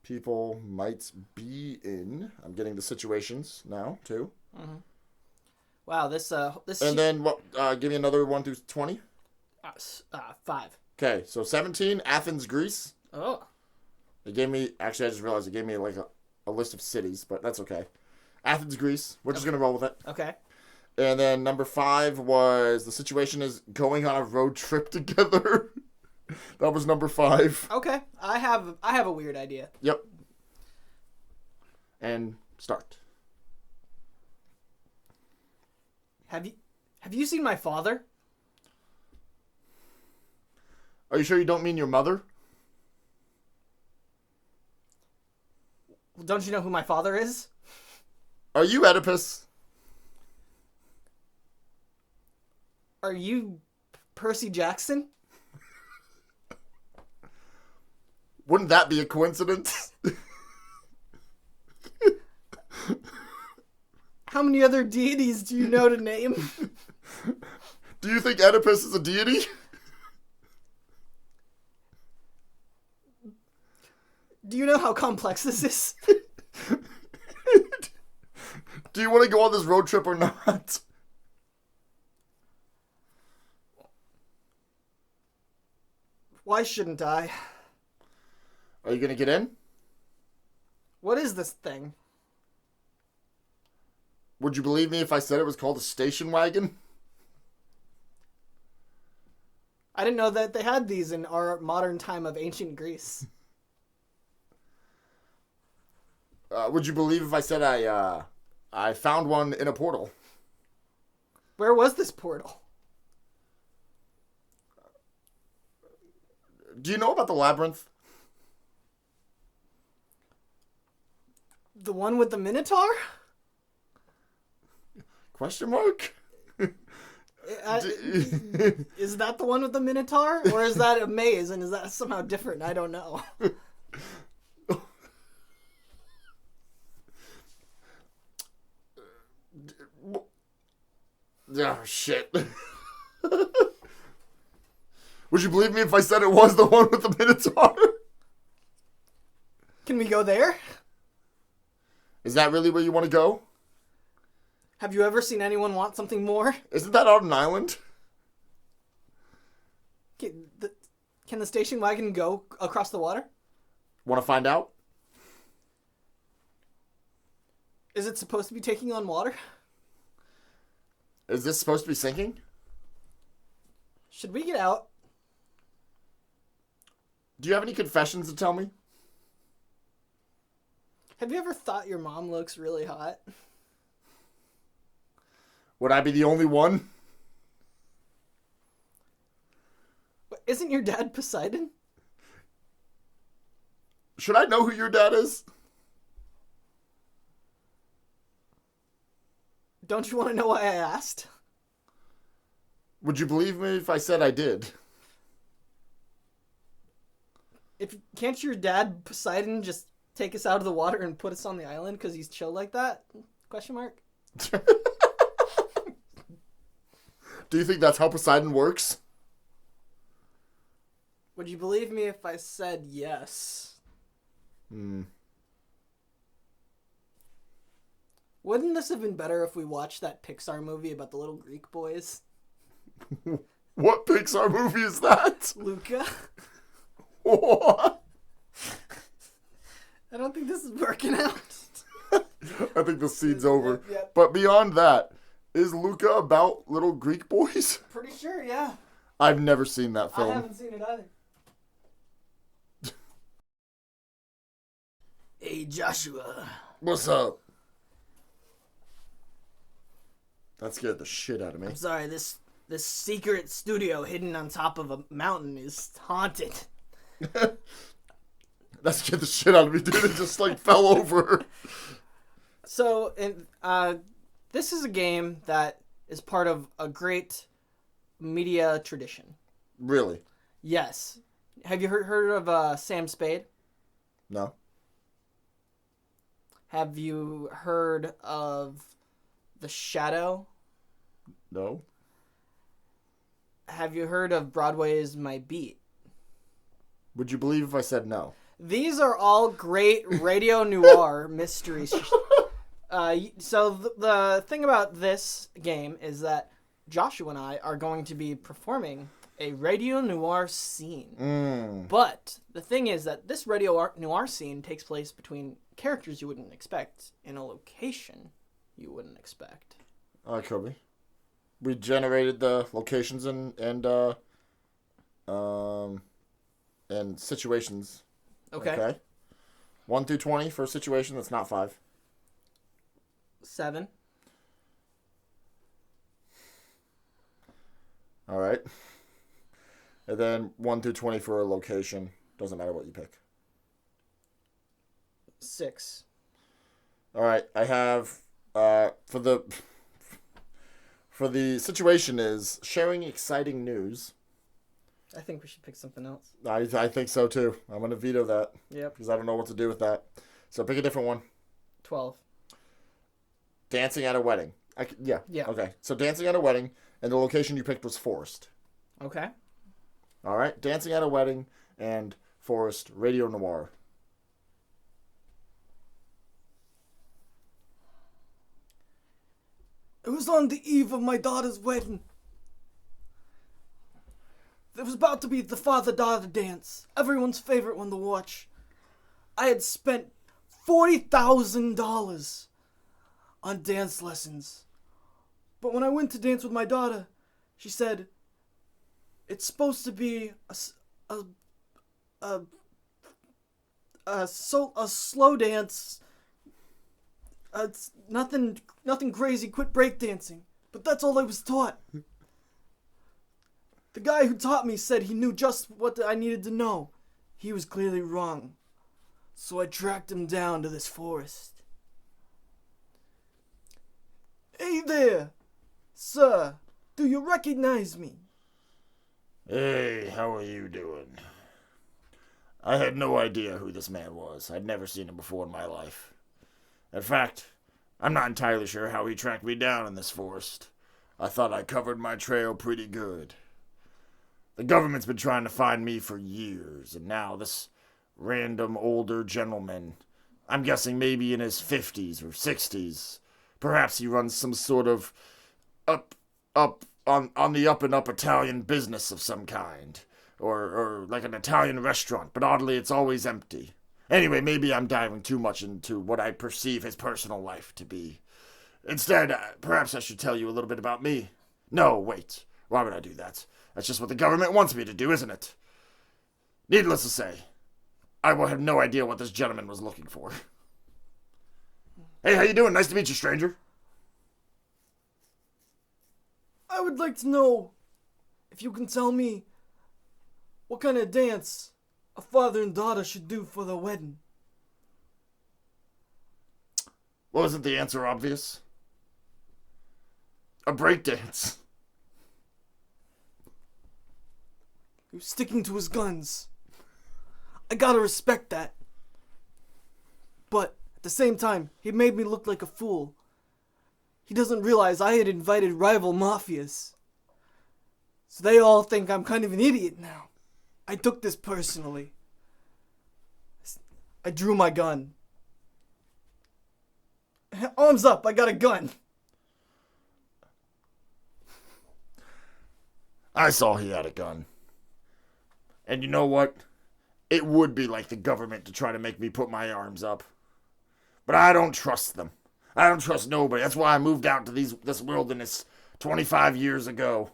C: People might be in. I'm getting the situations now, too.
D: Mm-hmm. Wow, this.
C: And then what? Give me another 1 through 20.
D: 5.
C: Okay, so 17, Athens, Greece.
D: Oh.
C: It gave me, actually I just realized it gave me like a list of cities, but that's okay. Athens, Greece. We're just going to roll with it.
D: Okay.
C: And then number 5 was the situation is going on a road trip together. That was number 5.
D: Okay. I have a weird idea.
C: Yep. And start.
D: Have you seen my father?
C: Are you sure you don't mean your mother?
D: Don't you know who my father is?
C: Are you Oedipus?
D: Are you Percy Jackson?
C: Wouldn't that be a coincidence?
D: How many other deities do you know to name?
C: Do you think Oedipus is a deity?
D: Do you know how complex this is?
C: Do you want to go on this road trip or not?
D: Why shouldn't I?
C: Are you going to get in?
D: What is this thing?
C: Would you believe me if I said it was called a station wagon?
D: I didn't know that they had these in our modern time of ancient Greece.
C: Would you believe if I said I found one in a portal?
D: Where was this portal?
C: Do you know about the labyrinth?
D: The one with the Minotaur?
C: Question mark?
D: Is that the one with the Minotaur? Or is that a maze and is that somehow different? I don't know.
C: Oh, shit. Would you believe me if I said it was the one with the Minotaur?
D: Can we go there?
C: Is that really where you want to go?
D: Have you ever seen anyone want something more?
C: Isn't that on an island?
D: Can the station wagon go across the water?
C: Want to find out?
D: Is it supposed to be taking on water?
C: Is this supposed to be sinking?
D: Should we get out?
C: Do you have any confessions to tell me?
D: Have you ever thought your mom looks really hot?
C: Would I be the only one?
D: Isn't your dad Poseidon?
C: Should I know who your dad is?
D: Don't you want to know why I asked?
C: Would you believe me if I said I did?
D: Can't your dad Poseidon just take us out of the water and put us on the island because he's chill like that? Question mark.
C: Do you think that's how Poseidon works?
D: Would you believe me if I said yes? Wouldn't this have been better if we watched that Pixar movie about the little Greek boys?
C: What Pixar movie is that?
D: Luca?
C: What?
D: I don't think this is working out.
C: I think the scene's over.
D: Yep.
C: But beyond that, is Luca about little Greek boys?
D: Pretty sure, yeah.
C: I've never seen that film.
D: I haven't seen it either. Hey, Joshua.
C: What's up? That scared the shit out of me.
D: I'm sorry, this secret studio hidden on top of a mountain is haunted.
C: That scared the shit out of me, dude. It just fell over.
D: So, this is a game that is part of a great media tradition.
C: Really?
D: Yes. Have you heard of Sam Spade?
C: No.
D: Have you heard of The Shadow?
C: No.
D: Have you heard of Broadway's My Beat?
C: Would you believe if I said no?
D: These are all great radio noir mysteries. So the thing about this game is that Joshua and I are going to be performing a radio noir scene. But the thing is that this radio noir scene takes place between characters you wouldn't expect in a location you wouldn't expect.
C: All right, Koby. We generated the locations and situations.
D: Okay.
C: 1 through 20 for a situation that's not 5.
D: 7.
C: All right. And then 1 through 20 for a location. Doesn't matter what you pick.
D: 6.
C: All right. I have for the situation is sharing exciting news.
D: I think we should pick something else.
C: I think so too. I'm going to veto that.
D: Yep.
C: Because I don't know what to do with that. So pick a different one.
D: 12.
C: Dancing at a wedding. Yeah. Okay. So dancing at a wedding, and the location you picked was forest.
D: Okay.
C: All right. Dancing at a wedding and forest. Radio noir.
D: It was on the eve of my daughter's wedding. There was about to be the father-daughter dance, everyone's favorite one to watch. I had spent $40,000 on dance lessons. But when I went to dance with my daughter, she said, it's supposed to be a slow dance. It's nothing crazy, quit breakdancing. But that's all I was taught. The guy who taught me said he knew just what I needed to know. He was clearly wrong. So I tracked him down to this forest. Hey there, sir. Do you recognize me?
C: Hey, how are you doing? I had no idea who this man was. I'd never seen him before in my life. In fact, I'm not entirely sure how he tracked me down in this forest. I thought I covered my trail pretty good. The government's been trying to find me for years, and now this random older gentleman, I'm guessing maybe in his 50s or 60s, perhaps he runs some sort of on the up and up Italian business of some kind, or like an Italian restaurant, but oddly it's always empty. Anyway, maybe I'm diving too much into what I perceive his personal life to be. Instead, perhaps I should tell you a little bit about me. No, wait. Why would I do that? That's just what the government wants me to do, isn't it? Needless to say, I will have no idea what this gentleman was looking for. Hey, how you doing? Nice to meet you, stranger.
E: I would like to know if you can tell me what kind of dance a father and daughter should do for their wedding.
C: Well, isn't the answer obvious? A breakdance.
E: He was sticking to his guns. I gotta respect that. But at the same time, he made me look like a fool. He doesn't realize I had invited rival mafias. So they all think I'm kind of an idiot now. I took this personally. I drew my gun. Arms up, I got a gun.
C: I saw he had a gun. And you know what? It would be like the government to try to make me put my arms up. But I don't trust them. I don't trust nobody. That's why I moved out to this wilderness 25 years ago.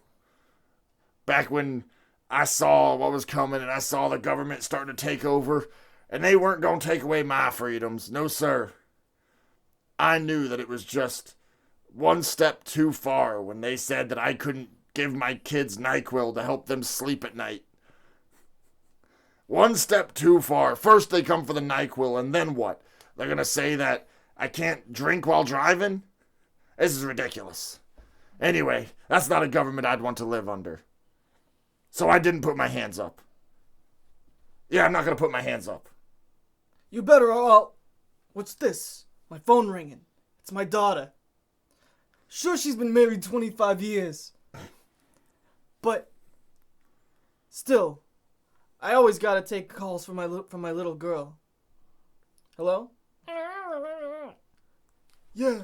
C: Back when I saw what was coming and I saw the government starting to take over, and they weren't going to take away my freedoms. No, sir. I knew that it was just one step too far when they said that I couldn't give my kids NyQuil to help them sleep at night. One step too far. First they come for the NyQuil, and then what? They're going to say that I can't drink while driving? This is ridiculous. Anyway, that's not a government I'd want to live under. So I didn't put my hands up. Yeah, I'm not going to put my hands up.
E: You better all... What's this? My phone ringing. It's my daughter. Sure, she's been married 25 years. But... still, I always gotta take calls from my little girl. Hello? Yeah.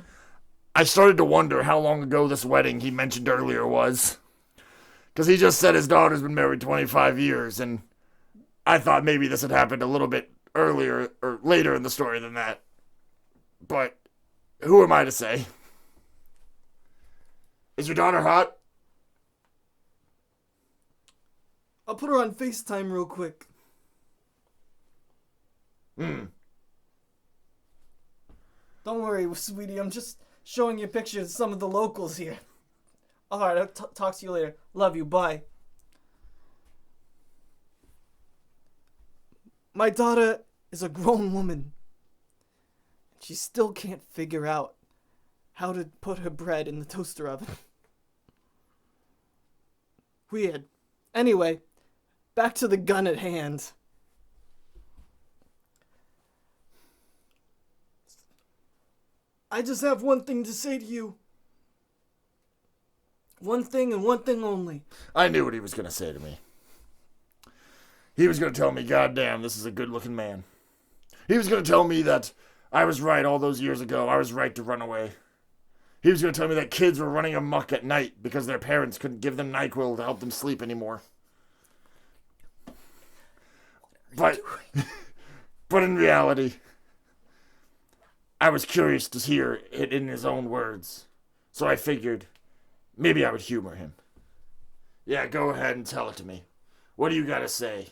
C: I started to wonder how long ago this wedding he mentioned earlier was. Because he just said his daughter's been married 25 years, and I thought maybe this had happened a little bit earlier or later in the story than that. But who am I to say? Is your daughter hot?
E: I'll put her on FaceTime real quick. Don't worry, sweetie. I'm just showing you pictures of some of the locals here. Alright, I'll talk to you later. Love you. Bye. My daughter is a grown woman. She still can't figure out how to put her bread in the toaster oven. Weird. Anyway, back to the gun at hand. I just have one thing to say to you. One thing and one thing only.
C: I knew what he was going to say to me. He was going to tell me, goddamn, this is a good-looking man. He was going to tell me that I was right all those years ago. I was right to run away. He was going to tell me that kids were running amok at night because their parents couldn't give them NyQuil to help them sleep anymore. But in reality, I was curious to hear it in his own words. So I figured maybe I would humor him. Yeah, go ahead and tell it to me. What do you got to say?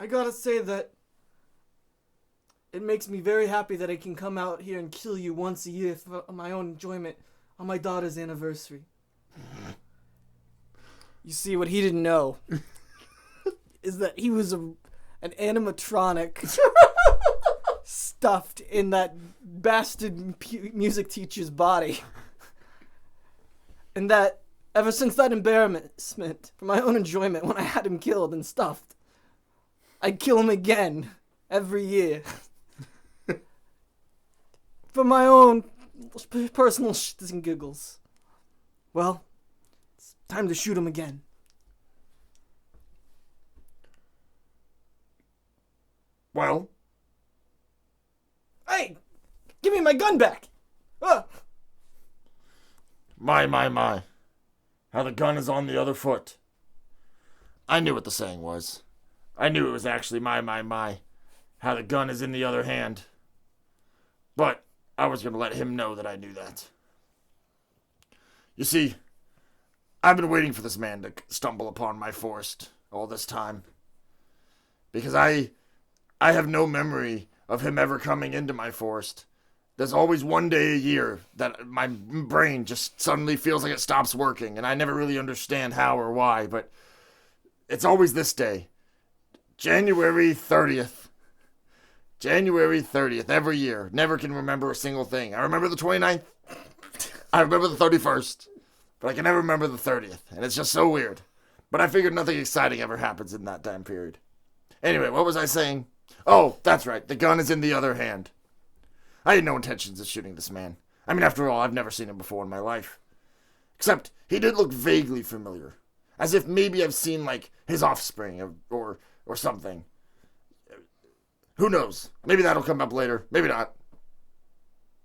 E: I gotta say that it makes me very happy that I can come out here and kill you once a year for my own enjoyment on my daughter's anniversary. You see, what he didn't know is that he was an animatronic stuffed in that bastard music teacher's body. And that ever since that embarrassment for my own enjoyment when I had him killed and stuffed, I'd kill him again every year. For my own personal shits and giggles. Well, it's time to shoot him again.
C: Well?
E: Hey! Give me my gun back! Ah!
C: My. How the gun is on the other foot. I knew what the saying was. I knew it was actually my. How the gun is in the other hand. But I was going to let him know that I knew that. You see, I've been waiting for this man to stumble upon my forest all this time. Because I have no memory of him ever coming into my forest. There's always one day a year that my brain just suddenly feels like it stops working, and I never really understand how or why, but it's always this day. January 30th. January 30th, every year. Never can remember a single thing. I remember the 29th. I remember the 31st. But I can never remember the 30th, and it's just so weird. But I figured nothing exciting ever happens in that time period. Anyway, what was I saying? Oh, that's right. The gun is in the other hand. I had no intentions of shooting this man. I mean, after all, I've never seen him before in my life. Except, he did look vaguely familiar. As if maybe I've seen, like, his offspring or something. Who knows? Maybe that'll come up later. Maybe not.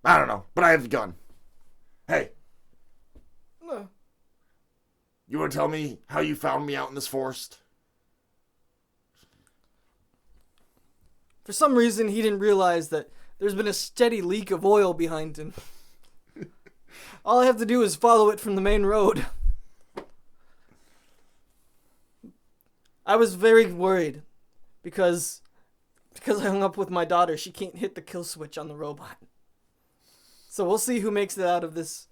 C: I don't know. But I have the gun. Hey.
E: No.
C: You want to tell me how you found me out in this forest?
E: For some reason, he didn't realize that there's been a steady leak of oil behind him. All I have to do is follow it from the main road. I was very worried because I hung up with my daughter. She can't hit the kill switch on the robot. So we'll see who makes it out of this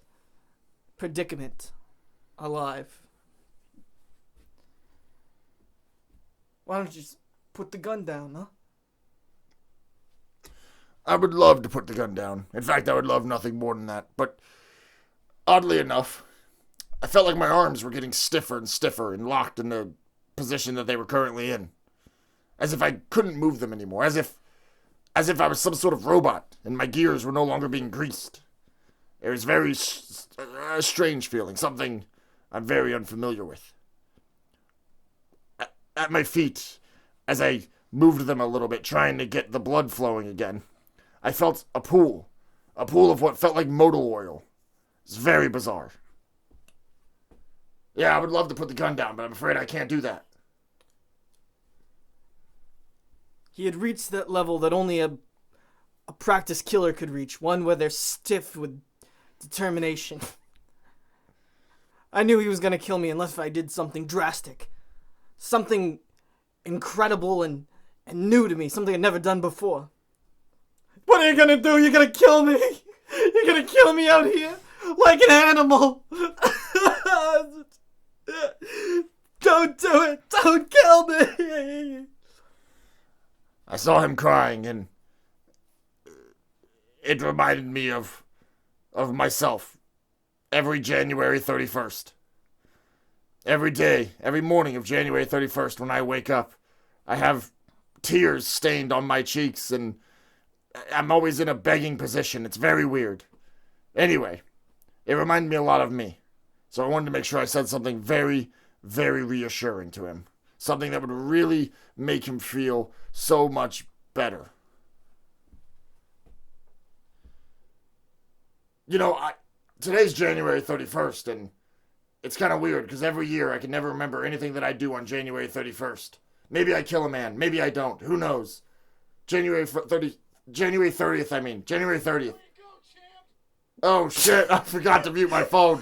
E: predicament alive. Why don't you just put the gun down, huh?
C: I would love to put the gun down. In fact, I would love nothing more than that. But oddly enough, I felt like my arms were getting stiffer and stiffer and locked in the position that they were currently in. As if I couldn't move them anymore. As if I was some sort of robot and my gears were no longer being greased. It was very a strange feeling. Something I'm very unfamiliar with. At my feet, as I moved them a little bit, trying to get the blood flowing again, I felt a pool of what felt like motor oil. It's very bizarre. Yeah, I would love to put the gun down, but I'm afraid I can't do that.
E: He had reached that level that only a practiced killer could reach, one where they're stiff with determination. I knew he was going to kill me unless I did something drastic. Something incredible and new to me, something I'd never done before. What are you gonna do? You're gonna kill me? You're gonna kill me out here? Like an animal? Don't do it! Don't kill me!
C: I saw him crying, and it reminded me of myself every January 31st. Every day, every morning of January 31st when I wake up, I have tears stained on my cheeks, and I'm always in a begging position. It's very weird. Anyway, it reminded me a lot of me. So I wanted to make sure I said something very, very reassuring to him. Something that would really make him feel so much better. You know, today's January 31st, and it's kind of weird because every year I can never remember anything that I do on January 31st. Maybe I kill a man. Maybe I don't. Who knows? January 30th, I mean. January 30th. Oh, shit. I forgot to mute my phone.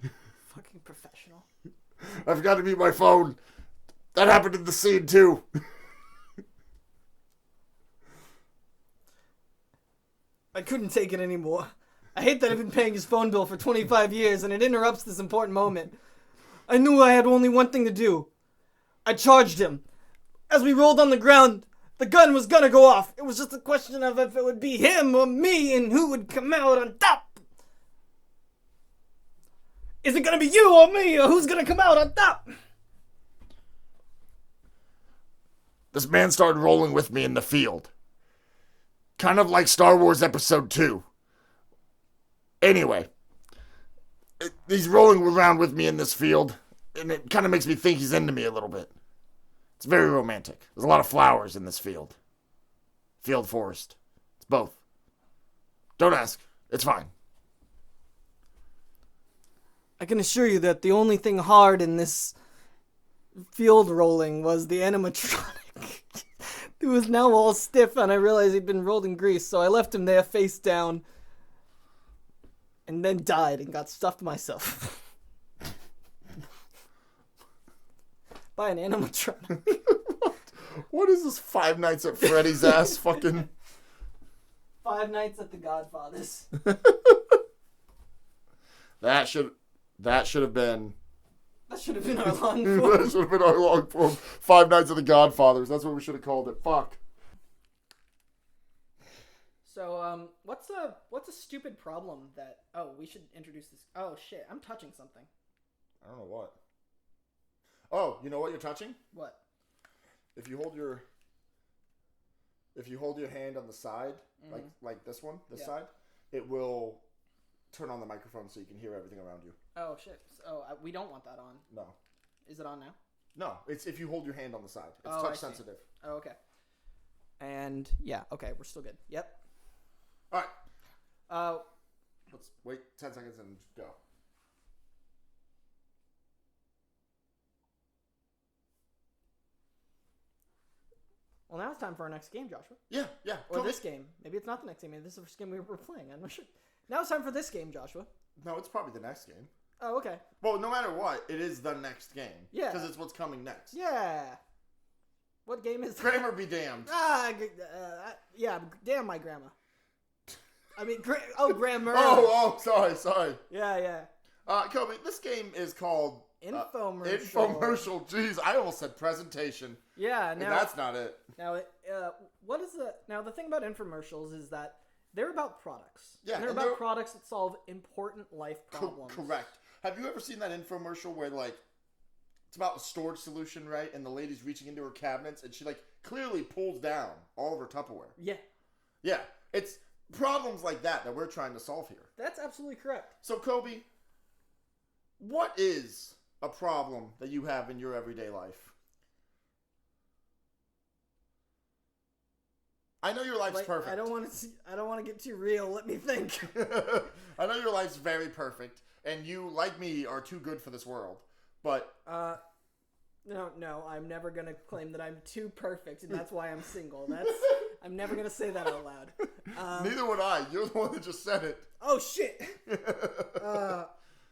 E: Fucking professional.
C: I forgot to mute my phone. That happened in the scene, too.
E: I couldn't take it anymore. I hate that I've been paying his phone bill for 25 years and it interrupts this important moment. I knew I had only one thing to do. I charged him. As we rolled on the ground, the gun was gonna go off. It was just a question of if it would be him or me and who would come out on top. Is it gonna be you or me or who's gonna come out on top?
C: This man started rolling with me in the field. Kind of like Star Wars Episode 2. Anyway, he's rolling around with me in this field, and it kind of makes me think he's into me a little bit. It's very romantic. There's a lot of flowers in this field. Field forest. It's both. Don't ask. It's fine.
E: I can assure you that the only thing hard in this field rolling was the animatronic. It was now all stiff, and I realized he'd been rolled in grease, so I left him there face down, and then died and got stuffed myself. By an animatronic.
C: What is this Five Nights at Freddy's ass fucking...
D: Five Nights at the Godfather's.
C: That should have been...
D: That should have been our long form.
C: That should have been our long form. Five Nights at the Godfathers. That's what we should have called it. Fuck.
D: So, what's a stupid problem that... Oh, we should introduce this... Oh, shit, I'm touching something.
C: I don't know what. Oh, you know what you're touching?
D: What?
C: If you hold your hand on the side, like this one, this side, it will turn on the microphone so you can hear everything around you.
D: Oh, shit. Oh, we don't want that on.
C: No.
D: Is it on now?
C: No, it's if you hold your hand on the side. It's
D: I
C: touch
D: see.
C: sensitive.
D: Oh, okay. And, yeah, okay, we're still good. Yep.
C: All right. Let's wait 10 seconds and go.
D: Well, now it's time for our next game, Joshua.
C: Yeah.
D: Or this game. Maybe it's not the next game. Maybe this is the first game we were playing. I'm not sure. Now it's time for this game, Joshua.
C: No, it's probably the next game.
D: Oh, okay.
C: Well, no matter what, it is the next game.
D: Yeah.
C: Because it's what's coming next.
D: Yeah. What game is that?
C: Kramer be damned.
D: Yeah, damn my grandma. I mean, grammar.
C: Oh, sorry.
D: Yeah.
C: Koby, this game is called...
D: Infomercial.
C: Infomercial. Jeez, I almost said presentation.
D: Yeah,
C: and that's not it.
D: Now, what is the... Now, the thing about infomercials is that they're about products.
C: Yeah.
D: And they're about products that solve important life problems.
C: Correct. Have you ever seen that infomercial where, like, it's about a storage solution, right? And the lady's reaching into her cabinets, and she, like, clearly pulls down all of her Tupperware.
D: Yeah.
C: Yeah. It's problems like that we're trying to solve here.
D: That's absolutely correct.
C: So, Koby, what is a problem that you have in your everyday life? I know your life's perfect.
D: I don't want to get too real. Let me think.
C: I know your life's very perfect, and you, like me, are too good for this world. But
D: no, I'm never gonna claim that I'm too perfect, and that's why I'm single. I'm never gonna say that out loud.
C: Neither would I. You're the one that just said it.
D: Oh shit.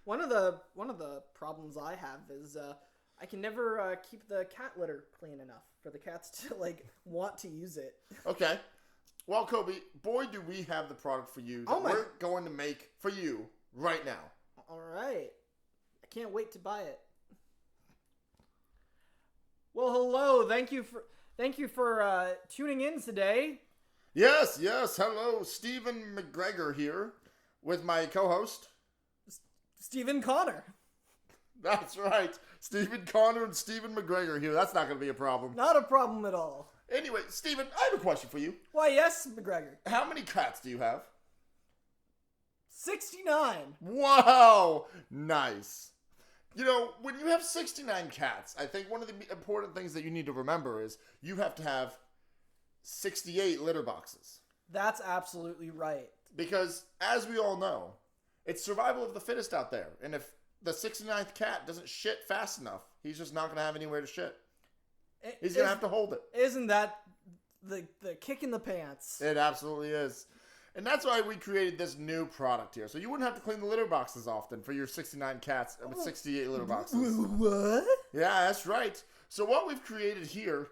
D: One of the problems I have is I can never keep the cat litter clean enough for the cats to want to use it.
C: Okay. Well, Koby, boy, do we have the product for you that we're going to make for you right now.
D: All right. I can't wait to buy it. Well, hello. Thank you for tuning in today.
C: Yes. Hello, Stephen McGregor here with my co-host
D: Stephen Connor.
C: That's right. Stephen Connor and Stephen McGregor here. That's not going to be a problem.
D: Not a problem at all.
C: Anyway, Stephen, I have a question for you.
D: Why, yes, McGregor.
C: How many cats do you have?
D: 69.
C: Wow. Nice. You know, when you have 69 cats, I think one of the important things that you need to remember is you have to have 68 litter boxes.
D: That's absolutely right.
C: Because, as we all know, it's survival of the fittest out there. And if the 69th cat doesn't shit fast enough, he's just not going to have anywhere to shit. He's going to have to hold it.
D: Isn't that the kick in the pants?
C: It absolutely is. And that's why we created this new product here. So you wouldn't have to clean the litter boxes often for your 69 cats with 68 litter boxes.
D: What?
C: Yeah, that's right. So what we've created here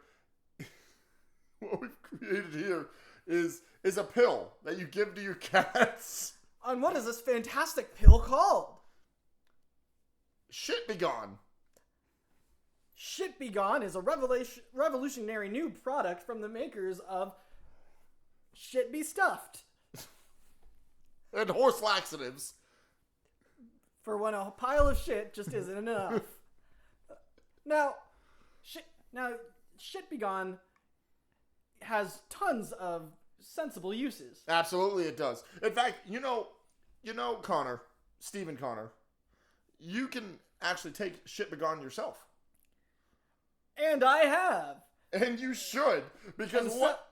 C: is a pill that you give to your cats.
D: And what is this fantastic pill called?
C: Shit Be Gone.
D: Shit Be Gone is a revolutionary new product from the makers of Shit Be Stuffed.
C: And horse laxatives.
D: For when a pile of shit just isn't enough. Now, Shit Be Gone has tons of sensible uses.
C: Absolutely it does. In fact, you know Connor, Stephen Connor, you can actually take shit begone yourself.
D: And I have.
C: And you should, because what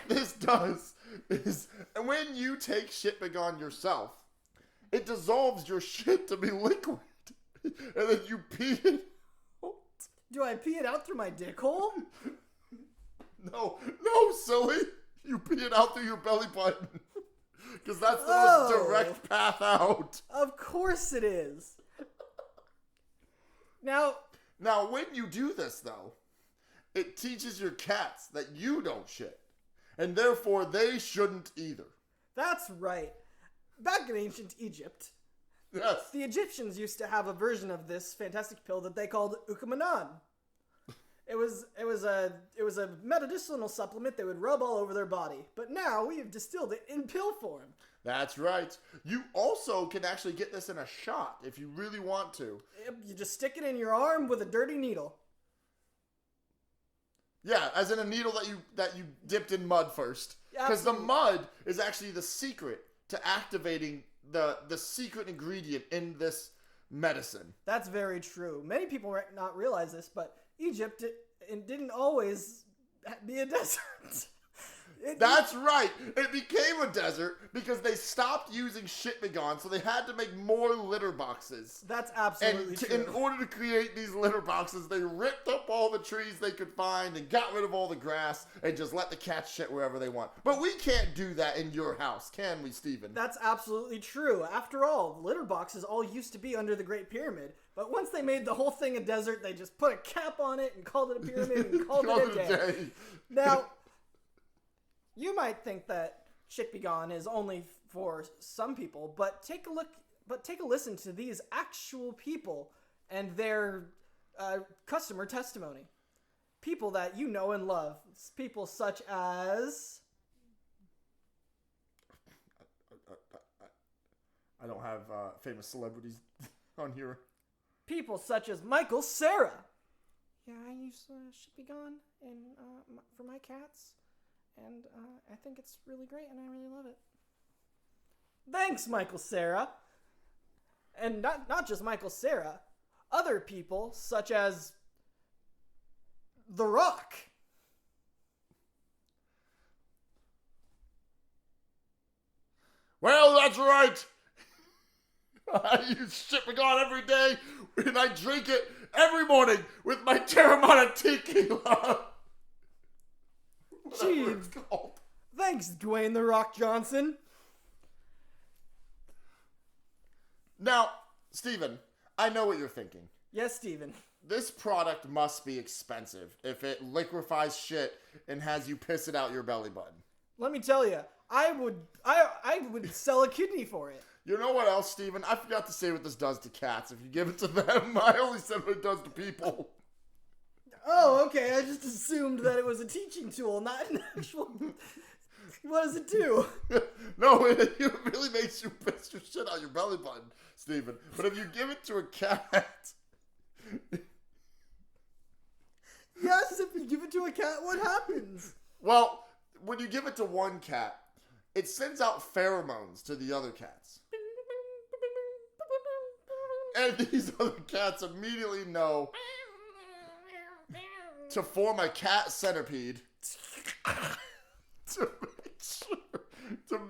C: this does is when you take shit begone yourself, it dissolves your shit to be liquid. And then you pee it out.
D: Do I pee it out through my dick hole?
C: No, silly. You pee it out through your belly button. Because that's the most direct path out.
D: Of course it is. Now,
C: when you do this, though, it teaches your cats that you don't shit. And therefore, they shouldn't either.
D: That's right. Back in ancient Egypt,
C: yes,
D: the Egyptians used to have a version of this fantastic pill that they called Ukamanan. It was a medicinal supplement they would rub all over their body. But now we have distilled it in pill form.
C: That's right. You also can actually get this in a shot if you really want to.
D: You just stick it in your arm with a dirty needle.
C: Yeah, as in a needle that you dipped in mud first. Because the mud is actually the secret to activating the secret ingredient in this medicine.
D: That's very true. Many people might not realize this, but Egypt it didn't always be a desert.
C: That's right. It became a desert because they stopped using shit begone, so they had to make more litter boxes.
D: That's absolutely true.
C: In order to create these litter boxes, they ripped up all the trees they could find and got rid of all the grass and just let the cats shit wherever they want. But we can't do that in your house, can we, Stephen?
D: That's absolutely true. After all, litter boxes all used to be under the Great Pyramid. But once they made the whole thing a desert, they just put a cap on it and called it a pyramid and called it a day. Now, you might think that shit begone is only for some people, but take a listen to these actual people and their customer testimony. People that you know and love. People such as...
C: I don't have famous celebrities on here.
D: People such as Michael Cera. Yeah, I use shit begone for my cats. And I think it's really great, and I really love it. Thanks, Michael Cera. And not just Michael Cera. Other people, such as The Rock.
C: Well, that's right. I use shit begone every day, and I drink it every morning with my Terramana tequila.
D: Gee, thanks, Dwayne The Rock Johnson.
C: Now, Steven, I know what you're thinking.
D: Yes, Steven.
C: This product must be expensive if it liquefies shit and has you piss it out your belly button.
D: Let me tell you, I would sell a kidney for it.
C: You know what else, Steven? I forgot to say what this does to cats. If you give it to them, I only said what it does to people.
D: Oh, okay. I just assumed that it was a teaching tool, not an actual... What does it do?
C: No, it really makes you piss your shit out your belly button, Steven. But if you give it to a cat...
D: Yes, if you give it to a cat, what happens?
C: Well, when you give it to one cat, it sends out pheromones to the other cats. And these other cats immediately know to form a cat centipede to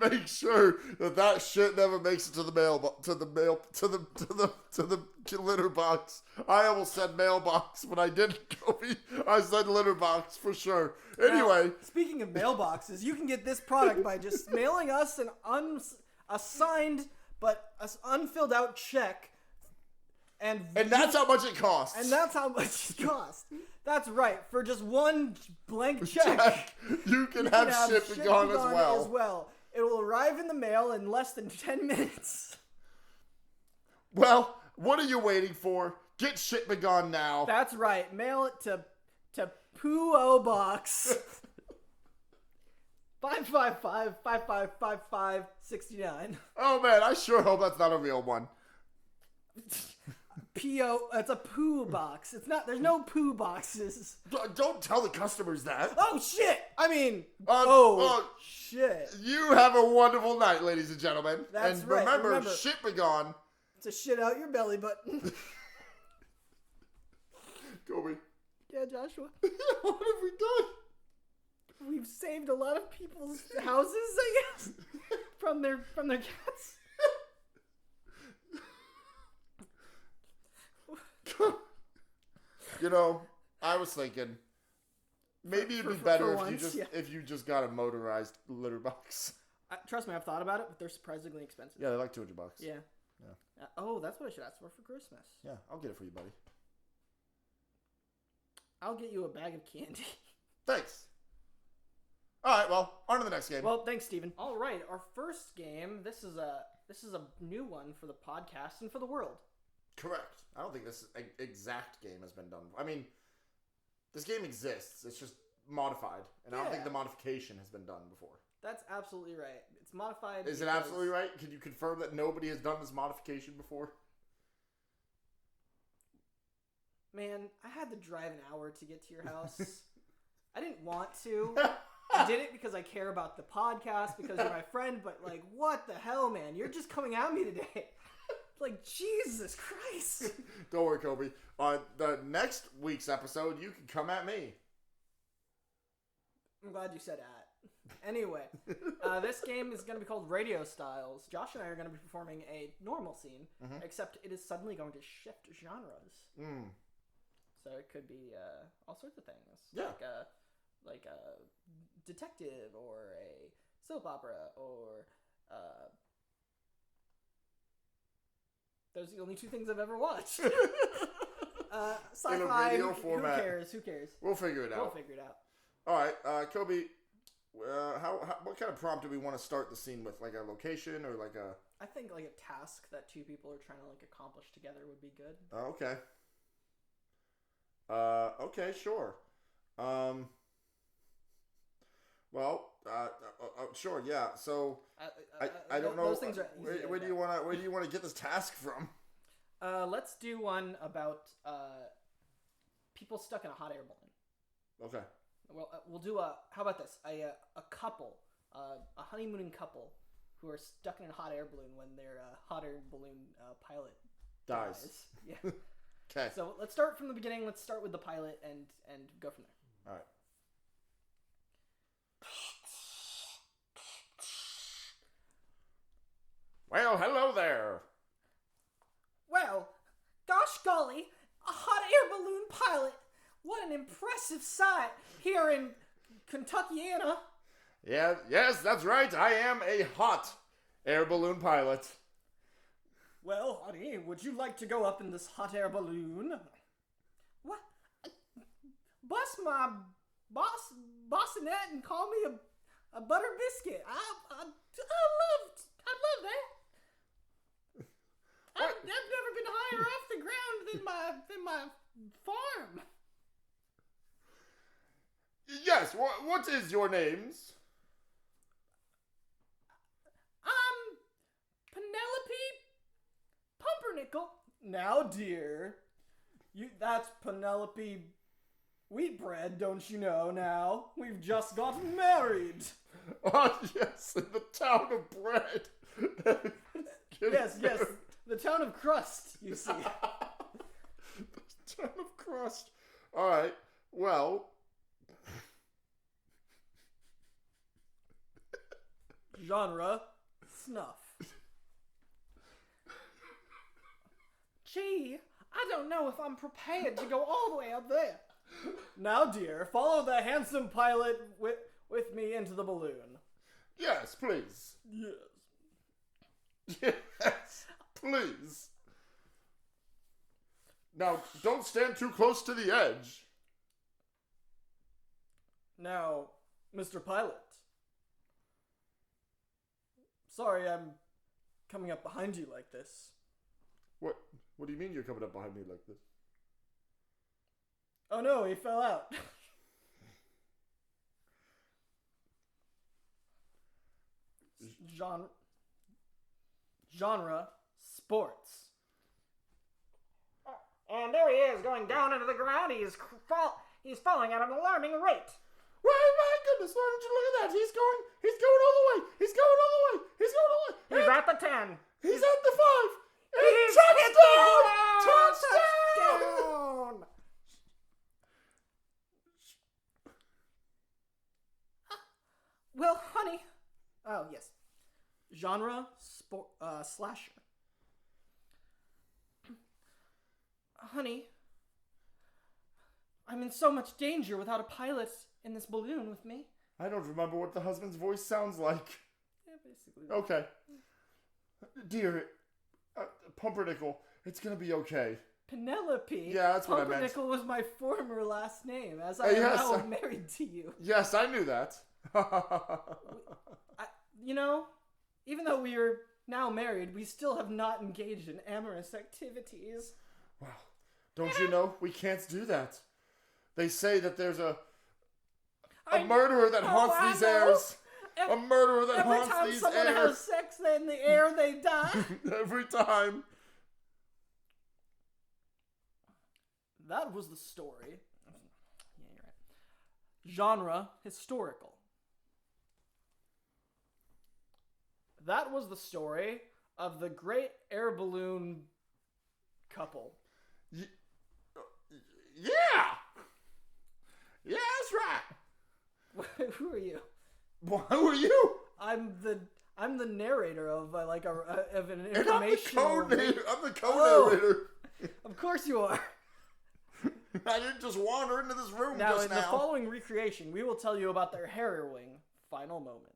C: make sure that shit never makes it to the litter box. I almost said mailbox, but I didn't, Koby. I said litter box for sure. Anyway,
D: now, speaking of mailboxes, you can get this product by just mailing us an unassigned but unfilled out check. And
C: that's how much it costs.
D: And that's how much it costs. That's right. For just one blank check,
C: you can have shit begone as well.
D: It will arrive in the mail in less than 10 minutes.
C: Well, what are you waiting for? Get shit begone now.
D: That's right. Mail it to P.O. Box 555-5555-69.
C: Oh man, I sure hope that's not a real one.
D: P.O. It's a poo box. It's not. There's no poo boxes.
C: Don't tell the customers that.
D: Oh shit! I mean, shit.
C: You have a wonderful night, ladies and gentlemen.
D: That's
C: and
D: right.
C: Remember, shit begone
D: to shit out your belly button.
C: Koby.
D: Yeah, Joshua.
C: What have we done?
D: We've saved a lot of people's houses, I guess, from their cats.
C: You know, I was thinking maybe it'd be better if you just got a motorized litter box.
D: Trust me, I've thought about it, but they're surprisingly expensive.
C: Yeah, they're like $200.
D: Yeah. Oh, that's what I should ask for Christmas.
C: Yeah, I'll get it for you, buddy.
D: I'll get you a bag of candy.
C: Thanks. All right, well, on to the next game.
D: Well, thanks, Steven. All right, our first game. This is a new one for the podcast and for the world.
C: Correct. I don't think this exact game has been done. I mean, this game exists. It's just modified, and I don't think the modification has been done before.
D: That's absolutely right. It's modified.
C: Is it absolutely right? Can you confirm that nobody has done this modification before?
D: Man, I had to drive an hour to get to your house. I didn't want to. I did it because I care about the podcast, because you're my friend, but like, what the hell, man? You're just coming at me today. Like, Jesus Christ.
C: Don't worry, Koby. On the next week's episode, you can come at me.
D: I'm glad you said at. Anyway, this game is going to be called Radio Styles. Josh and I are going to be performing a normal scene, except it is suddenly going to shift genres. So it could be all sorts of things.
C: Yeah.
D: Like a detective or a soap opera or... those are the only two things I've ever watched. Sci-fi.
C: In a radio format.
D: Who cares?
C: We'll figure it out. All right, Koby, what kind of prompt do we want to start the scene with? Like a location or like a...
D: I think like a task that two people are trying to like accomplish together would be good.
C: Okay. Okay, sure. Sure, yeah. So I don't know.
D: Those things are easy.
C: Where do you want to get this task from?
D: Let's do one about people stuck in a hot air balloon.
C: Okay.
D: Well, we'll do how about this? A couple, a honeymooning couple, who are stuck in a hot air balloon when their hot air balloon pilot dies. Yeah.
C: Okay.
D: So let's start from the beginning. Let's start with the pilot and go from there.
C: All right. Well, hello there.
D: Well, gosh golly, a hot air balloon pilot. What an impressive sight here in Kentuckiana.
C: Yeah, yes, that's right. I am a hot air balloon pilot.
D: Well, honey, would you like to go up in this hot air balloon? What? Bust my bossonette and call me a butter biscuit. I'd love that. I've never been higher off the ground than my farm.
C: Yes, what is your names?
D: I'm Penelope Pumpernickel. Now, dear, that's Penelope Wheatbread, don't you know now? We've just got married.
C: Oh, yes, in the town of bread.
D: Yes, the town of crust, you see.
C: The town of crust. All right, well...
D: Genre, snuff. Gee, I don't know if I'm prepared to go all the way up there. Now, dear, follow the handsome pilot with me into the balloon.
C: Yes, please.
D: Yes.
C: Yes, please. Now, don't stand too close to the edge.
D: Now, Mr. Pilot. Sorry, I'm coming up behind you like this.
C: What do you mean you're coming up behind me like this?
D: Oh no, he fell out. Genre, sports. And there he is, going down into the ground. He's falling at an alarming rate.
C: Well, my goodness, why don't you look at that? He's going all the way. He's going all the way.
D: He's at the 10.
C: He's at the 5.
D: He's Well, honey. Oh, yes. Genre, slasher. Honey, I'm in so much danger without a pilot in this balloon with me.
C: I don't remember what the husband's voice sounds like.
D: Yeah, basically.
C: Okay. Dear, Pumpernickel, it's gonna be okay.
D: Penelope?
C: Yeah, that's what I meant.
D: Pumpernickel was my former last name, as I am now married to you.
C: Yes, I knew that.
D: Even though we are now married, we still have not engaged in amorous activities.
C: Wow. Don't you know? We can't do that. They say that there's a murderer that haunts these airs. A murderer that haunts these airs.
D: Every time someone has sex in the air, they die.
C: Every time.
D: That was the story. Yeah, you're right. Genre, historical. That was the story of the great air balloon couple.
C: Yeah! Yeah, that's right.
D: Who are you?
C: Well, who are you?
D: I'm the narrator of of an
C: And I'm
D: informational.
C: I'm the co-narrator.
D: Of course you are.
C: I didn't just wander into this room
D: Now,
C: just
D: in
C: now.
D: the following recreation, we will tell you about their harrowing final moments.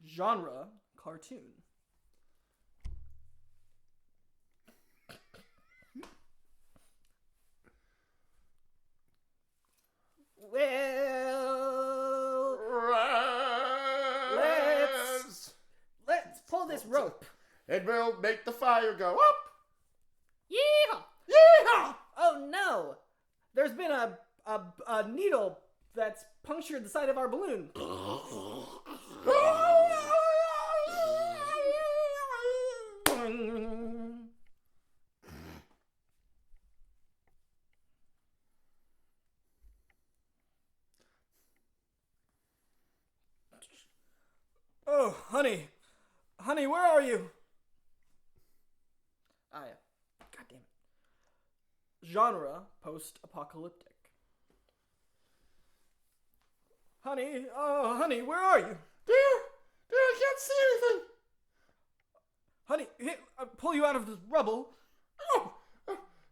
D: Genre, cartoon. Well, let's pull this rope.
C: It will make the fire go up.
D: Yeehaw!
C: Yeehaw!
D: Oh no! There's been a needle that's punctured the side of our balloon. Oh, honey. Honey, where are you? Ah, yeah. God damn it. Genre, post-apocalyptic. Honey, oh, honey, where are you?
C: Dear, I can't see anything.
D: Honey, I'll pull you out of this rubble.
C: Oh,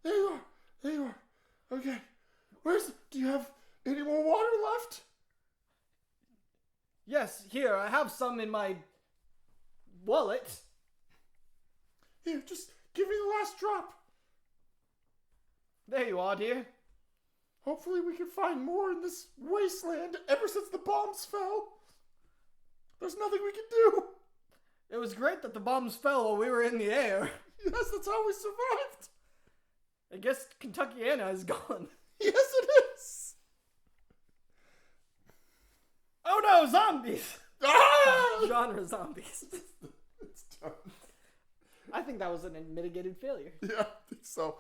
C: there you are. There you are. Okay. Do you have any more water left?
D: Yes, here, I have some in my wallet.
C: Here, just give me the last drop.
D: There you are, dear.
C: Hopefully we can find more in this wasteland ever since the bombs fell. There's nothing we can do.
D: It was great that the bombs fell while we were in the air.
C: Yes, that's how we survived.
D: I guess Kentuckiana is gone.
C: Yes, it is.
D: Oh no, zombies!
C: Ah!
D: Genre zombies.
C: It's done.
D: I think that was an unmitigated failure.
C: Yeah, I think so.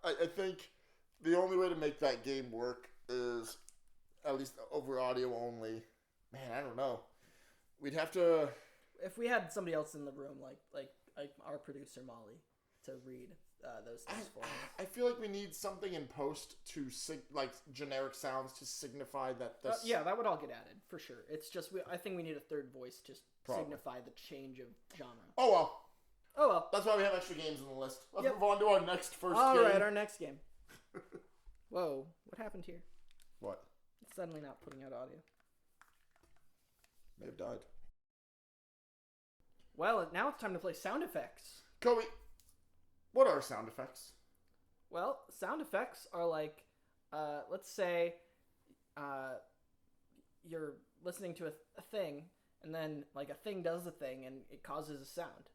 C: I think the only way to make that game work is at least over audio only. Man, I don't know. We'd have to.
D: If we had somebody else in the room, like our producer Molly, to read those things for us.
C: I feel like we need something in post to like generic sounds to signify that this.
D: Yeah, that would all get added for sure. It's just I think we need a third voice to signify the change of genre.
C: Oh well.
D: Oh well.
C: That's why we have extra games on the list. Let's
D: Yep.
C: move on to our next game.
D: Alright, our next game. Whoa, what happened here?
C: What?
D: It's suddenly not putting out audio.
C: May have died.
D: Well, now it's time to play sound effects.
C: Koby, what are sound effects?
D: Well, sound effects are like, let's say, you're listening to a thing, and then like a thing does a thing, and it causes a sound.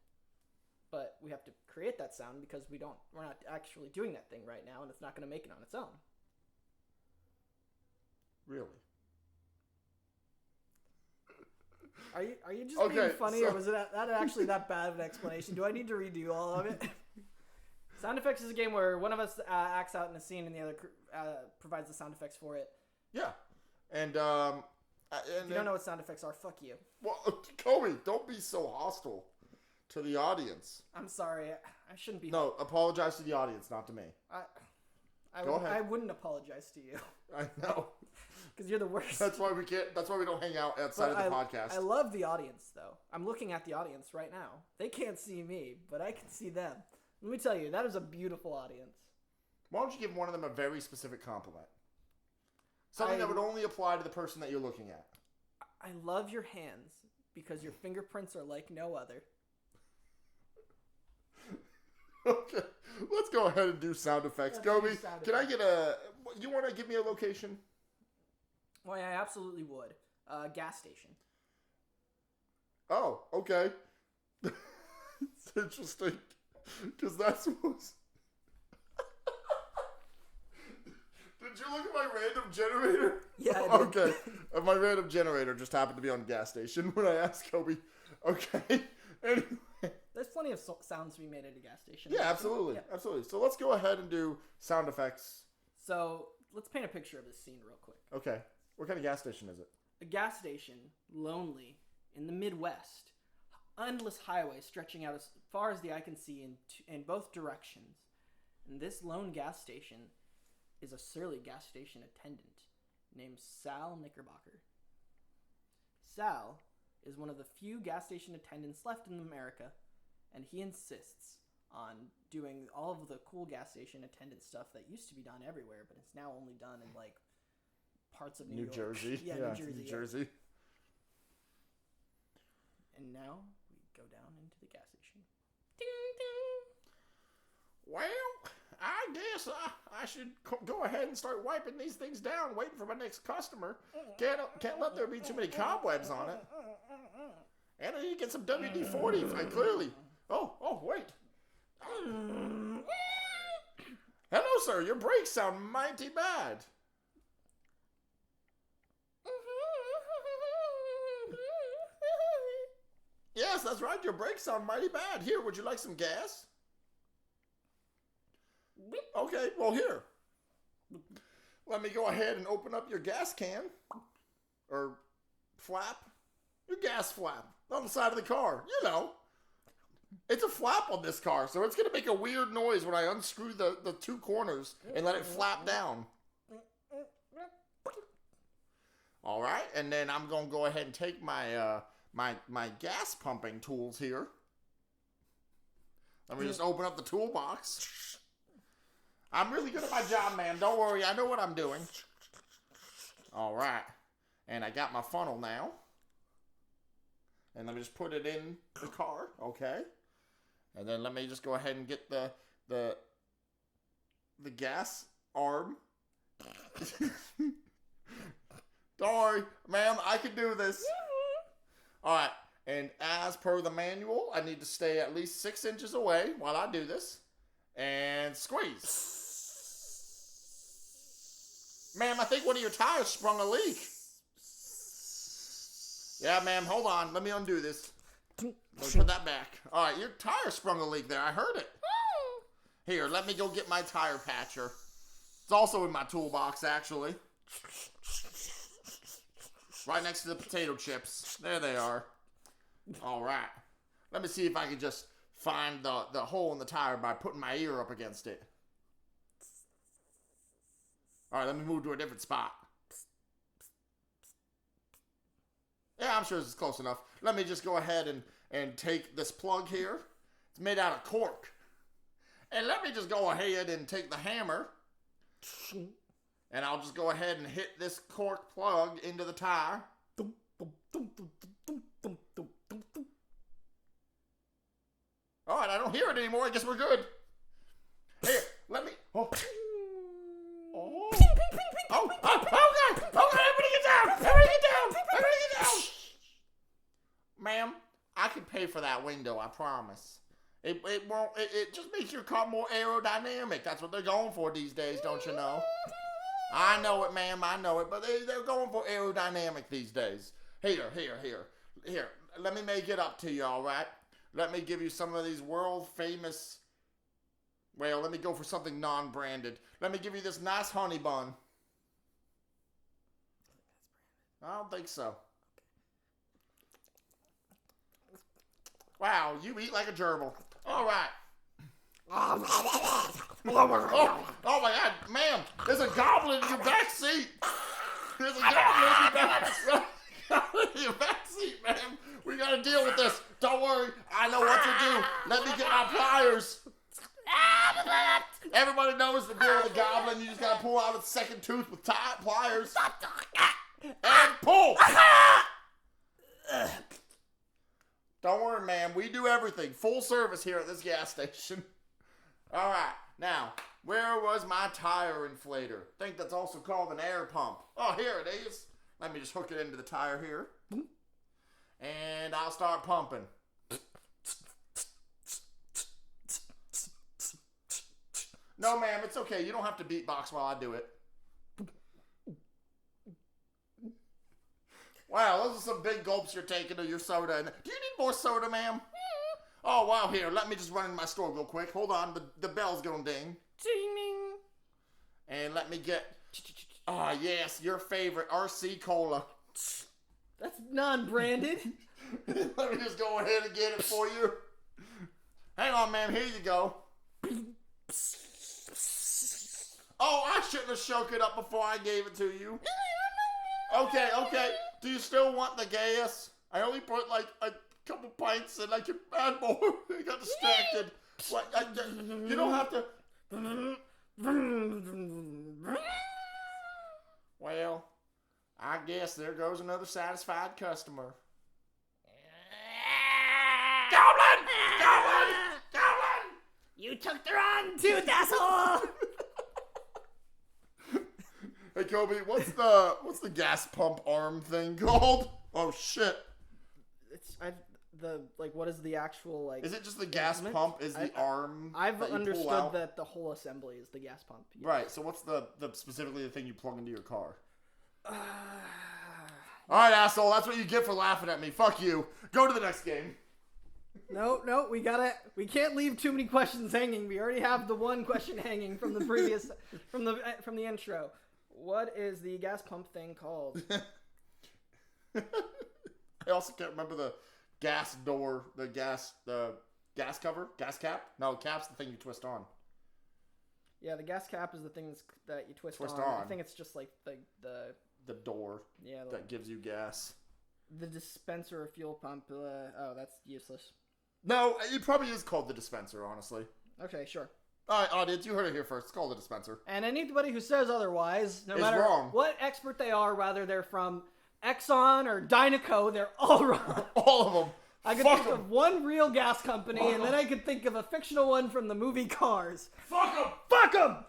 D: But we have to create that sound because we're not actually doing that thing right now, and it's not going to make it on its own.
C: Really?
D: Are you just being funny, or was it that actually that bad of an explanation? Do I need to redo all of it? Sound effects is a game where one of us acts out in a scene and the other provides the sound effects for it.
C: Yeah, and
D: If you don't know what sound effects are, fuck you.
C: well, Koby, don't be so hostile to the audience.
D: I'm sorry, I shouldn't be.
C: No, apologize to the audience, not to me.
D: I wouldn't apologize to you.
C: I know.
D: Because you're the worst.
C: That's why we can't. That's why we don't hang out outside of the podcast.
D: I love the audience, though. I'm looking at the audience right now. They can't see me, but I can see them. Let me tell you, that is a beautiful audience.
C: Why don't you give one of them a very specific compliment? Something that would only apply to the person that you're looking at.
D: I love your hands because your fingerprints are like no other.
C: Okay, let's go ahead and do sound effects. Koby, can I get a... You want to give me a location?
D: Well, I absolutely would. Gas station.
C: Oh, okay. It's interesting. Because that's what's... Did you look at my random generator?
D: Yeah, I did.
C: Okay. My random generator just happened to be on gas station when I asked Koby. Okay. Anyway.
D: There's plenty of sounds to be made at a gas station.
C: Yeah, absolutely. Yeah. Absolutely. So let's go ahead and do sound effects.
D: So let's paint a picture of this scene real quick.
C: Okay. What kind of gas station is it?
D: A gas station, lonely, in the Midwest. Endless highway stretching out as far as the eye can see in both directions. And this lone gas station is a surly gas station attendant named Sal Knickerbocker. Sal is one of the few gas station attendants left in America, and he insists on doing all of the cool gas station attendant stuff that used to be done everywhere, but it's now only done in, like, parts of New York.
C: Jersey.
D: Yeah, New Jersey. And now we go down into the gas station. Ding, ding.
C: Well, I guess I should go ahead and start wiping these things down, waiting for my next customer. Can't let there be too many cobwebs on it. And I need to get some WD-40, clearly. Oh, wait. Hello, sir. Your brakes sound mighty bad. Yes, that's right. Your brakes sound mighty bad. Here, would you like some gas? Okay, well, here. Let me go ahead and open up your gas can. Or flap. Your gas flap on the side of the car. You know. It's a flap on this car, so it's going to make a weird noise when I unscrew the two corners and let it flap down. All right, and then I'm going to go ahead and take my my gas pumping tools here. Let me just open up the toolbox. I'm really good at my job, man. Don't worry, I know what I'm doing. All right, and I got my funnel now. And let me just put it in the car, okay? And then let me just go ahead and get the gas arm. Don't worry, ma'am, I can do this. All right, and as per the manual, I need to stay at least 6 inches away while I do this. And squeeze. Ma'am, I think one of your tires sprung a leak. Yeah, ma'am, hold on. Let me undo this. Let me put that back. All right, your tire sprung a leak there. I heard it. Here, let me go get my tire patcher. It's also in my toolbox, actually. Right next to the potato chips. There they are. All right. Let me see if I can just find the hole in the tire by putting my ear up against it. All right, let me move to a different spot. Yeah, I'm sure this is close enough. Let me just go ahead and take this plug here. It's made out of cork. And let me just go ahead and take the hammer. And I'll just go ahead and hit this cork plug into the tire. All right, I don't hear it anymore. I guess we're good. Here, let me... Oh, God! Everybody get down! Everybody get down! Ma'am, I can pay for that window, I promise. It won't. It just makes your car more aerodynamic. That's what they're going for these days, don't you know? I know it, ma'am. I know it, but they're going for aerodynamic these days. Here. Let me make it up to you, all right? Let me give you some of these world famous. Well, let me go for something non-branded. Let me give you this nice honey bun. I don't think so. Wow, you eat like a gerbil. All right. Oh my God, ma'am! There's a goblin in your back seat. There's a goblin in your back seat, ma'am. We gotta deal with this. Don't worry, I know what to do. Let me get my pliers. Everybody knows the deal with a goblin. You just gotta pull out its second tooth with pliers. And pull. Don't worry, ma'am. We do everything. Full service here at this gas station. All right. Now, where was my tire inflator? I think that's also called an air pump. Oh, here it is. Let me just hook it into the tire here. And I'll start pumping. No, ma'am. It's okay. You don't have to beatbox while I do it. Wow, those are some big gulps you're taking of your soda. Do you need more soda, ma'am? Oh, wow, here, let me just run in my store real quick. Hold on, the bell's gonna ding. Ding, ding. And let me get, yes, your favorite RC Cola.
D: That's non-branded.
C: Let me just go ahead and get it for you. Hang on, ma'am, here you go. Oh, I shouldn't have shook it up before I gave it to you. Okay. Do you still want the gas? I only put like a couple pints and I can add more. I got distracted. You don't have to. Well, I guess there goes another satisfied customer. Goblin!
D: You took the wrong tooth, asshole!
C: Hey Koby, what's the gas pump arm thing called? Oh shit!
D: What is the actual like?
C: Is it just the gas pump? Is the arm?
D: I've understood that the whole assembly is the gas pump. Yes.
C: Right. So what's the specifically the thing you plug into your car? All right, asshole. That's what you get for laughing at me. Fuck you. Go to the next game.
D: No, we can't leave too many questions hanging. We already have the one question hanging from the previous from the intro. What is the gas pump thing called?
C: I also can't remember the gas door, the gas cover, gas cap. No, cap's the thing you twist on.
D: Yeah, the gas cap is the thing that you twist on. I think it's just like the
C: door.
D: Yeah,
C: that gives you gas.
D: The dispenser of fuel pump. That's useless.
C: No, it probably is called the dispenser, honestly.
D: Okay, sure.
C: All right, audience, you heard it here first. It's called the dispenser.
D: And anybody who says otherwise, no matter what expert they are, whether they're from Exxon or Dynaco, they're all wrong.
C: All of them.
D: I could think of one real gas company, and then I could think of a fictional one from the movie Cars.
C: Fuck them!
D: Fuck them!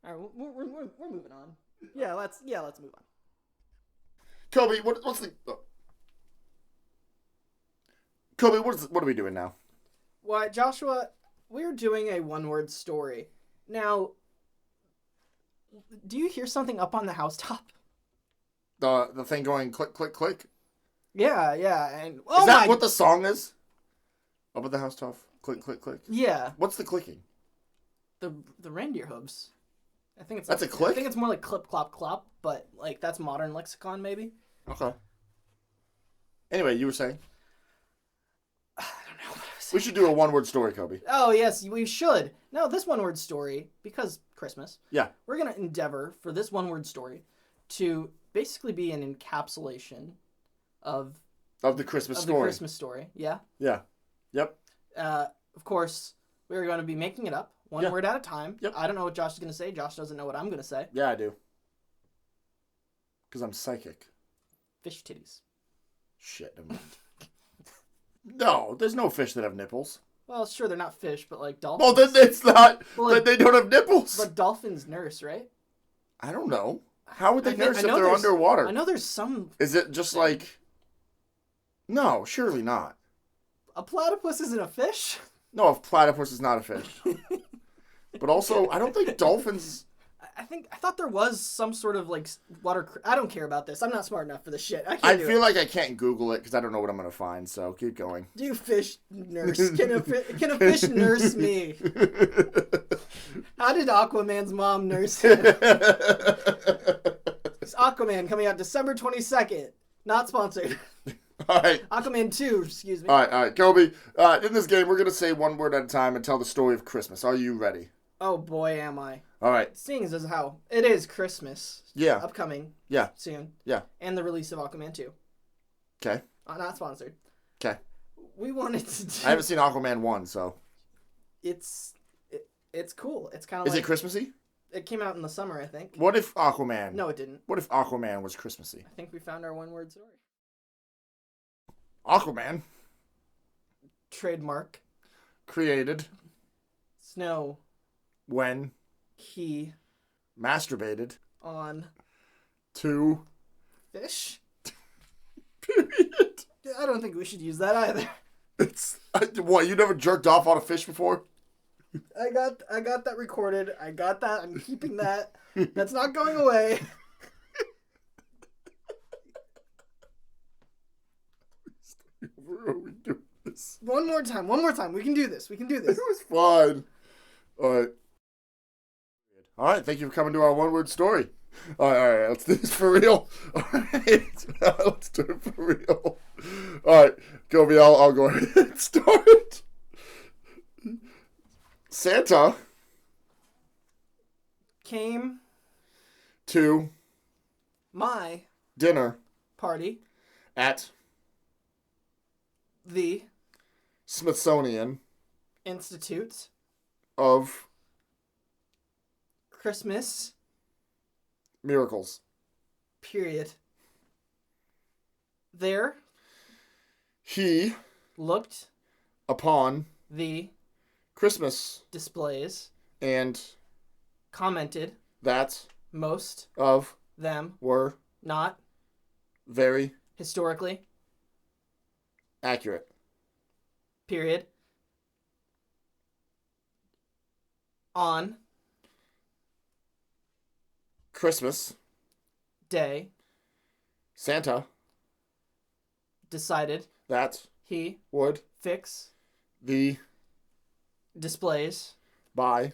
D: All right, we're moving on. Yeah, let's move on.
C: Koby, what's the? Oh. Koby, what are we doing now?
D: Well, Joshua, we're doing a one-word story. Now, do you hear something up on the housetop?
C: The thing going click, click, click?
D: Yeah, and...
C: Is that what the song is? Up at the housetop? Click, click, click?
D: Yeah.
C: What's the clicking?
D: The reindeer hooves. I think it's...
C: That's a click?
D: I think it's more like clip, clop, clop, but, like, that's modern lexicon, maybe?
C: Okay. Anyway, you were saying?
D: I don't know what I was saying.
C: We should do a one-word story, Koby.
D: Oh, yes, we should. No, this one-word story, because Christmas.
C: Yeah.
D: We're going to endeavor for this one-word story to basically be an encapsulation of
C: the Christmas story.
D: The Christmas story, yeah.
C: Yeah. Yep.
D: Of course, we're going to be making it up, one word at a time.
C: Yep.
D: I don't know what Josh is going to say. Josh doesn't know what I'm going to say.
C: Yeah, I do. Because I'm psychic.
D: Fish titties.
C: Shit, never mind. No, there's no fish that have nipples.
D: Well, sure, they're not fish, but like dolphins.
C: Well, then it's not. Well, they don't have nipples.
D: But dolphins nurse, right?
C: I don't know. How would they nurse if they're underwater?
D: I know there's some...
C: Is it just like... No, surely not.
D: A platypus isn't a fish?
C: No, a platypus is not a fish. But also, I don't think dolphins...
D: I thought there was some sort of like water... I don't care about this. I'm not smart enough for this shit.
C: I feel like I can't Google it because I don't know what I'm going to find, so keep going.
D: Do fish nurse? Can a fish nurse me? How did Aquaman's mom nurse him? It's Aquaman coming out December 22nd. Not sponsored.
C: All right.
D: Aquaman 2, excuse me.
C: All right, Koby. In this game, we're going to say one word at a time and tell the story of Christmas. Are you ready?
D: Oh boy, am I.
C: All right.
D: Seeing as how it is Christmas.
C: Yeah.
D: Upcoming.
C: Yeah.
D: Soon.
C: Yeah.
D: And the release of Aquaman 2.
C: Okay.
D: Not sponsored.
C: Okay.
D: We wanted to do...
C: I haven't seen Aquaman 1, so.
D: It's cool. It's kind of
C: Is it Christmassy?
D: It came out in the summer, I think.
C: What if Aquaman...
D: No, it didn't.
C: What if Aquaman was Christmassy?
D: I think we found our one-word story.
C: Aquaman.
D: Trademark.
C: Created.
D: Snow.
C: When.
D: He.
C: Masturbated.
D: On.
C: To.
D: Fish?
C: Period.
D: I don't think we should use that either.
C: What, you never jerked off on a fish before?
D: I got that recorded. I got that. I'm keeping that. That's not going away.
C: Where are we doing this?
D: One more time. We can do this.
C: It was fun. All right. Thank you for coming to our one-word story. All right. Let's do this for real. All right. Let's do it for real. All right. Koby, I'll go ahead and start. Santa
D: came
C: to
D: my
C: dinner
D: party
C: at
D: the
C: Smithsonian
D: Institute
C: of
D: Christmas
C: Miracles.
D: Period. There
C: He
D: looked
C: upon
D: the
C: Christmas
D: displays
C: and
D: commented
C: that
D: most
C: of
D: them
C: were
D: not
C: very
D: historically
C: accurate.
D: period. On
C: Christmas
D: day
C: Santa
D: decided
C: that
D: he
C: would
D: fix
C: the
D: displays
C: by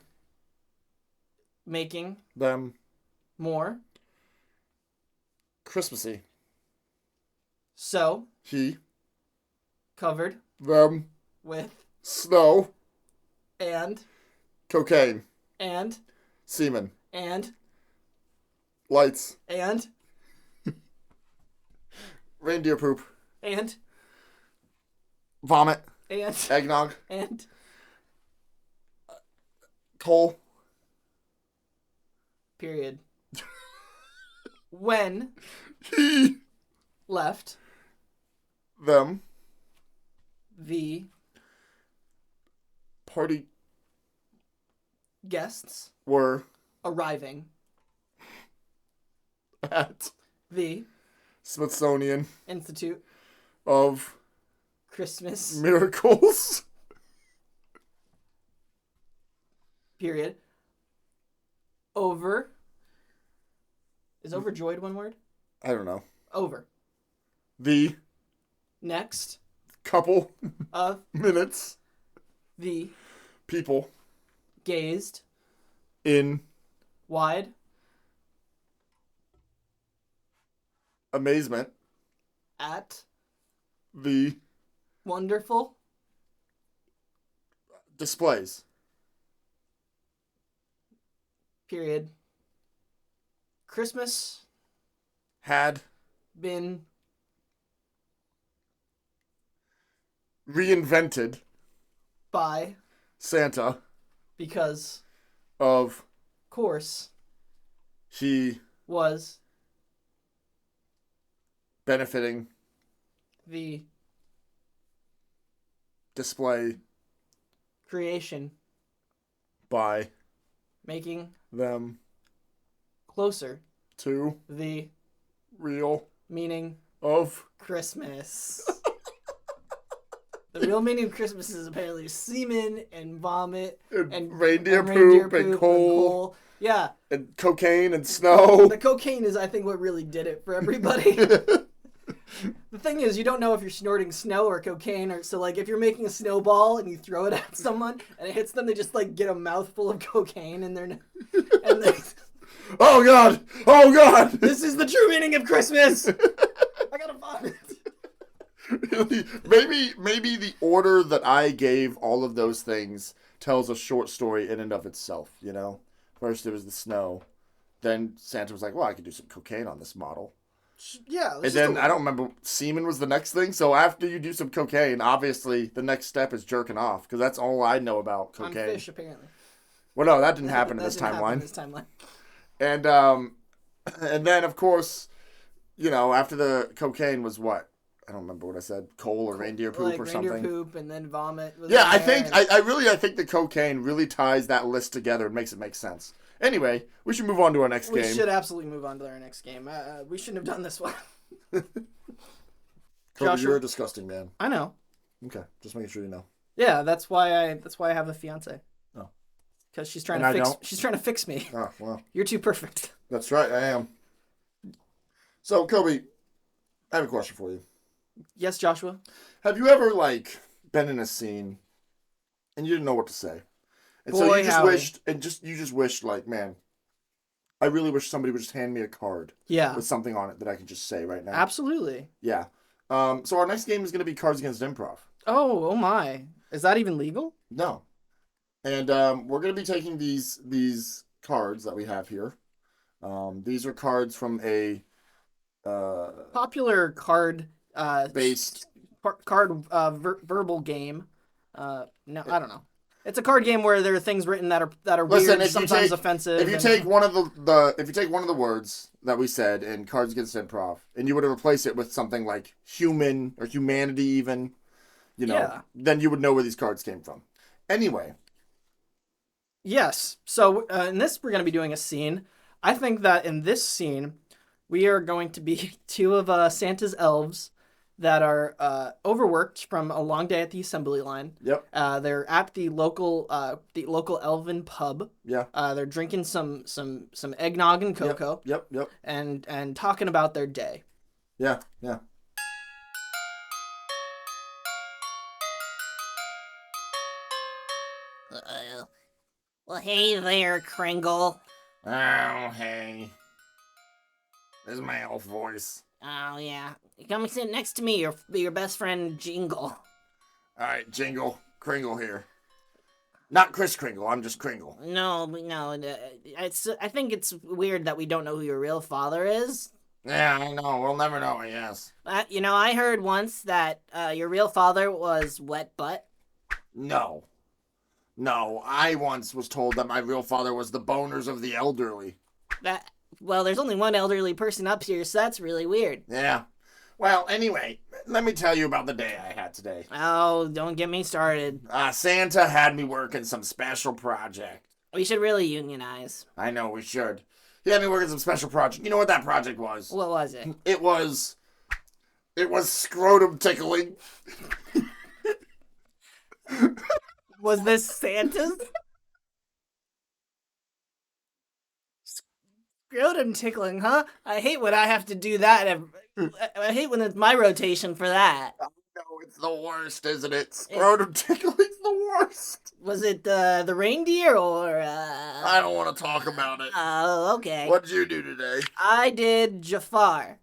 D: making
C: them
D: more
C: Christmassy.
D: so
C: He
D: covered
C: them
D: with
C: snow,
D: and
C: cocaine, semen,
D: and
C: lights,
D: and
C: reindeer poop,
D: and
C: vomit,
D: and
C: eggnog,
D: and
C: coal,
D: period. When
C: he
D: left
C: them
D: the
C: party
D: guests
C: were
D: arriving
C: at
D: the
C: Smithsonian
D: Institute
C: of
D: Christmas
C: Miracles.
D: period. Over. Is overjoyed one word?
C: I don't know.
D: Over.
C: The
D: Next
C: couple
D: of
C: minutes
D: the
C: people
D: gazed
C: in
D: wide
C: amazement
D: at
C: the
D: wonderful
C: displays.
D: period. Christmas
C: Had
D: been
C: reinvented
D: by
C: Santa
D: because
C: of
D: course
C: he
D: was
C: benefiting
D: the
C: display
D: creation
C: by
D: making
C: them
D: closer
C: to
D: the
C: real
D: meaning
C: of
D: Christmas. The real meaning of Christmas is apparently semen and vomit
C: and reindeer poop and coal.
D: Yeah.
C: And cocaine and snow.
D: The cocaine is, I think, what really did it for everybody. The thing is, you don't know if you're snorting snow or cocaine, or so like if you're making a snowball and you throw it at someone and it hits them, they just like get a mouthful of cocaine in their and they,
C: Oh God! Oh God!
D: this is the true meaning of Christmas. I gotta vomit.
C: maybe the order that I gave all of those things tells a short story in and of itself, you know? First it was the snow. Then Santa was like, well, I could do some cocaine on this model.
D: Yeah.
C: And then, I don't remember, semen was the next thing. So after you do some cocaine, obviously the next step is jerking off. Because that's all I know about cocaine.
D: On fish, apparently.
C: Well, no, that didn't happen in this timeline. And then, of course, you know, after the cocaine was what? I don't remember what I said. Coal or reindeer poop or something.
D: Reindeer poop and then vomit.
C: Yeah, I think the cocaine really ties that list together and makes it make sense. Anyway, we should move on to our next game.
D: We should absolutely move on to our next game. We shouldn't have done this one.
C: Koby, you're a disgusting man.
D: I know.
C: Okay, just making sure you know.
D: Yeah, that's why I have a fiance.
C: Oh.
D: Because she's trying to fix me.
C: Oh, well.
D: You're too perfect.
C: That's right, I am. So, Koby, I have a question for you.
D: Yes, Joshua?
C: Have you ever, been in a scene and you didn't know what to say? And so you just wished, man, I really wish somebody would just hand me a card.
D: Yeah.
C: With something on it that I could just say right now.
D: Absolutely.
C: Yeah. So our next game is going to be Cards Against Improv.
D: Oh my. Is that even legal?
C: No. And we're going to be taking these cards that we have here. These are cards from a
D: popular card
C: based
D: verbal game. No, I don't know. It's a card game where there are things written that are weird, sometimes offensive.
C: If you take one of the words that we said in Cards Against Improv, and you were to replace it with something like human or humanity, even, then you would know where these cards came from. Anyway.
D: Yes. So in this, we're going to be doing a scene. I think that in this scene, we are going to be two of Santa's elves that are overworked from a long day at the assembly line.
C: Yep.
D: They're at the local elven pub.
C: Yeah.
D: They're drinking some eggnog and cocoa.
C: Yep.
D: And talking about their day.
C: Yeah.
F: Well, hey there, Kringle.
C: Oh, hey. This is my elf voice.
F: Oh, yeah. Come sit next to me, your best friend, Jingle.
C: Alright, Jingle. Kringle here. Not Kris Kringle, I'm just Kringle.
F: No. I think it's weird that we don't know who your real father is.
C: Yeah, I know. We'll never know, I guess.
F: I heard once that your real father was Wet Butt.
C: No, I once was told that my real father was the boners of the elderly.
F: Well, there's only one elderly person up here, so that's really weird.
C: Yeah. Well, anyway, let me tell you about the day I had today.
F: Oh, don't get me started.
C: Santa had me working some special project.
F: We should really unionize.
C: I know, we should. He had me working some special project. You know what that project was?
F: What was it?
C: It was scrotum tickling.
F: Was this Santa's? Scrotum tickling, huh? I hate when I have to do that. I hate when it's my rotation for that.
C: Oh, no, it's the worst, isn't it? Scrotum tickling's the worst.
F: Was it the reindeer or...
C: I don't want to talk about it.
F: Oh, okay.
C: What'd you do today?
F: I did Jafar.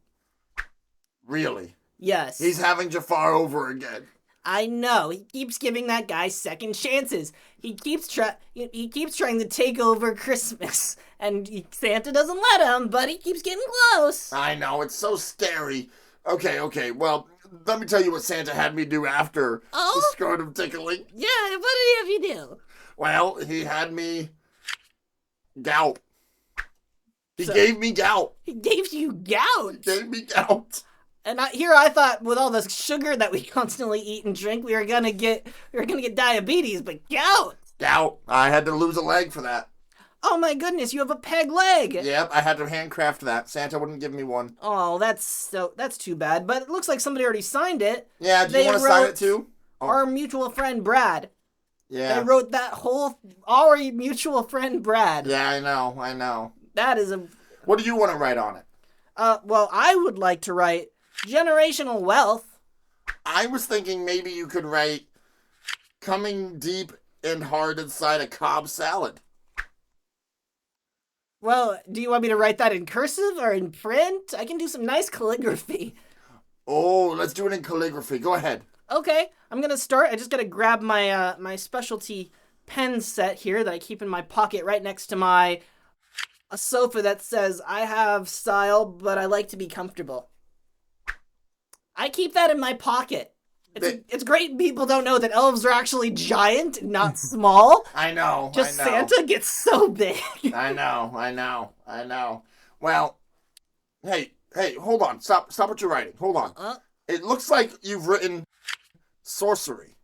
C: Really?
F: Yes.
C: He's having Jafar over again.
F: I know. He keeps giving that guy second chances. He keeps trying to take over Christmas, and Santa doesn't let him, but he keeps getting close.
C: I know, it's so scary. Okay. Well, let me tell you what Santa had me do after the scrotum tickling.
F: Yeah, what did he have you do?
C: Well, he had me gout. He gave me gout.
F: He gave you gout.
C: He gave me gout.
F: And I thought with all the sugar that we constantly eat and drink, we were gonna get diabetes, but gout.
C: Gout. I had to lose a leg for that.
F: Oh my goodness, you have a peg leg.
C: Yep, I had to handcraft that. Santa wouldn't give me one.
F: Oh, that's too bad. But it looks like somebody already signed it.
C: Yeah, do you want to sign it too?
F: Our mutual friend Brad.
C: Yeah.
F: They wrote our mutual friend Brad.
C: Yeah, I know.
F: That is a...
C: What do you want to write on it?
F: Well, I would like to write generational wealth.
C: I was thinking maybe you could write coming deep and hard inside a Cobb salad.
F: Well, do you want me to write that in cursive or in print? I can do some nice calligraphy.
C: Oh, let's do it in calligraphy. Go ahead.
F: Okay, I'm gonna start. I just gotta grab my my specialty pen set here that I keep in my pocket right next to a sofa that says, I have style, but I like to be comfortable. I keep that in my pocket. It's great people don't know that elves are actually giant, not small.
C: I know.
F: Santa gets so big.
C: I know. Well, hey, hold on. Stop what you're writing. Hold on. It looks like you've written sorcery.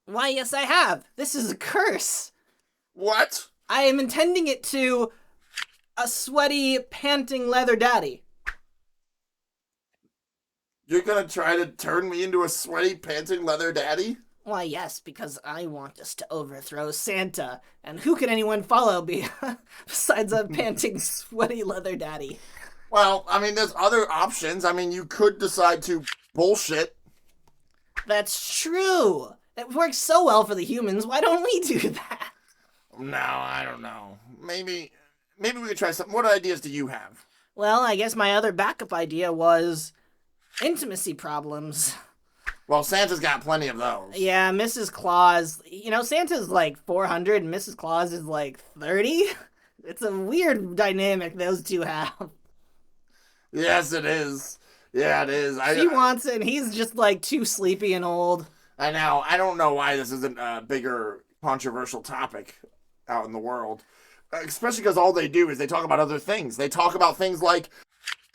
F: Why, yes, I have. This is a curse.
C: What?
F: I am intending it to a sweaty, panting leather daddy.
C: You're gonna try to turn me into a sweaty, panting leather daddy?
F: Why, yes, because I want us to overthrow Santa. And who can anyone follow besides a panting, sweaty leather daddy?
C: Well, I mean, there's other options. I mean, you could decide to bullshit.
F: That's true. It works so well for the humans. Why don't we do that?
C: No, I don't know. Maybe we could try something. What ideas do you have?
F: Well, I guess my other backup idea was intimacy problems.
C: Well, Santa's got plenty of those.
F: Yeah, Mrs. Claus. Santa's like 400 and Mrs. Claus is like 30. It's a weird dynamic those two have.
C: Yes, it is. Yeah, it is.
F: She wants it and he's just like too sleepy and old.
C: I know. I don't know why this isn't a bigger controversial topic out in the world. Especially because all they do is they talk about other things. They talk about things like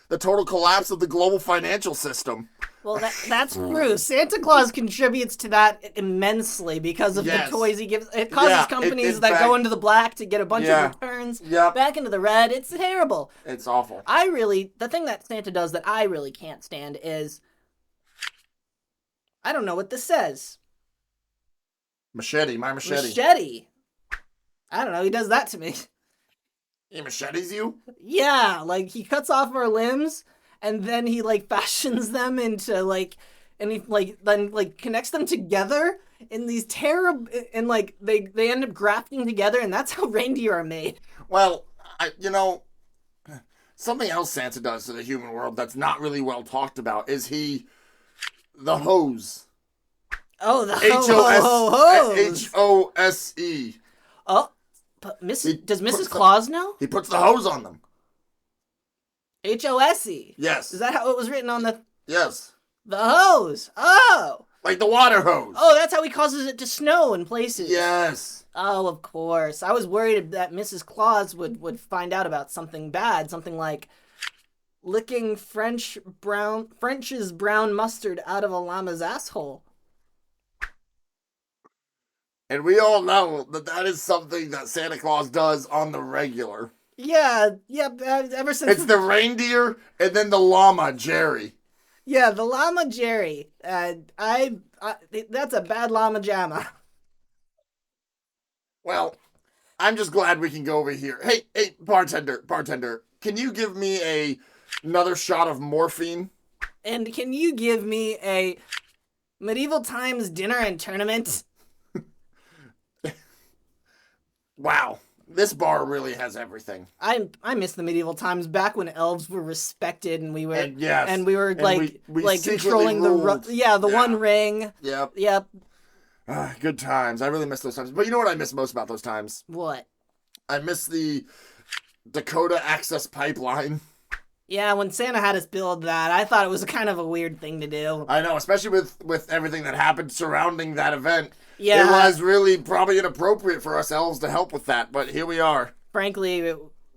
C: the total collapse of the global financial system.
F: Well, that's true. Santa Claus contributes to that immensely because of the toys he gives. It causes companies that go into the black to get a bunch of returns back into the red. It's terrible.
C: It's awful.
F: The thing that Santa does that I really can't stand is, I don't know what this says.
C: Machete, my machete.
F: Machete. I don't know, he does that to me.
C: He machetes you?
F: Yeah, like he cuts off our limbs and then he like fashions them into like, and he then connects them together in these terrible, and like they end up grafting together, and that's how reindeer are made.
C: Well, something else Santa does to the human world that's not really well talked about is the hose.
F: Oh, the
C: hose. Hose.
F: Oh, but does Mrs. Claus know?
C: He puts the hose on them.
F: HOSE.
C: Yes.
F: Is that how it was written on the...
C: Yes.
F: The hose. Oh.
C: Like the water hose.
F: Oh, that's how he causes it to snow in places.
C: Yes.
F: Oh, of course. I was worried that Mrs. Claus would find out about something bad. Something like licking French's brown mustard out of a llama's asshole.
C: And we all know that is something that Santa Claus does on the regular.
F: Yeah, ever since...
C: It's the reindeer and then the llama, Jerry.
F: Yeah, the llama, Jerry. That's a bad llama jamma.
C: Well, I'm just glad we can go over here. Hey, bartender, can you give me another shot of morphine?
F: And can you give me a medieval times dinner and tournament?
C: Wow, this bar really has everything.
F: I miss the medieval times back when elves were respected and we were
C: we
F: controlling the One Ring.
C: Yep. Good times. I really miss those times. But you know what I miss most about those times?
F: What?
C: I miss the Dakota Access Pipeline.
F: Yeah, when Santa had us build that, I thought it was kind of a weird thing to do.
C: I know, especially with everything that happened surrounding that event.
F: Yeah.
C: It was really probably inappropriate for us elves to help with that, but here we are.
F: Frankly,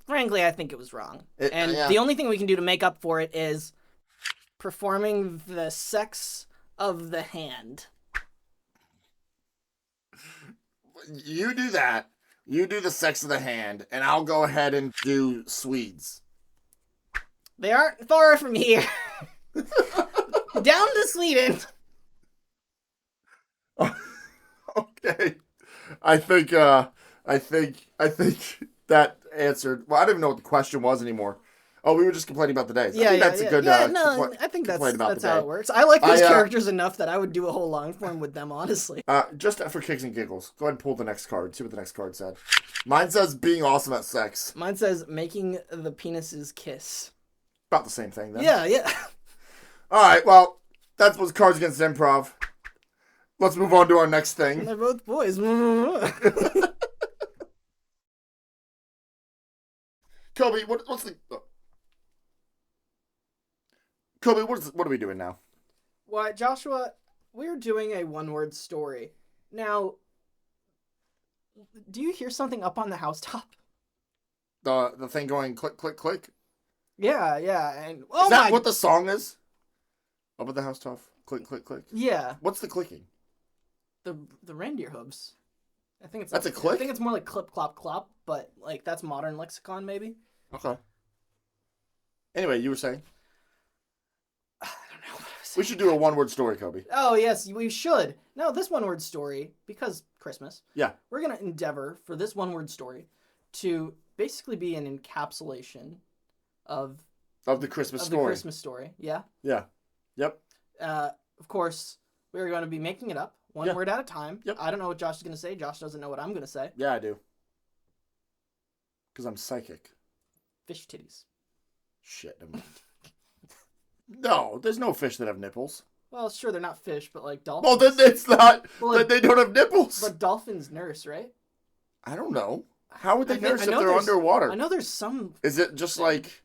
F: I think it was wrong. The only thing we can do to make up for it is performing the sex of the hand.
C: You do that. You do the sex of the hand, and I'll go ahead and do Swedes.
F: They aren't far from here. Down to Sweden.
C: Okay. I think that answered. Well, I don't even know what the question was anymore. Oh, we were just complaining about the days. I think
F: that's how it works. I like those characters enough that I would do a whole long form with them, honestly.
C: Just for kicks and giggles. Go ahead and pull the next card. See what the next card said. Mine says being awesome at sex.
F: Mine says making the penises kiss.
C: About the same thing, then.
F: Yeah.
C: All right, well, that was Cards Against Improv. Let's move on to our next thing.
F: They're both boys.
C: Koby, what's the... Koby, what are we doing now?
F: Why, Joshua, we're doing a one-word story. Now, do you hear something up on the housetop?
C: The thing going click, click, click?
F: Yeah, and...
C: Is that what the song is? Up at the housetop? Click, click, click?
F: Yeah.
C: What's the clicking?
F: The reindeer hooves. I think it's...
C: That's a click?
F: I think it's more like clip, clop, clop, but, like, that's modern lexicon, maybe?
C: Okay. Anyway, you were saying?
F: I don't know what I was saying.
C: We should do a one-word story, Koby.
F: Oh, yes, we should. No, this one-word story, because Christmas,
C: Yeah.
F: we're going to endeavor for this one-word story to basically be an encapsulation of
C: the Christmas story.
F: the Christmas story, yeah?
C: Yeah. Yep.
F: Of course, we're going to be making it up, one word at a time.
C: Yep.
F: I don't know what Josh is going to say. Josh doesn't know what I'm going to say.
C: Yeah, I do. Because I'm psychic.
F: Fish titties.
C: Shit. Never mind. No, there's no fish that have nipples.
F: Well, sure, they're not fish, but like dolphins.
C: Well, then it's not
F: Well,
C: that they don't have nipples.
F: But dolphins nurse, right?
C: I don't know. How would they
F: I
C: nurse if
F: know
C: they're
F: there's-
C: underwater?
F: I know there's some...
C: Is it just like...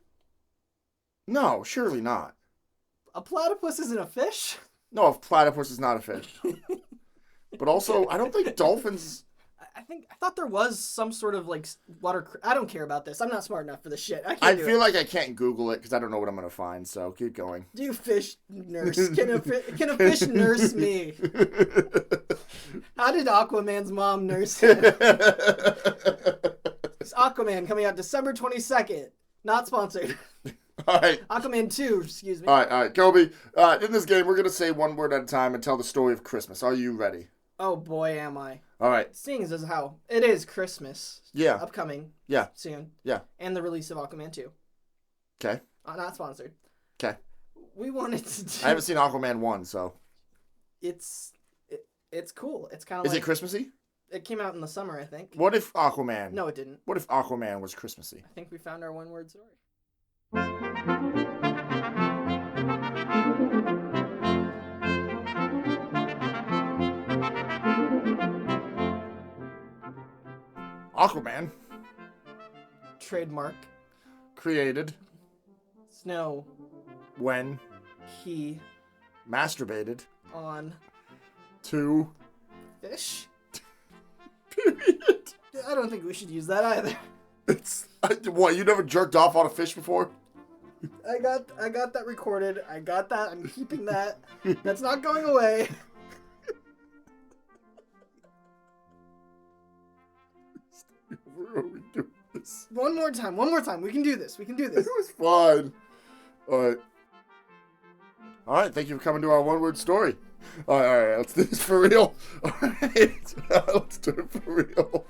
C: No, surely not.
F: A platypus isn't a fish?
C: No, a platypus is not a fish. But also, I don't think dolphins...
F: I thought there was some sort of like water... I don't care about this. I'm not smart enough for this shit. I can't
C: I
F: do
C: feel
F: it.
C: like I can't Google it because I don't know what I'm going to find, so keep going.
F: Do fish nurse. Can a fish nurse me? How did Aquaman's mom nurse him? It's Aquaman coming out December 22nd. Not sponsored.
C: All right.
F: Aquaman 2, excuse me.
C: All right. Koby, in this game, we're going to say one word at a time and tell the story of Christmas. Are you ready?
F: Oh boy, am I.
C: All right.
F: Seeing as how it is Christmas.
C: Yeah.
F: Upcoming.
C: Yeah.
F: Soon.
C: Yeah.
F: And the release of Aquaman 2.
C: Okay.
F: Not sponsored.
C: Okay.
F: We wanted to do...
C: I haven't seen Aquaman 1, so...
F: It's cool. It's kind of
C: Is
F: like...
C: it Christmassy?
F: It came out in the summer, I think.
C: What if Aquaman...
F: No, it didn't.
C: What if Aquaman was Christmassy?
F: I think we found our one-word story.
C: Aquaman
F: Trademark.
C: created
F: Snow.
C: when
F: He.
C: masturbated
F: On.
C: to...
F: Fish?
C: Period.
F: I don't think we should use that either.
C: What, you never jerked off on a fish before?
F: I got that recorded. I got that. I'm keeping that. That's not going away.
C: Where are we doing this?
F: One more time. We can do this.
C: It was fun. Alright, thank you for coming to our one-word story. Alright, let's do this for real. Alright, let's do it for real.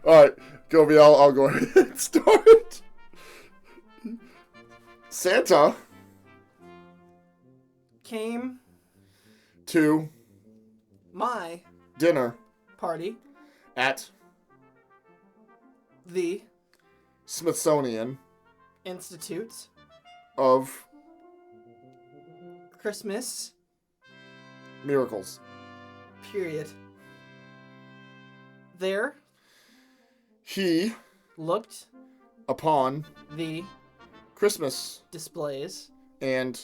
C: Alright, Koby, I'll go ahead and start. Santa
F: Came
C: to
F: my
C: dinner
F: party.
C: at
F: The
C: Smithsonian
F: Institute.
C: of
F: Christmas.
C: Miracles.
F: Period. There.
C: He,
F: Looked.
C: upon
F: The
C: Christmas
F: displays.
C: and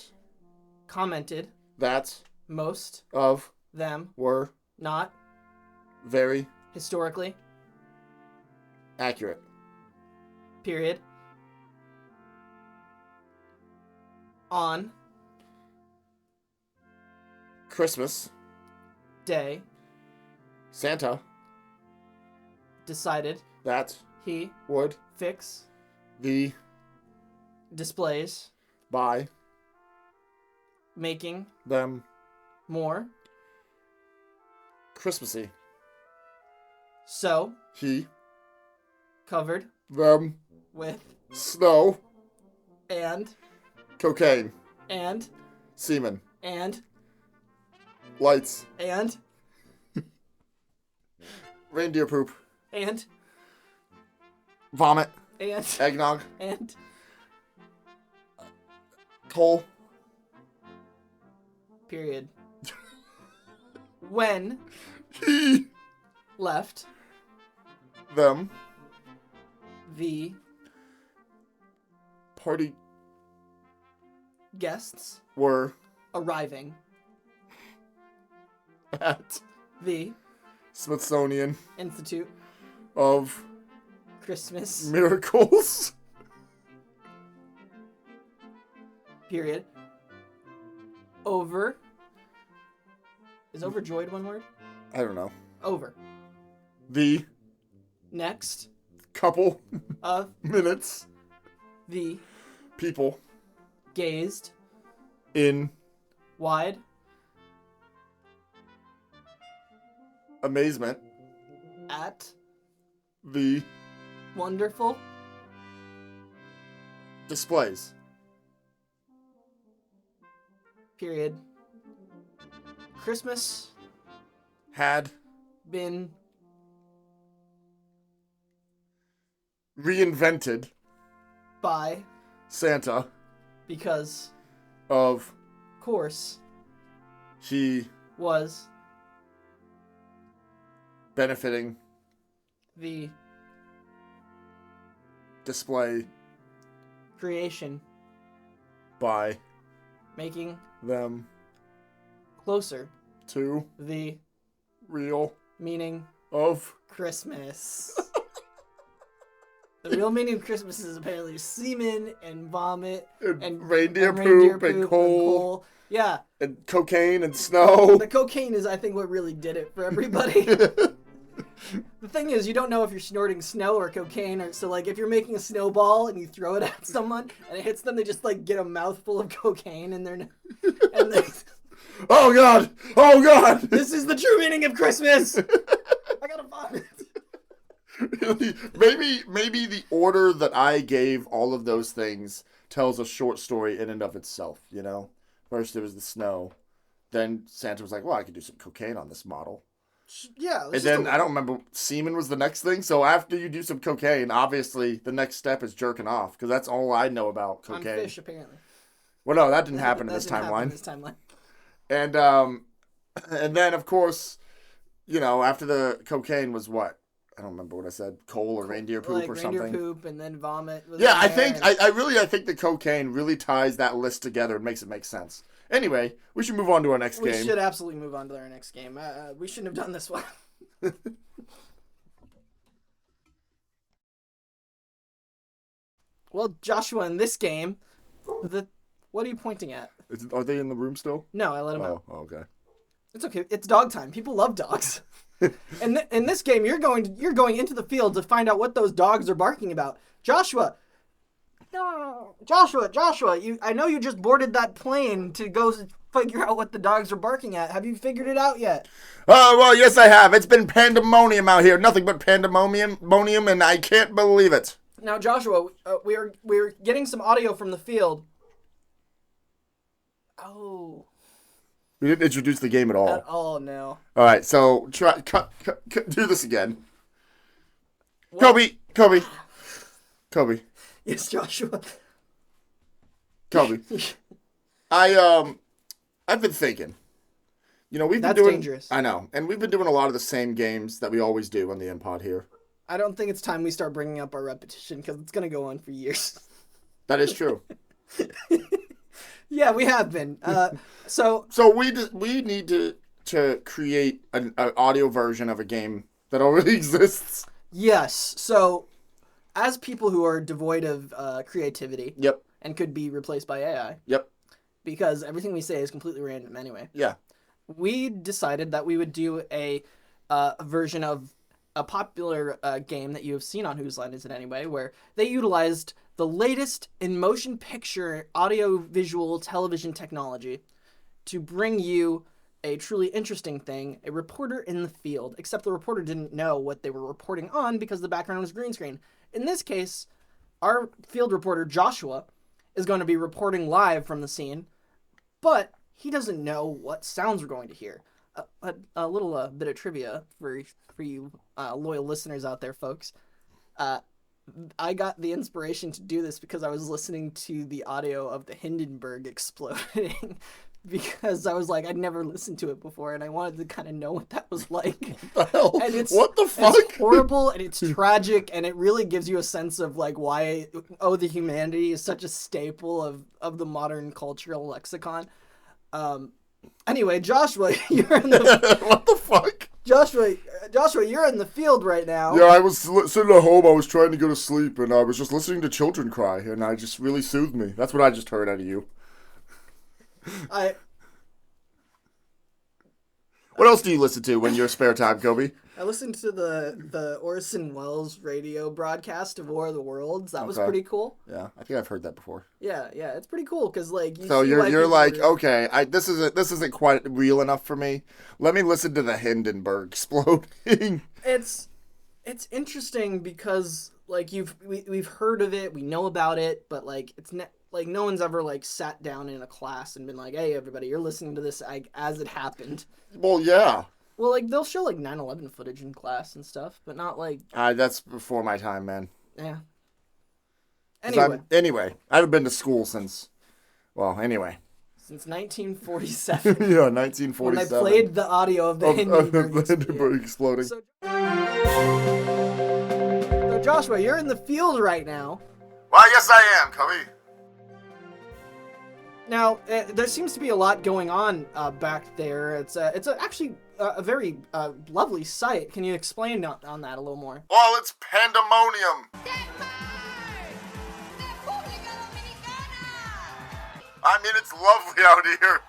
F: Commented.
C: that
F: Most.
C: of
F: Them.
C: were
F: Not.
C: very
F: Historically.
C: accurate.
F: Period. On.
C: Christmas,
F: Day.
C: Santa,
F: Decided.
C: that
F: He.
C: would
F: Fix.
C: the
F: Displays.
C: by
F: Making.
C: them
F: More.
C: Christmassy.
F: So.
C: He
F: Covered.
C: them
F: With.
C: snow,
F: And.
C: cocaine,
F: And.
C: semen,
F: And.
C: lights,
F: And.
C: reindeer poop,
F: And.
C: vomit,
F: And.
C: eggnog,
F: And.
C: coal,
F: Period. When
C: He.
F: left
C: Them.
F: the
C: Party.
F: guests
C: Were.
F: arriving
C: At.
F: the
C: Smithsonian.
F: Institute
C: Of.
F: Christmas
C: Miracles.
F: period over is overjoyed one word?
C: I don't know.
F: Over.
C: The.
F: Next
C: Couple.
F: of
C: Minutes.
F: the
C: People.
F: gazed
C: In.
F: wide
C: Amazement.
F: at
C: The.
F: wonderful
C: Displays.
F: period Christmas
C: Had.
F: been
C: Reinvented.
F: by
C: Santa.
F: because
C: Of.
F: course
C: He.
F: was
C: Benefiting.
F: the
C: Display.
F: creation
C: By.
F: making
C: Them.
F: closer
C: To.
F: the
C: Real.
F: meaning
C: Of.
F: Christmas. The real meaning of Christmas is apparently semen and vomit
C: And reindeer poop and coal.
F: Yeah,
C: And cocaine and snow.
F: the cocaine is, I think, what really did it for everybody. The thing is, you don't know if you're snorting snow or cocaine, or so like if you're making a snowball and you throw it at someone and it hits them, they just like get a mouthful of cocaine and they're and they,
C: Oh God! Oh God!
F: this is the true meaning of Christmas. I gotta vomit.
C: maybe the order that I gave all of those things tells a short story in and of itself. You know, first it was the snow, then Santa was like, "Well, I could do some cocaine on this model."
F: Yeah,
C: And then I don't remember, semen was the next thing. So after you do some cocaine, obviously the next step is jerking off, because that's all I know about
F: on
C: cocaine.
F: fish apparently.
C: Well, no, that didn't happen in
F: That
C: this
F: didn't happen
C: timeline.
F: in this timeline.
C: And then of course, you know, after the cocaine was what? I don't remember what I said. Coal or reindeer poop
F: Like
C: or
F: reindeer
C: something.
F: poop and then vomit. Was
C: Yeah,
F: in
C: I
F: there
C: think
F: and-
C: I think the cocaine really ties that list together and makes it make sense. Anyway, we should move on to our next
F: we
C: game.
F: should absolutely move on to our next game. We shouldn't have done this one. Well, Joshua, in this game, what are you pointing at?
C: Are they in the room still?
F: No, I let him out.
C: Oh, okay.
F: It's okay. It's dog time. People love dogs. And in this game, you're going into the field to find out what those dogs are barking about. Joshua. No. Joshua. I know you just boarded that plane to go figure out what the dogs are barking at. Have you figured it out yet?
C: Oh, well, yes, I have. It's been pandemonium out here. Nothing but pandemonium, and I can't believe it.
F: Now, Joshua, we're getting some audio from the field. Oh.
C: We didn't introduce the game at all.
F: Oh no.
C: All right, so cut, do this again.
F: What?
C: Koby.
F: Yes, Joshua.
C: Koby. I've been thinking. You know, we've been
F: That's
C: doing.
F: dangerous.
C: I know, and we've been doing a lot of the same games that we always do on the iMPOD here.
F: I don't think it's time we start bringing up our repetition because it's gonna go on for years.
C: That is true.
F: Yeah, we have been. So
C: we need to create an audio version of a game that already exists.
F: yes. So as people who are devoid of creativity
C: Yep.
F: and could be replaced by AI,
C: Yep.
F: because everything we say is completely random anyway,
C: Yeah.
F: we decided that we would do a version of a popular game that you have seen on Whose Line Is It Anyway, where they utilized the latest in motion picture, audio, visual, television technology to bring you a truly interesting thing, a reporter in the field, except the reporter didn't know what they were reporting on because the background was green screen. In this case, our field reporter, Joshua, is going to be reporting live from the scene, but he doesn't know what sounds we're going to hear. A little bit of trivia for you loyal listeners out there, folks. I got the inspiration to do this because I was listening to the audio of the Hindenburg exploding
D: because I was like, I'd never listened to it before, and I wanted to kind of know what that was like.
C: What the hell?
D: And
C: What the fuck?
D: It's horrible, and it's tragic, and it really gives you a sense of like why Ode to Humanity is such a staple of the modern cultural lexicon. Anyway, Joshua, you're in the
C: What the fuck?
D: Joshua, you're in the field right now.
C: Yeah, I was sitting at home. I was trying to go to sleep, and I was just listening to children cry, and I just really soothed me. That's what I just heard out of you. What else do you listen to when you're spare time, Koby?
D: I listened to the Orson Welles radio broadcast of War of the Worlds. That was pretty cool.
C: Yeah, I think I've heard that before.
D: Yeah, it's pretty cool because like.
C: You're like, okay, this isn't quite real enough for me. Let me listen to the Hindenburg exploding.
D: It's interesting because like we've heard of it, we know about it, but like it's like no one's ever like sat down in a class and been like, hey everybody, you're listening to this as it happened.
C: Well, yeah.
D: Well, like they'll show like 9/11 footage in class and stuff, but not like.
C: That's before my time, man.
D: Yeah.
C: Anyway, I haven't been to school since. Well, anyway.
D: Since 1947.
C: Yeah, 1947.
D: When I played the audio of the
C: Hindenburg exploding.
D: So Joshua, you're in the field right now.
C: Well, yes, I am, Koby.
D: Now, there seems to be a lot going on back there. It's actually a very lovely sight. Can you explain on that a little more?
C: Well, it's pandemonium. I mean, it's lovely out here.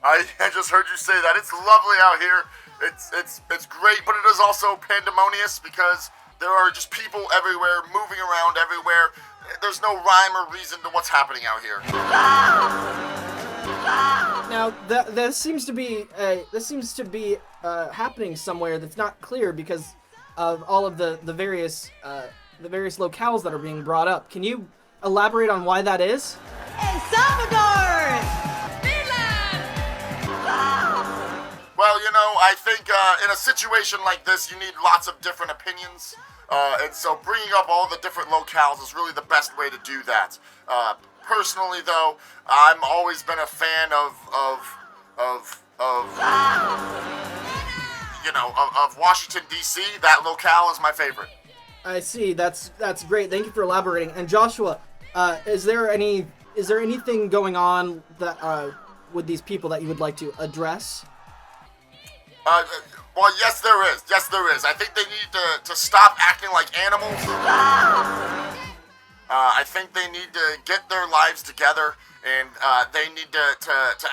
C: I just heard you say that. It's lovely out here. It's great, but it is also pandemonious because there are just people everywhere, moving around everywhere. There's no rhyme or reason to what's happening out here.
D: Now, this seems to be happening somewhere that's not clear because of all of the various locales that are being brought up. Can you elaborate on why that is?
G: El Salvador! Finland!
C: Well, I think in a situation like this, you need lots of different opinions. And so bringing up all the different locales is really the best way to do that. Personally, though, I'm always been a fan of Washington, D.C. That locale is my favorite.
D: I see. That's great. Thank you for elaborating. And Joshua, is there anything going on that with these people that you would like to address?
C: Well, yes, there is. Yes, there is. I think they need to stop acting like animals. I think they need to get their lives together, and they need to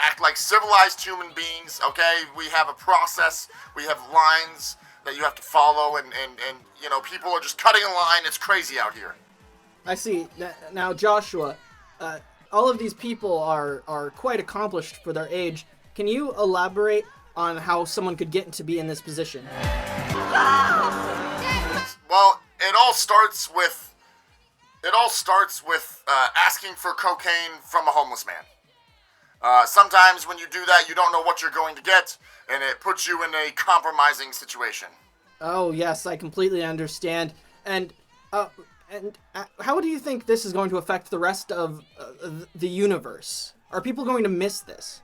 C: act like civilized human beings, okay? We have a process. We have lines that you have to follow, and people are just cutting a line. It's crazy out here.
D: I see. Now, Joshua, all of these people are quite accomplished for their age. Can you elaborate on how someone could get to be in this position?
C: Well, it all starts with asking for cocaine from a homeless man. Sometimes when you do that, you don't know what you're going to get, and it puts you in a compromising situation.
D: Oh yes, I completely understand. And how do you think this is going to affect the rest of the universe? Are people going to miss this?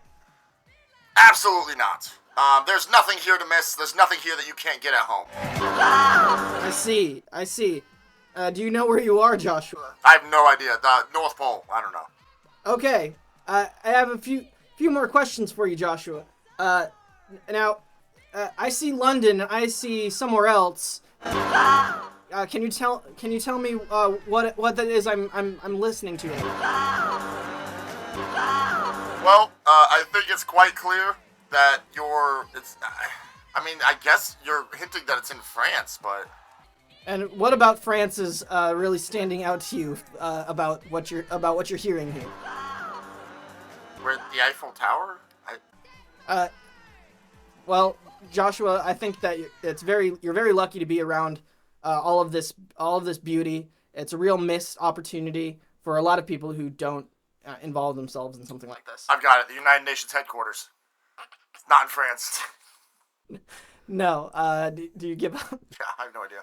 C: Absolutely not. There's nothing here to miss. There's nothing here that you can't get at home.
D: I see. Do you know where you are, Joshua?
C: I have no idea. The North Pole. I don't know.
D: Okay. I have a few more questions for you, Joshua. Now, I see London. I see somewhere else. Can you tell me what that is I'm listening to?
C: Well, I think it's quite clear that I guess you're hinting that it's in France, but.
D: And what about France is really standing out to you about what you're hearing here?
C: We're at the Eiffel Tower?
D: Well, Joshua, I think that you're very lucky to be around all of this beauty. It's a real missed opportunity for a lot of people who don't involve themselves in something like this.
C: I've got it. The United Nations headquarters. It's not in France.
D: No. Do you give up?
C: Yeah, I have no idea.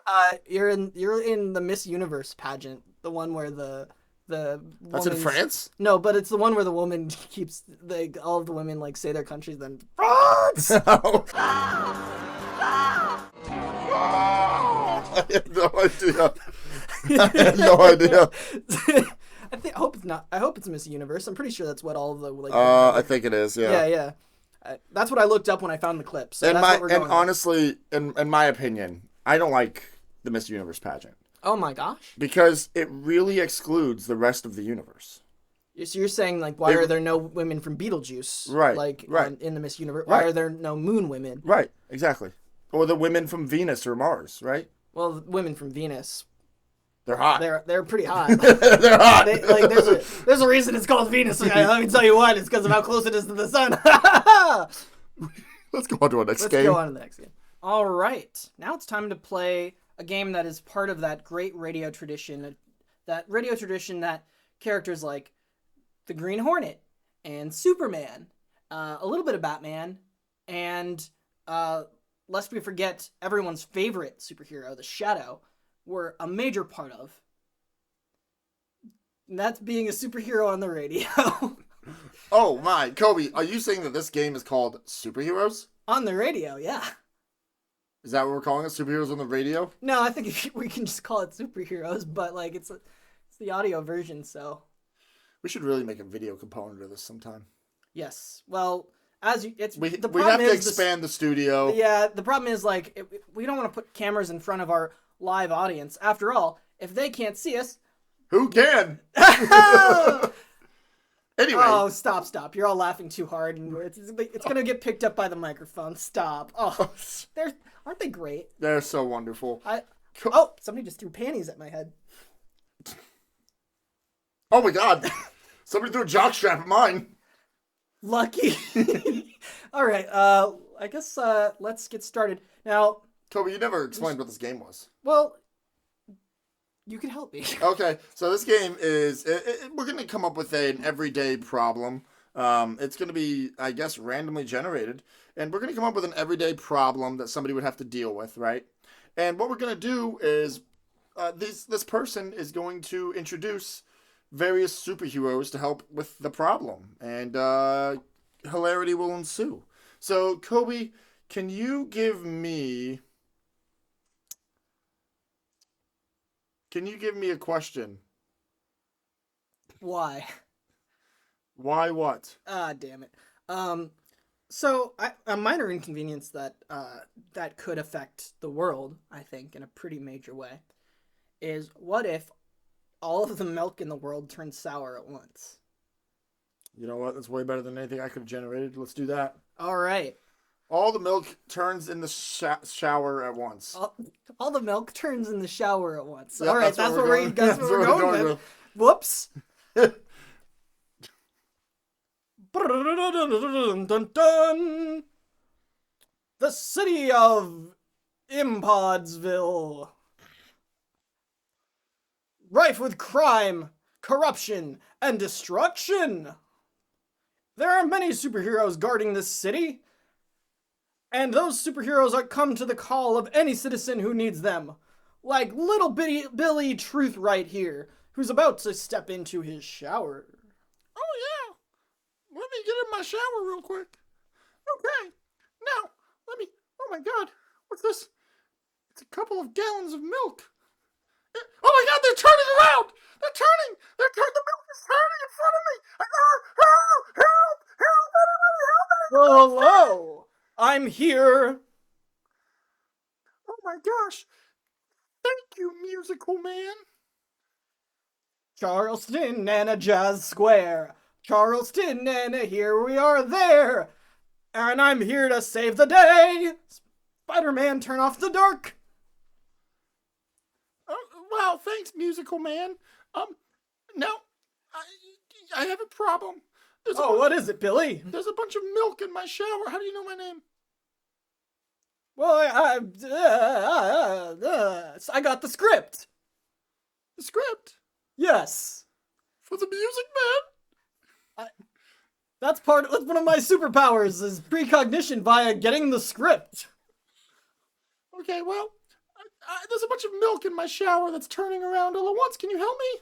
D: You're in the Miss Universe pageant, the one where the the
C: That's in France?
D: No, but it's the one where the woman keeps all of the women like say their countries, then France.
C: I have no idea. I have no idea.
D: I hope it's not. I hope it's Miss Universe. I'm pretty sure that's what all of the like.
C: I think it is. Yeah.
D: Yeah. That's what I looked up when I found the clip. So
C: honestly, in my opinion, I don't like the Miss Universe pageant.
D: Oh my gosh.
C: Because it really excludes the rest of the universe.
D: So you're saying like, why are there no women from Beetlejuice?
C: Right.
D: Like
C: right.
D: In the Miss Universe. Why are there no moon women?
C: Right. Exactly. Or the women from Venus or Mars. Right.
D: Well, the women from Venus.
C: They're hot.
D: They're pretty hot.
C: They're hot.
D: There's a reason it's called Venus. Okay, let me tell you why. It's because of how close it is to the sun.
C: Let's go on to our next game.
D: Let's go on to the next game. All right. Now it's time to play a game that is part of that great radio tradition. That characters like the Green Hornet and Superman, a little bit of Batman, and lest we forget everyone's favorite superhero, the Shadow, were a major part of. And that's being a superhero on the radio.
C: Oh my, Koby, are you saying that this game is called Superheroes?
D: On the radio, yeah.
C: Is that what we're calling it? Superheroes on the radio?
D: No, I think we can just call it Superheroes, but like it's the audio version, so.
C: We should really make a video component of this sometime.
D: Yes. Well, we have
C: to expand the studio.
D: Yeah, the problem is like we don't want to put cameras in front of our live audience. After all, if they can't see us,
C: who can? Anyway.
D: Oh, stop. You're all laughing too hard, and it's going to get picked up by the microphone. Stop. Oh, aren't they great?
C: They're so wonderful.
D: Somebody just threw panties at my head.
C: Oh my god. Somebody threw a jockstrap at mine.
D: Lucky. All right, I guess let's get started. Now,
C: Koby, you never explained what this game was.
D: Well, you can help me.
C: Okay, so this game is, we're going to come up with an everyday problem. It's going to be, I guess, randomly generated. And we're going to come up with an everyday problem that somebody would have to deal with, right? And what we're going to do is, this person is going to introduce various superheroes to help with the problem. And hilarity will ensue. So, Koby, can you give me a question?
D: Why?
C: Why what?
D: Damn it. So a minor inconvenience that could affect the world, I think, in a pretty major way, is what if all of the milk in the world turns sour at once?
C: You know what? That's way better than anything I could have generated. Let's do that.
D: All right.
C: All the milk turns in the shower at once.
D: All the milk turns in the shower at once.
C: Yep,
D: all right, that's what we're going with. Whoops. The city of iMPODsville. Rife with crime, corruption, and destruction. There are many superheroes guarding this city. And those superheroes are come to the call of any citizen who needs them. Like little bitty Billy Truth right here, who's about to step into his shower.
C: Oh yeah. Let me get in my shower real quick. Okay. Now, oh my god. What's this? It's a couple of gallons of milk. Oh my god, they're turning around! They're turning! The milk is turning in front of me! Help!
D: Hello! I'm here.
C: Oh my gosh. Thank you, musical man.
D: Charleston and a jazz square. Charleston and a here we are there. And I'm here to save the day. Spider-Man, turn off the dark.
C: Wow, thanks, musical man. Now, I have a problem.
D: What is it, Billy?
C: There's a bunch of milk in my shower. How do you know my name?
D: Well, I got the script.
C: The script?
D: Yes.
C: For the music man?
D: That's one of my superpowers is precognition via getting the script.
C: Okay, well, there's a bunch of milk in my shower that's turning around all at once. Can you help me?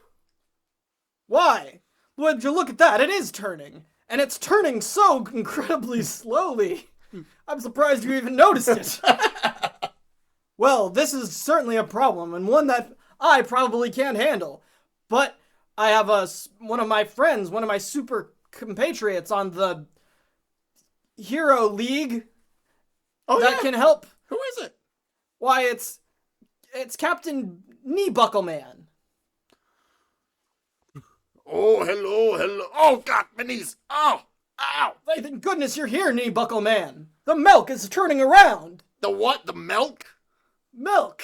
D: Why? Would you look at that? It is turning. And it's turning so incredibly slowly. I'm surprised you even noticed it. Well, this is certainly a problem, and one that I probably can't handle. But I have one of my friends, one of my super compatriots on the Hero League that can help.
C: Who is it?
D: Why, it's Captain Knee Buckle Man.
C: Oh, hello. Oh, God, my knees. Oh, ow.
D: Thank goodness you're here, Knee Buckle Man. The milk is turning around.
C: The what? The milk?
D: Milk.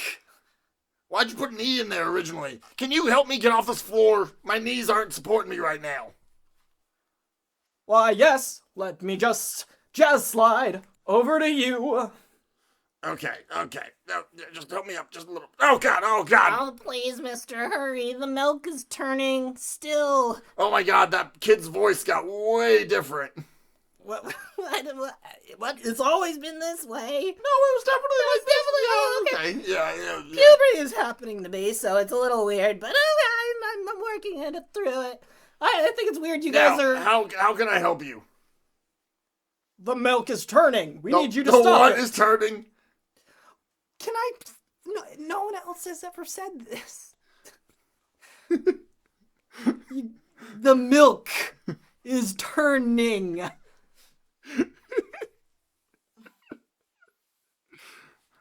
C: Why'd you put an E in there originally? Can you help me get off this floor? My knees aren't supporting me right now.
D: Why, yes. Let me just jazz slide over to you.
C: Okay. No, just help me up just a little. Oh, God.
F: Oh, please, mister, hurry. The milk is turning still.
C: Oh, my God, that kid's voice got way different.
F: What? It's always been this way.
C: No, it was definitely like this. Okay. Yeah.
F: Puberty is happening to me, so it's a little weird, but I'm working through it. I think it's weird you guys are...
C: How can I help you?
D: The milk is turning. We need you to stop
C: The what
D: it.
C: is turning?
F: Can I... No one else has ever said this.
D: The milk is turning.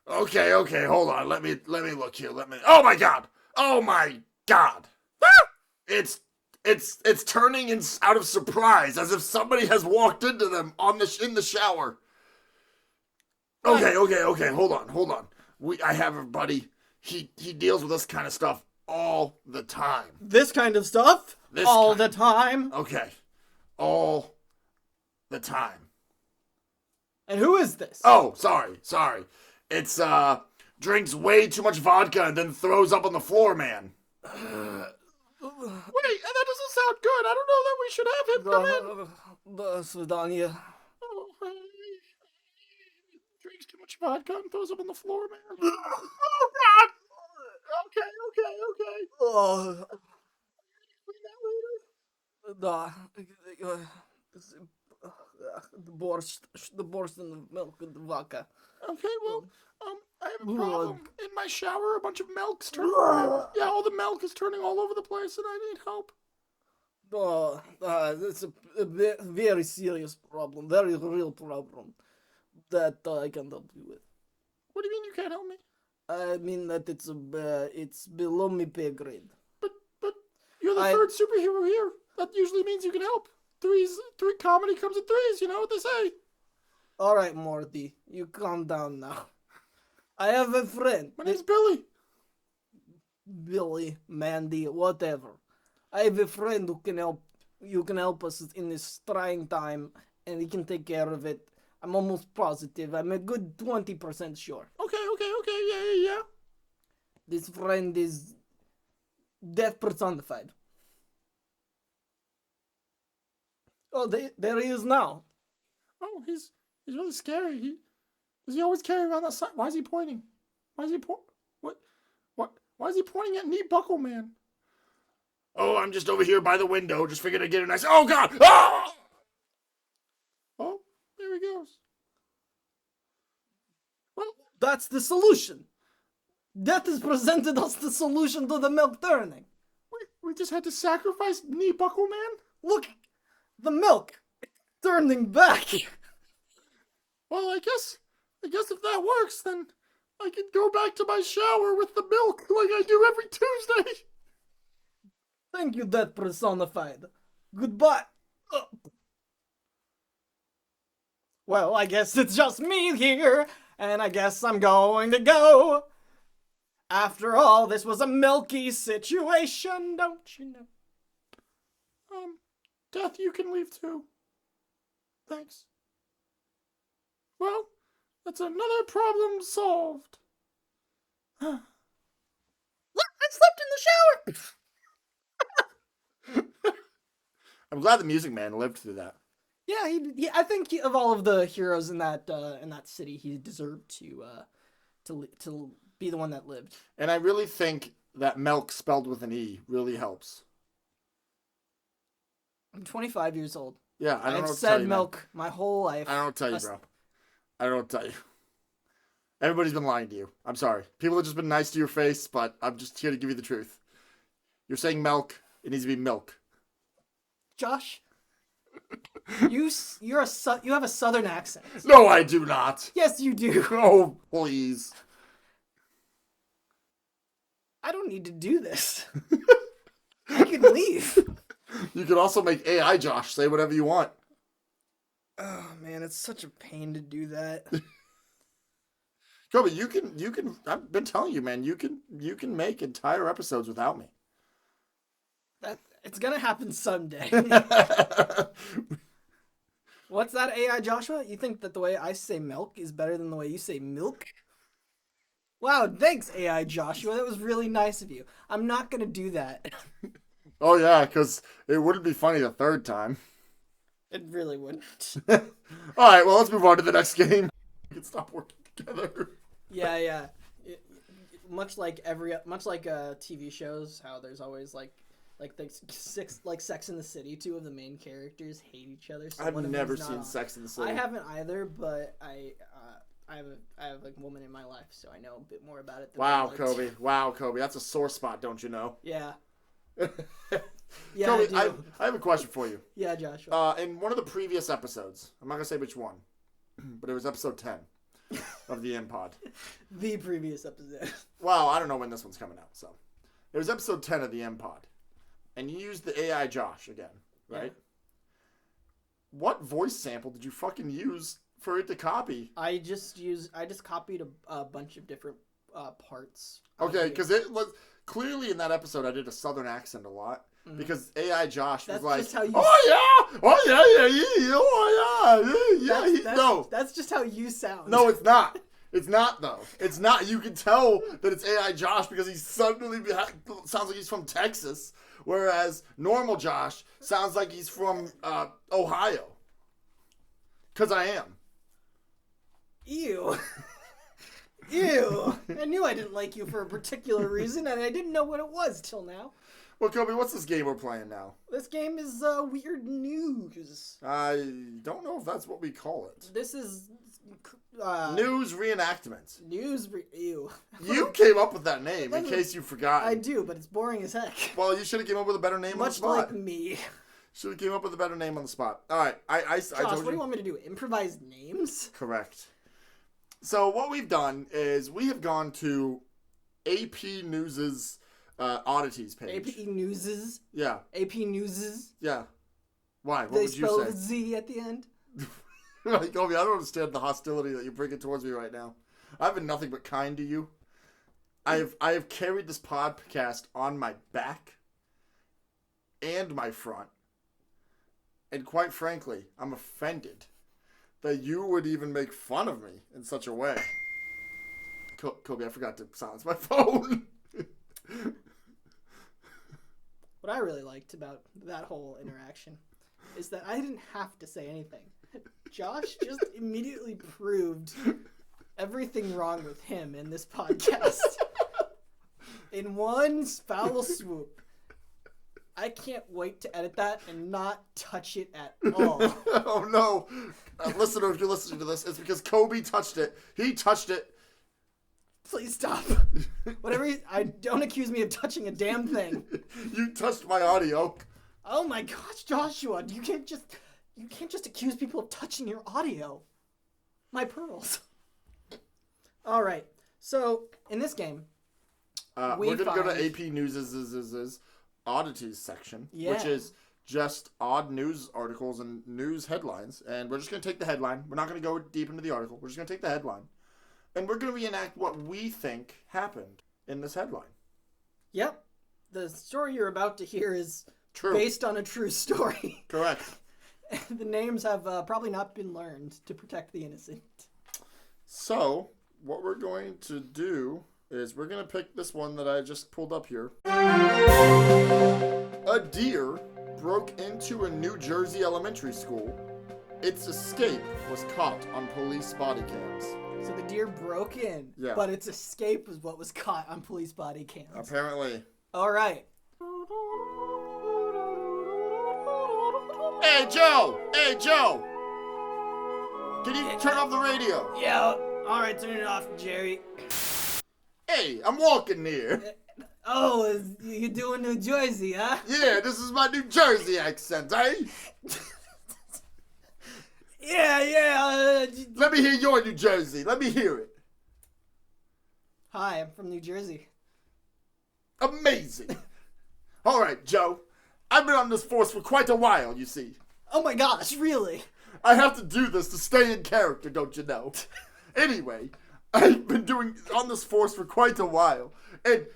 C: Okay, hold on. Let me look here. Oh my god! It's turning out of surprise, as if somebody has walked into them in the shower. Okay. Hold on. I have a buddy. He deals with this kind of stuff all the time.
D: This kind of stuff? The time?
C: Okay. All the time.
D: And who is this?
C: Oh, sorry. It's, drinks way too much vodka and then throws up on the floor, man. Wait, that doesn't sound good. I don't know that we should have him come in.
D: Svidania.
C: Oh, drinks too much vodka and throws up on the floor, man. Oh, God! Okay.
D: Oh. The borscht and the milk and the vodka.
C: Okay, well, I have a problem. In my shower, a bunch of milk's turning. Yeah, all the milk is turning all over the place, and I need help.
D: It's a very serious problem, very real problem that I can help you with.
C: What do you mean you can't help me?
D: I mean that it's below me pay grade.
C: But you're the third superhero here. That usually means you can help. Three comedy comes in threes. You know what they say.
D: All right, Morty, you calm down now. I have a friend.
C: My name's Billy.
D: Billy, Mandy, whatever. I have a friend who can help. You can help us in this trying time, and he can take care of it. I'm almost positive. I'm a good 20% sure.
C: Okay. Yeah.
D: This friend is death personified. Oh, there he is now.
C: Oh, he's really scary. Does he always carry around that sign? Why is he pointing? Why is he What? Why is he pointing at Knee Buckle Man? Oh, I'm just over here by the window. Just figured I'd get a nice. Oh God! Ah! Oh, there he goes.
D: Well, that's the solution. Death has presented us the solution to the milk turning.
C: We just had to sacrifice Knee Buckle Man?
D: Look, the milk turning back.
C: Well, I guess if that works, then I can go back to my shower with the milk like I do every Tuesday.
D: Thank you, Death Personified. Goodbye. Well, I guess it's just me here, and I guess I'm going to go. After all, this was a milky situation, don't you know?
C: Death, you can leave too. Thanks. Well, that's another problem solved.
F: Look, I slept in the shower!
C: I'm glad the Music Man lived through that.
D: Yeah, I think of all of the heroes in that city, he deserved to be the one that lived.
C: And I really think that milk spelled with an E really helps.
F: I'm 25 years old.
C: Yeah, I don't know
F: I've
C: what to tell
F: said
C: you,
F: milk my whole life.
C: man. I don't tell you, bro. I don't tell you. Everybody's been lying to you. I'm sorry. People have just been nice to your face, but I'm just here to give you the truth. You're saying milk. It needs to be milk.
F: Josh, you have a southern accent.
C: No, I do not.
F: Yes, you do.
C: Oh, please.
F: I don't need to do this. I can leave.
C: You could also make AI Josh say whatever you want.
F: Oh man, it's such a pain to do that.
C: Koby, you can. I've been telling you, man. You can make entire episodes without me.
F: It's gonna happen someday. What's that, AI Joshua? You think that the way I say milk is better than the way you say milk? Wow, thanks, AI Joshua. That was really nice of you. I'm not gonna do that.
C: Oh yeah, because it wouldn't be funny the third time.
F: It really wouldn't.
C: All right, well, let's move on to the next game. We can stop working together.
F: Yeah. Much like TV shows, how there's always like Sex in the City. Two of the main characters hate each other. So
C: I've never seen Sex in the City.
F: I haven't either, but I have a woman in my life, so I know a bit more about it.
C: Wow, Koby. Wow, Koby. That's a sore spot, don't you know?
F: Yeah.
C: Yeah, Koby, I have a question for you.
F: Yeah, Joshua.
C: In one of the previous episodes, I'm not gonna say which one, but it was episode 10 of the iMPOD.
F: The previous episode.
C: Well, I don't know when this one's coming out, so it was episode 10 of the iMPOD, and you used the AI Josh again, right? Yeah. What voice sample did you fucking use for it to copy?
F: I just copied a bunch of different parts.
C: Okay, because it was clearly in that episode I did a southern accent a lot. Mm-hmm. Because AI Josh was like, no.
F: That's just how you sound.
C: No, it's not. It's not, though. It's not. You can tell that it's AI Josh because he suddenly sounds like he's from Texas, whereas normal Josh sounds like he's from Ohio. Because I am.
F: Ew. Ew. I knew I didn't like you for a particular reason, and I didn't know what it was till now.
C: Well, Koby, what's this game we're playing now?
F: This game is Weird News.
C: I don't know if that's what we call it.
F: This is...
C: news reenactments.
F: Ew.
C: You came up with that name, in case you forgot.
F: I do, but it's boring as heck.
C: Well, you should have came up with a better name on the spot.
F: Much like me.
C: Should have came up with a better name on the spot. All right,
F: Josh, what do you want me to do? Improvise names?
C: Correct. So what we've done is we have gone to AP News's oddities page.
F: AP News's?
C: Yeah.
F: AP News's?
C: Yeah. Why? What
F: would
C: you say?
F: They spell Z at the end?
C: Koby, I don't understand the hostility that you're bringing towards me right now. I've been nothing but kind to you. I have carried this podcast on my back and my front. And quite frankly, I'm offended that you would even make fun of me in such a way. Koby, I forgot to silence my phone.
F: What I really liked about that whole interaction is that I didn't have to say anything. Josh just immediately proved everything wrong with him in this podcast. In one foul swoop. I can't wait to edit that and not touch it at all.
C: Oh no. Listener, if you're listening to this, it's because Koby touched it. He touched it.
F: Please stop. I don't accuse me of touching a damn thing.
C: You touched my audio.
F: Oh my gosh, Joshua, you can't just accuse people of touching your audio. My pearls. All right. So, in this game,
C: we're going to go to AP News' oddities section, which is just odd news articles and news headlines. And we're just going to take the headline. We're not going to go deep into the article. We're just going to take the headline. And we're going to reenact what we think happened in this headline.
F: Yep. The story you're about to hear is
C: true.
F: Based on a true story.
C: Correct.
F: The names have probably not been learned to protect the innocent.
C: So, what we're going to do is we're going to pick this one that I just pulled up here. A deer broke into a New Jersey elementary school. Its escape was caught on police body cams.
F: So the deer broke in, but its escape was what was caught on police body cams.
C: Apparently.
F: All right.
C: Hey, Joe! Hey, Joe! Can you turn off the radio?
F: Yeah, alright, turn it off, Jerry.
C: Hey, I'm walking here.
F: Oh, you doing New Jersey, huh?
C: Yeah, this is my New Jersey accent, eh?
F: Yeah.
C: Let me hear your New Jersey. Let me hear it.
F: Hi, I'm from New Jersey.
C: Amazing. All right, Joe. I've been on this force for quite a while, you see.
F: Oh my gosh, really?
C: I have to do this to stay in character, don't you know? Anyway, I've been on this force for quite a while, and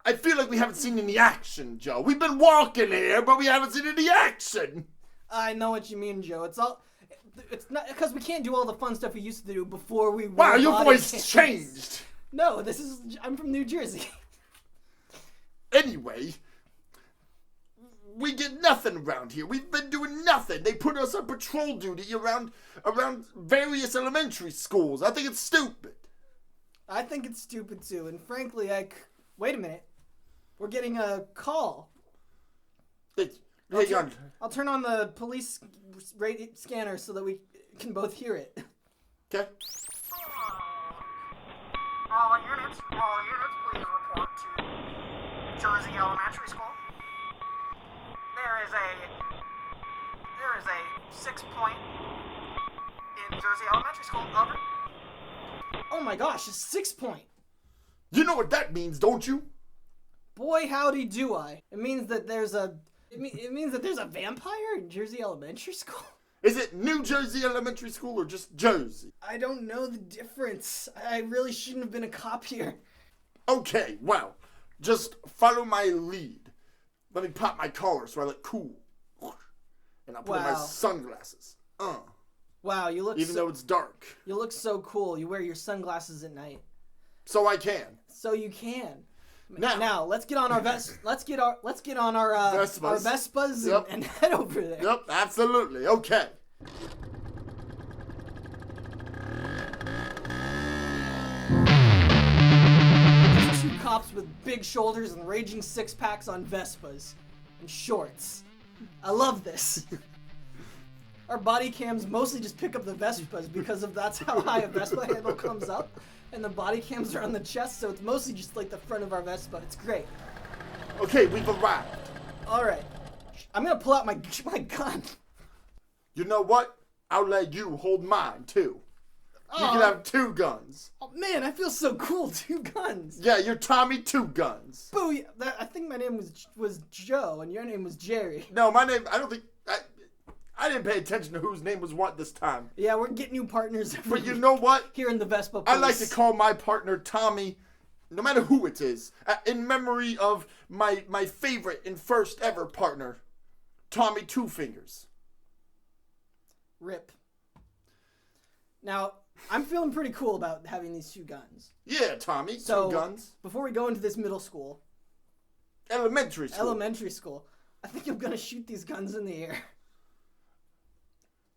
C: I feel like we haven't seen any action, Joe. We've been walking here, but we haven't seen any action.
F: I know what you mean, Joe. It's not because we can't do all the fun stuff we used to do before we.
C: Wow, your voice changed.
F: No, I'm from New Jersey.
C: Anyway, we get nothing around here. We've been doing nothing. They put us on patrol duty around various elementary schools. I think it's stupid.
F: I think it's stupid too, and frankly, wait a minute. We're getting a call.
C: Hang on.
F: I'll turn on the police scanner so that we can both hear it.
C: Okay.
H: All units, please report to Jersey Elementary School. There is a 6 point in Jersey Elementary School. Over.
F: Oh my gosh, a 6 point.
C: You know what that means, don't you?
F: Boy, howdy do I. It means that there's a vampire in Jersey Elementary School?
C: Is it New Jersey Elementary School or just Jersey?
F: I don't know the difference. I really shouldn't have been a cop here.
C: Okay, well, just follow my lead. Let me pop my collar so I look cool. And I'll put on my sunglasses.
F: Wow, you look
C: Even though it's dark.
F: You look so cool. You wear your sunglasses at night.
C: So I can.
F: So you can.
C: Now
F: let's get on our let's get on our Vespas
C: Yep.
F: and head over there.
C: Yep, absolutely. Okay.
F: Two cops with big shoulders and raging six-packs on Vespas and shorts. I love this. Our body cams mostly just pick up the Vespas because that's how high a Vespa handle comes up. And the body cams are on the chest, so it's mostly just like the front of our Vespa. It's great.
C: Okay, we've arrived.
F: All right. I'm going to pull out my gun.
C: You know what? I'll let you hold mine, too. You can have 2 guns.
F: Oh, man, I feel so cool. 2 guns.
C: Yeah, you're Tommy 2 Guns.
F: Boo, I think my name was Joe, and your name was Jerry.
C: No, my name, I didn't pay attention to whose name was what this time.
F: Yeah, we're getting new partners every
C: But you know what?
F: here in the Vespa
C: I
F: place.
C: like to call my partner Tommy, no matter who it is, in memory of my favorite and first ever partner, Tommy Two Fingers.
F: Rip. Now, I'm feeling pretty cool about having these 2 guns.
C: Yeah, Tommy,
F: So,
C: 2 guns.
F: Before we go into this middle school,
C: Elementary school.
F: I think I'm gonna shoot these guns in the air.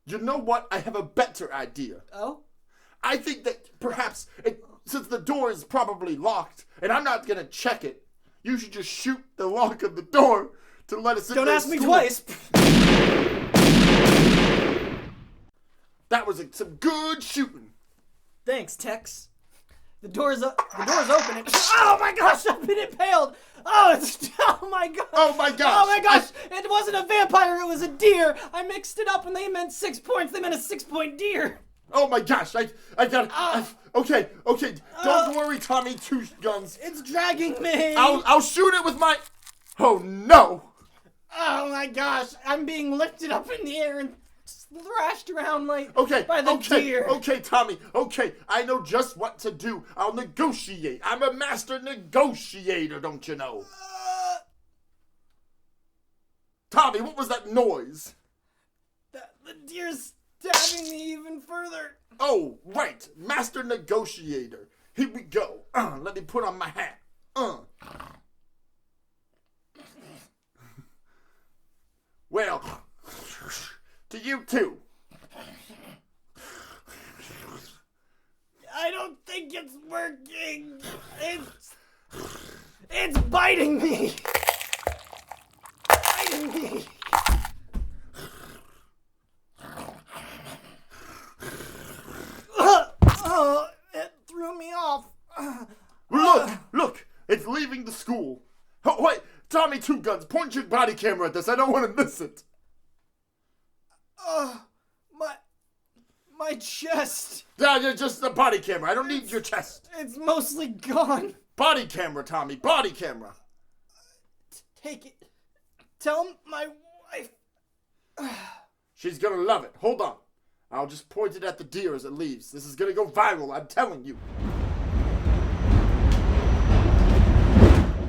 C: You know what? I have a better idea.
F: Oh?
C: I think that perhaps, since the door is probably locked, and I'm not gonna check it, you should just shoot the lock of the door to let us in.
F: Don't ask me twice.
C: That was some good shooting.
F: Thanks, Tex. The door's open. And, oh my gosh! I've been impaled. Oh my god.
C: Oh my gosh.
F: Oh my gosh! It wasn't a vampire. It was a deer. I mixed it up, and they meant 6 points. They meant a 6-point deer.
C: Oh my gosh! I got it. Okay. Don't worry, Tommy. 2 guns.
F: It's dragging me.
C: I'll shoot it with my. Oh no!
F: Oh my gosh! I'm being lifted up in the air and thrashed around by the deer.
C: Okay, Tommy. Okay, I know just what to do. I'll negotiate. I'm a master negotiator, don't you know? Tommy, what was that noise?
F: The deer's stabbing me even further.
C: Oh, right. Master negotiator. Here we go. Let me put on my hat. Well, to you too.
F: I don't think it's working. It's biting me.
C: me 2 guns. Point your body camera at this. I don't want to miss it.
E: My chest.
C: Yeah, just the body camera. I don't need your chest.
E: It's mostly gone.
C: Body camera, Tommy. Body camera.
E: Take it. Tell my wife.
C: She's gonna love it. Hold on. I'll just point it at the deer as it leaves. This is gonna go viral, I'm telling you.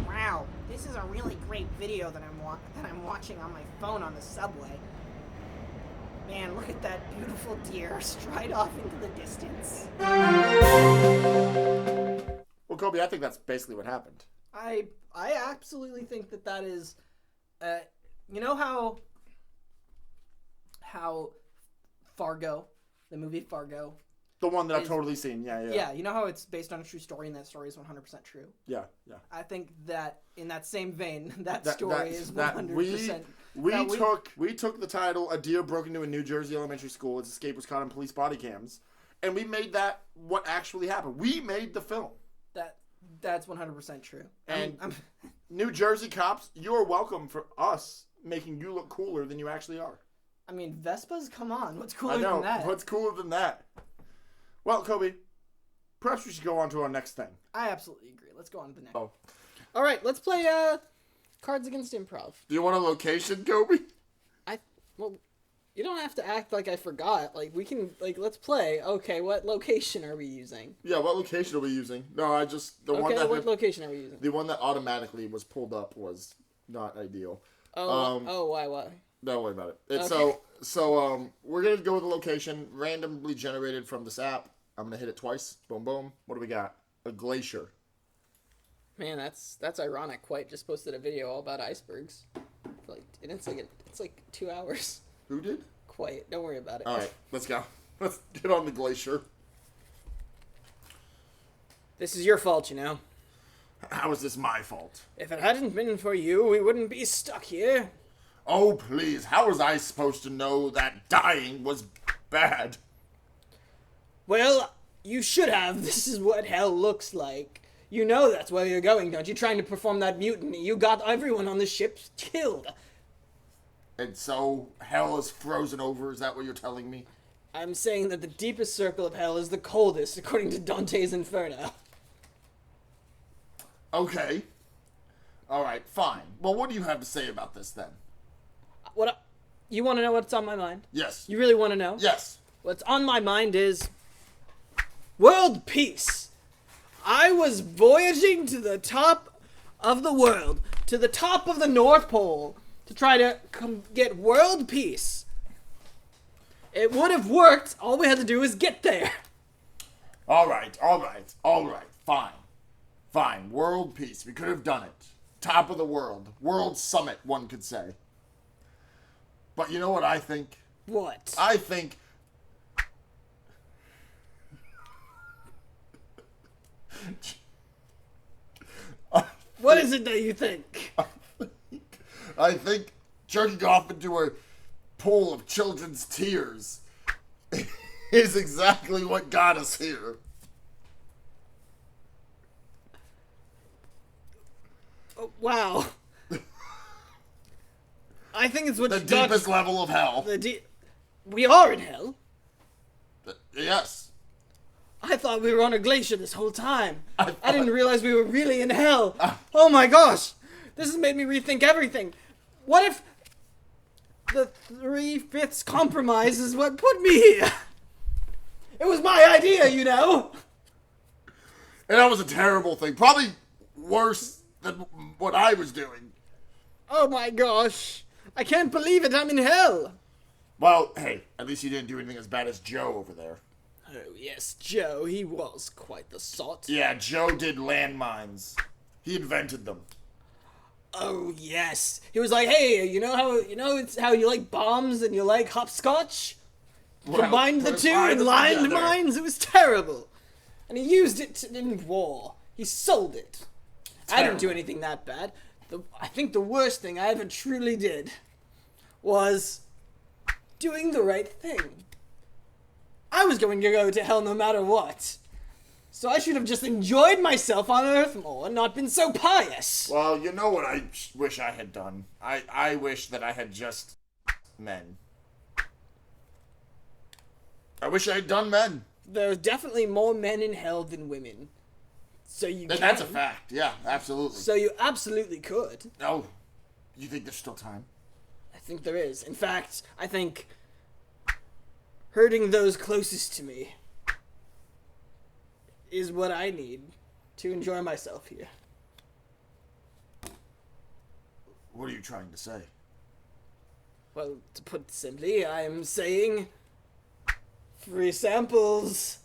F: Wow, this is a really great video that I'm watching on my phone on the subway. Man, look at that beautiful deer stride off into the distance.
C: Well, Koby, I think that's basically what happened.
D: I absolutely think that is, you know how Fargo, the movie Fargo.
C: The one that I've totally seen, yeah.
D: Yeah, you know how it's based on a true story and that story is 100% true?
C: Yeah.
D: I think that in that same vein, that story is 100%.
C: We took the title, A Deer Broke into a New Jersey Elementary School, Its Escape Was Caught on Police Body Cams, and we made that what actually happened. We made the film.
D: That's 100% true.
C: And New Jersey cops, you're welcome for us making you look cooler than you actually are.
D: I mean, Vespas, come on. What's cooler
C: I know.
D: than that?
C: What's cooler than that? Well, Koby, perhaps we should go on to our next thing.
D: I absolutely agree. Let's go on to the next.
C: Oh.
D: All right, let's play Cards Against Improv.
C: Do you want a location, Koby?
D: Well, you don't have to act like I forgot. Like, we can, let's play. Okay, what location are we using?
C: Yeah, what location are we using? No,
D: what location are we using?
C: The one that automatically was pulled up was not ideal.
D: Why?
C: Don't worry about it. It's
D: okay.
C: So we're gonna go with a location randomly generated from this app. I'm gonna hit it twice. Boom, boom. What do we got? A glacier.
D: Man, that's ironic. Quite just posted a video all about icebergs. It's like 2 hours.
C: Who did?
D: Quite. Don't worry about it.
C: All right, let's go. Let's get on the glacier.
D: This is your fault, you know.
C: How is this my fault?
D: If it hadn't been for you, we wouldn't be stuck here.
C: Oh, please. How was I supposed to know that dying was bad?
D: Well, you should have. This is what hell looks like. You know that's where you're going, don't you? Trying to perform that mutiny. You got everyone on the ship killed.
C: And so, hell is frozen over, is that what you're telling me?
D: I'm saying that the deepest circle of hell is the coldest, according to Dante's Inferno.
C: Okay. Alright, fine. Well, what do you have to say about this, then?
D: You want to know what's on my mind?
C: Yes.
D: You really want to know?
C: Yes.
D: What's on my mind is world peace. I was voyaging to the top of the world, to the top of the North Pole, to try to get world peace. It would have worked. All we had to do was get there.
C: All right. Fine. World peace. We could have done it. Top of the world. World summit, one could say. But you know what I think?
D: What?
C: I think...
D: What is it that you think?
C: I think jerking off into a pool of children's tears is exactly what got us here.
D: Oh, wow. I think it's what
C: the deepest level of hell.
D: We are in hell.
C: Yes.
D: I thought we were on a glacier this whole time. I didn't realize we were really in hell. Oh my gosh. This has made me rethink everything. What if the 3/5 compromise is what put me here? It was my idea, you know.
C: And that was a terrible thing. Probably worse than what I was doing.
D: Oh my gosh. I can't believe it. I'm in hell.
C: Well, hey, at least you didn't do anything as bad as Joe over there.
D: Oh, yes, Joe. He was quite the sot.
C: Yeah, Joe did landmines. He invented them.
D: Oh, yes. He was like, hey, it's how you like bombs and you like hopscotch?
C: Well,
D: combined the two and lined mines. It was terrible. And he used it in war. He sold it. Terrible. I didn't do anything that bad. I think the worst thing I ever truly did was doing the right thing. I was going to go to hell no matter what.
F: So I should have just enjoyed myself on Earth more and not been so pious.
C: Well, you know what I wish I had done? I wish that I had just men. I wish I had done men.
F: There are definitely more men in hell than women. So you can.
C: That's a fact. Yeah, absolutely.
F: So you absolutely could.
C: Oh, you think there's still time?
F: I think there is. In fact, I think hurting those closest to me is what I need to enjoy myself here.
C: What are you trying to say?
F: Well, to put it simply, I am saying free samples.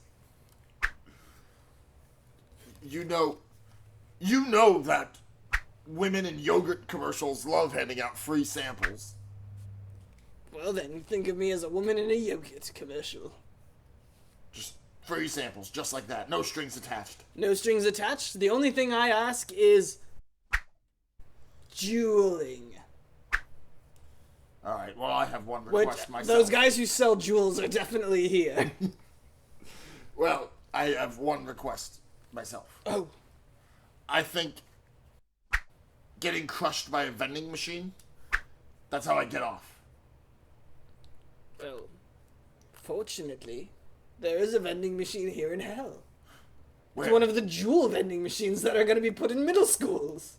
C: You know that women in yogurt commercials love handing out free samples.
F: Well then, think of me as a woman in a yogurt commercial.
C: Just free samples, just like that. No strings attached.
F: No strings attached. The only thing I ask is jeweling.
C: Alright, well, I have one request myself.
F: Those guys who sell jewels are definitely here.
C: Well, I have one request myself.
F: Oh.
C: I think getting crushed by a vending machine, that's how I get off.
F: Well, fortunately, there is a vending machine here in hell.
C: Where?
F: It's one of the jewel vending machines that are going to be put in middle schools.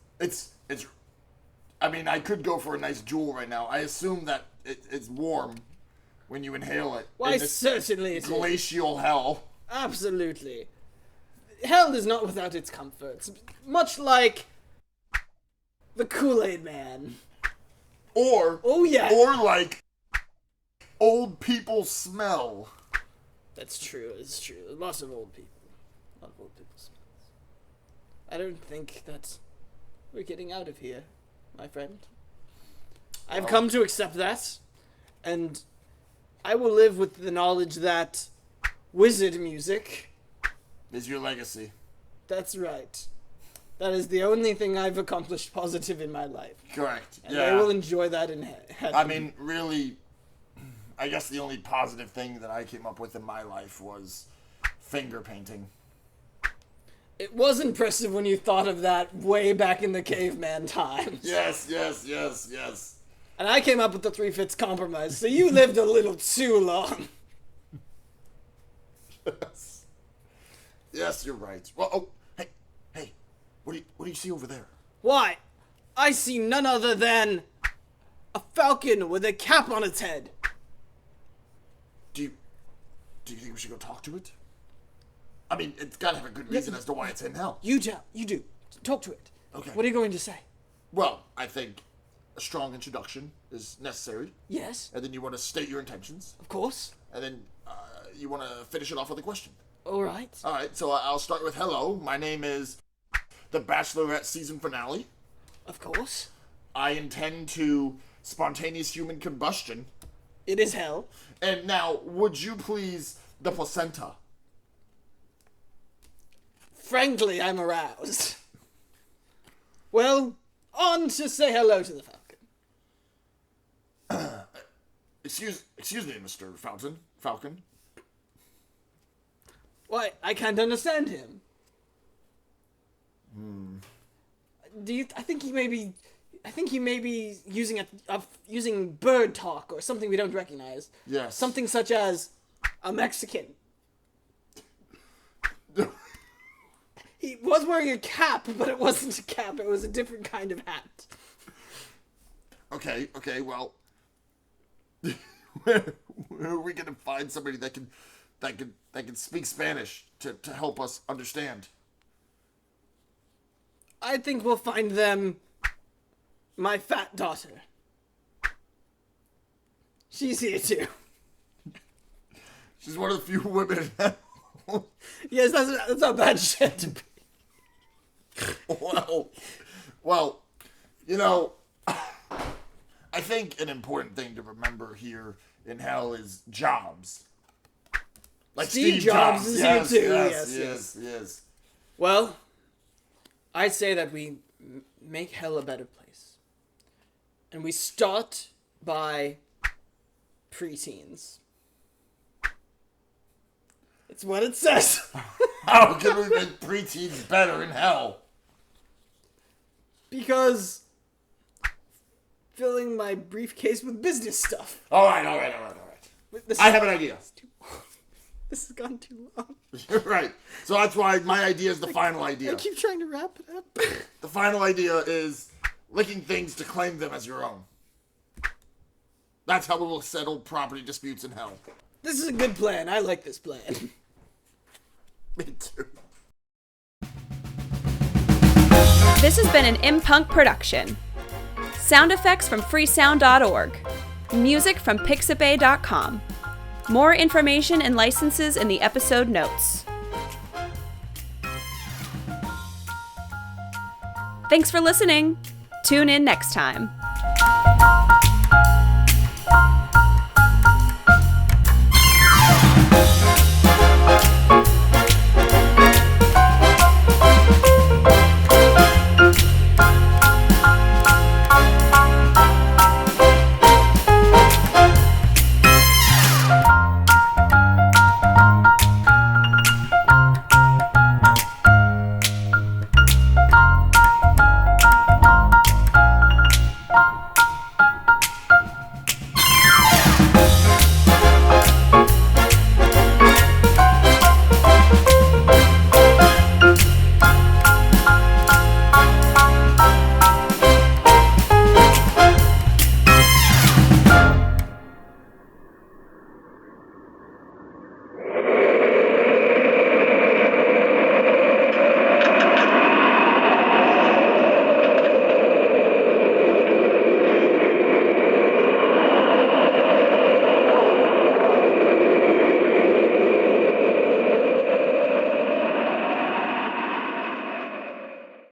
C: I mean, I could go for a nice jewel right now. I assume that it's warm when you inhale it.
F: Why, certainly it is.
C: Glacial hell.
F: Absolutely. Hell is not without its comforts. Much like the Kool-Aid Man.
C: Or like old people smell.
F: That's true, it's true. Lots of old people. A lot of old people smells. I don't think that we're getting out of here, my friend. I've come to accept that, and I will live with the knowledge that wizard music
C: is your legacy.
F: That's right. That is the only thing I've accomplished positive in my life.
C: Correct.
F: And I will enjoy that in heaven.
C: I mean, really, I guess the only positive thing that I came up with in my life was finger painting.
F: It was impressive when you thought of that way back in the caveman times.
C: Yes.
F: And I came up with the 3/5 compromise, so you lived a little too long.
C: Yes, you're right. Well, hey, what do you see over there?
F: Why, I see none other than a falcon with a cap on its head.
C: Do you think we should go talk to it? I mean, it's gotta have a good reason as to why it's in hell.
F: You do. Talk to it.
C: Okay.
F: What are you going to say?
C: Well, I think a strong introduction is necessary.
F: Yes.
C: And then you want to state your intentions.
F: Of course.
C: And then you want to finish it off with a question.
F: All right,
C: so I'll start with hello. My name is the Bachelorette season finale.
F: Of course.
C: I intend to spontaneous human combustion.
F: It is hell.
C: And now, would you please the placenta?
F: Frankly, I'm aroused. Well, on to say hello to the falcon.
C: Excuse me, Mr. Falcon.
F: Why, I can't understand him. I think he may be using bird talk or something we don't recognize.
C: Yes.
F: Something such as a Mexican. He was wearing a cap, but it wasn't a cap. It was a different kind of hat.
C: Okay, well, where are we gonna find somebody that can speak Spanish to help us understand?
F: I think we'll find them my fat daughter. She's here too.
C: She's one of the few women.
F: Yes, that's not bad shit to be.
C: Well, you know, I think an important thing to remember here in hell is jobs. Like Steve Jobs
F: is here too.
C: Yes.
F: Well, I say that we make hell a better place. And we start by preteens. It's what it says.
C: How can we make preteens better in hell?
E: Because filling my briefcase with business stuff.
C: All right. I have an idea.
E: This has gone too long.
C: You're right. So that's why my idea is the final idea.
E: I keep trying to wrap it up.
C: The final idea is licking things to claim them as your own. That's how we will settle property disputes in hell.
E: This is a good plan. I like this plan.
C: Me too.
B: This has been an iMPUNK production. Sound effects from freesound.org. Music from pixabay.com. More information and licenses in the episode notes. Thanks for listening. Tune in next time.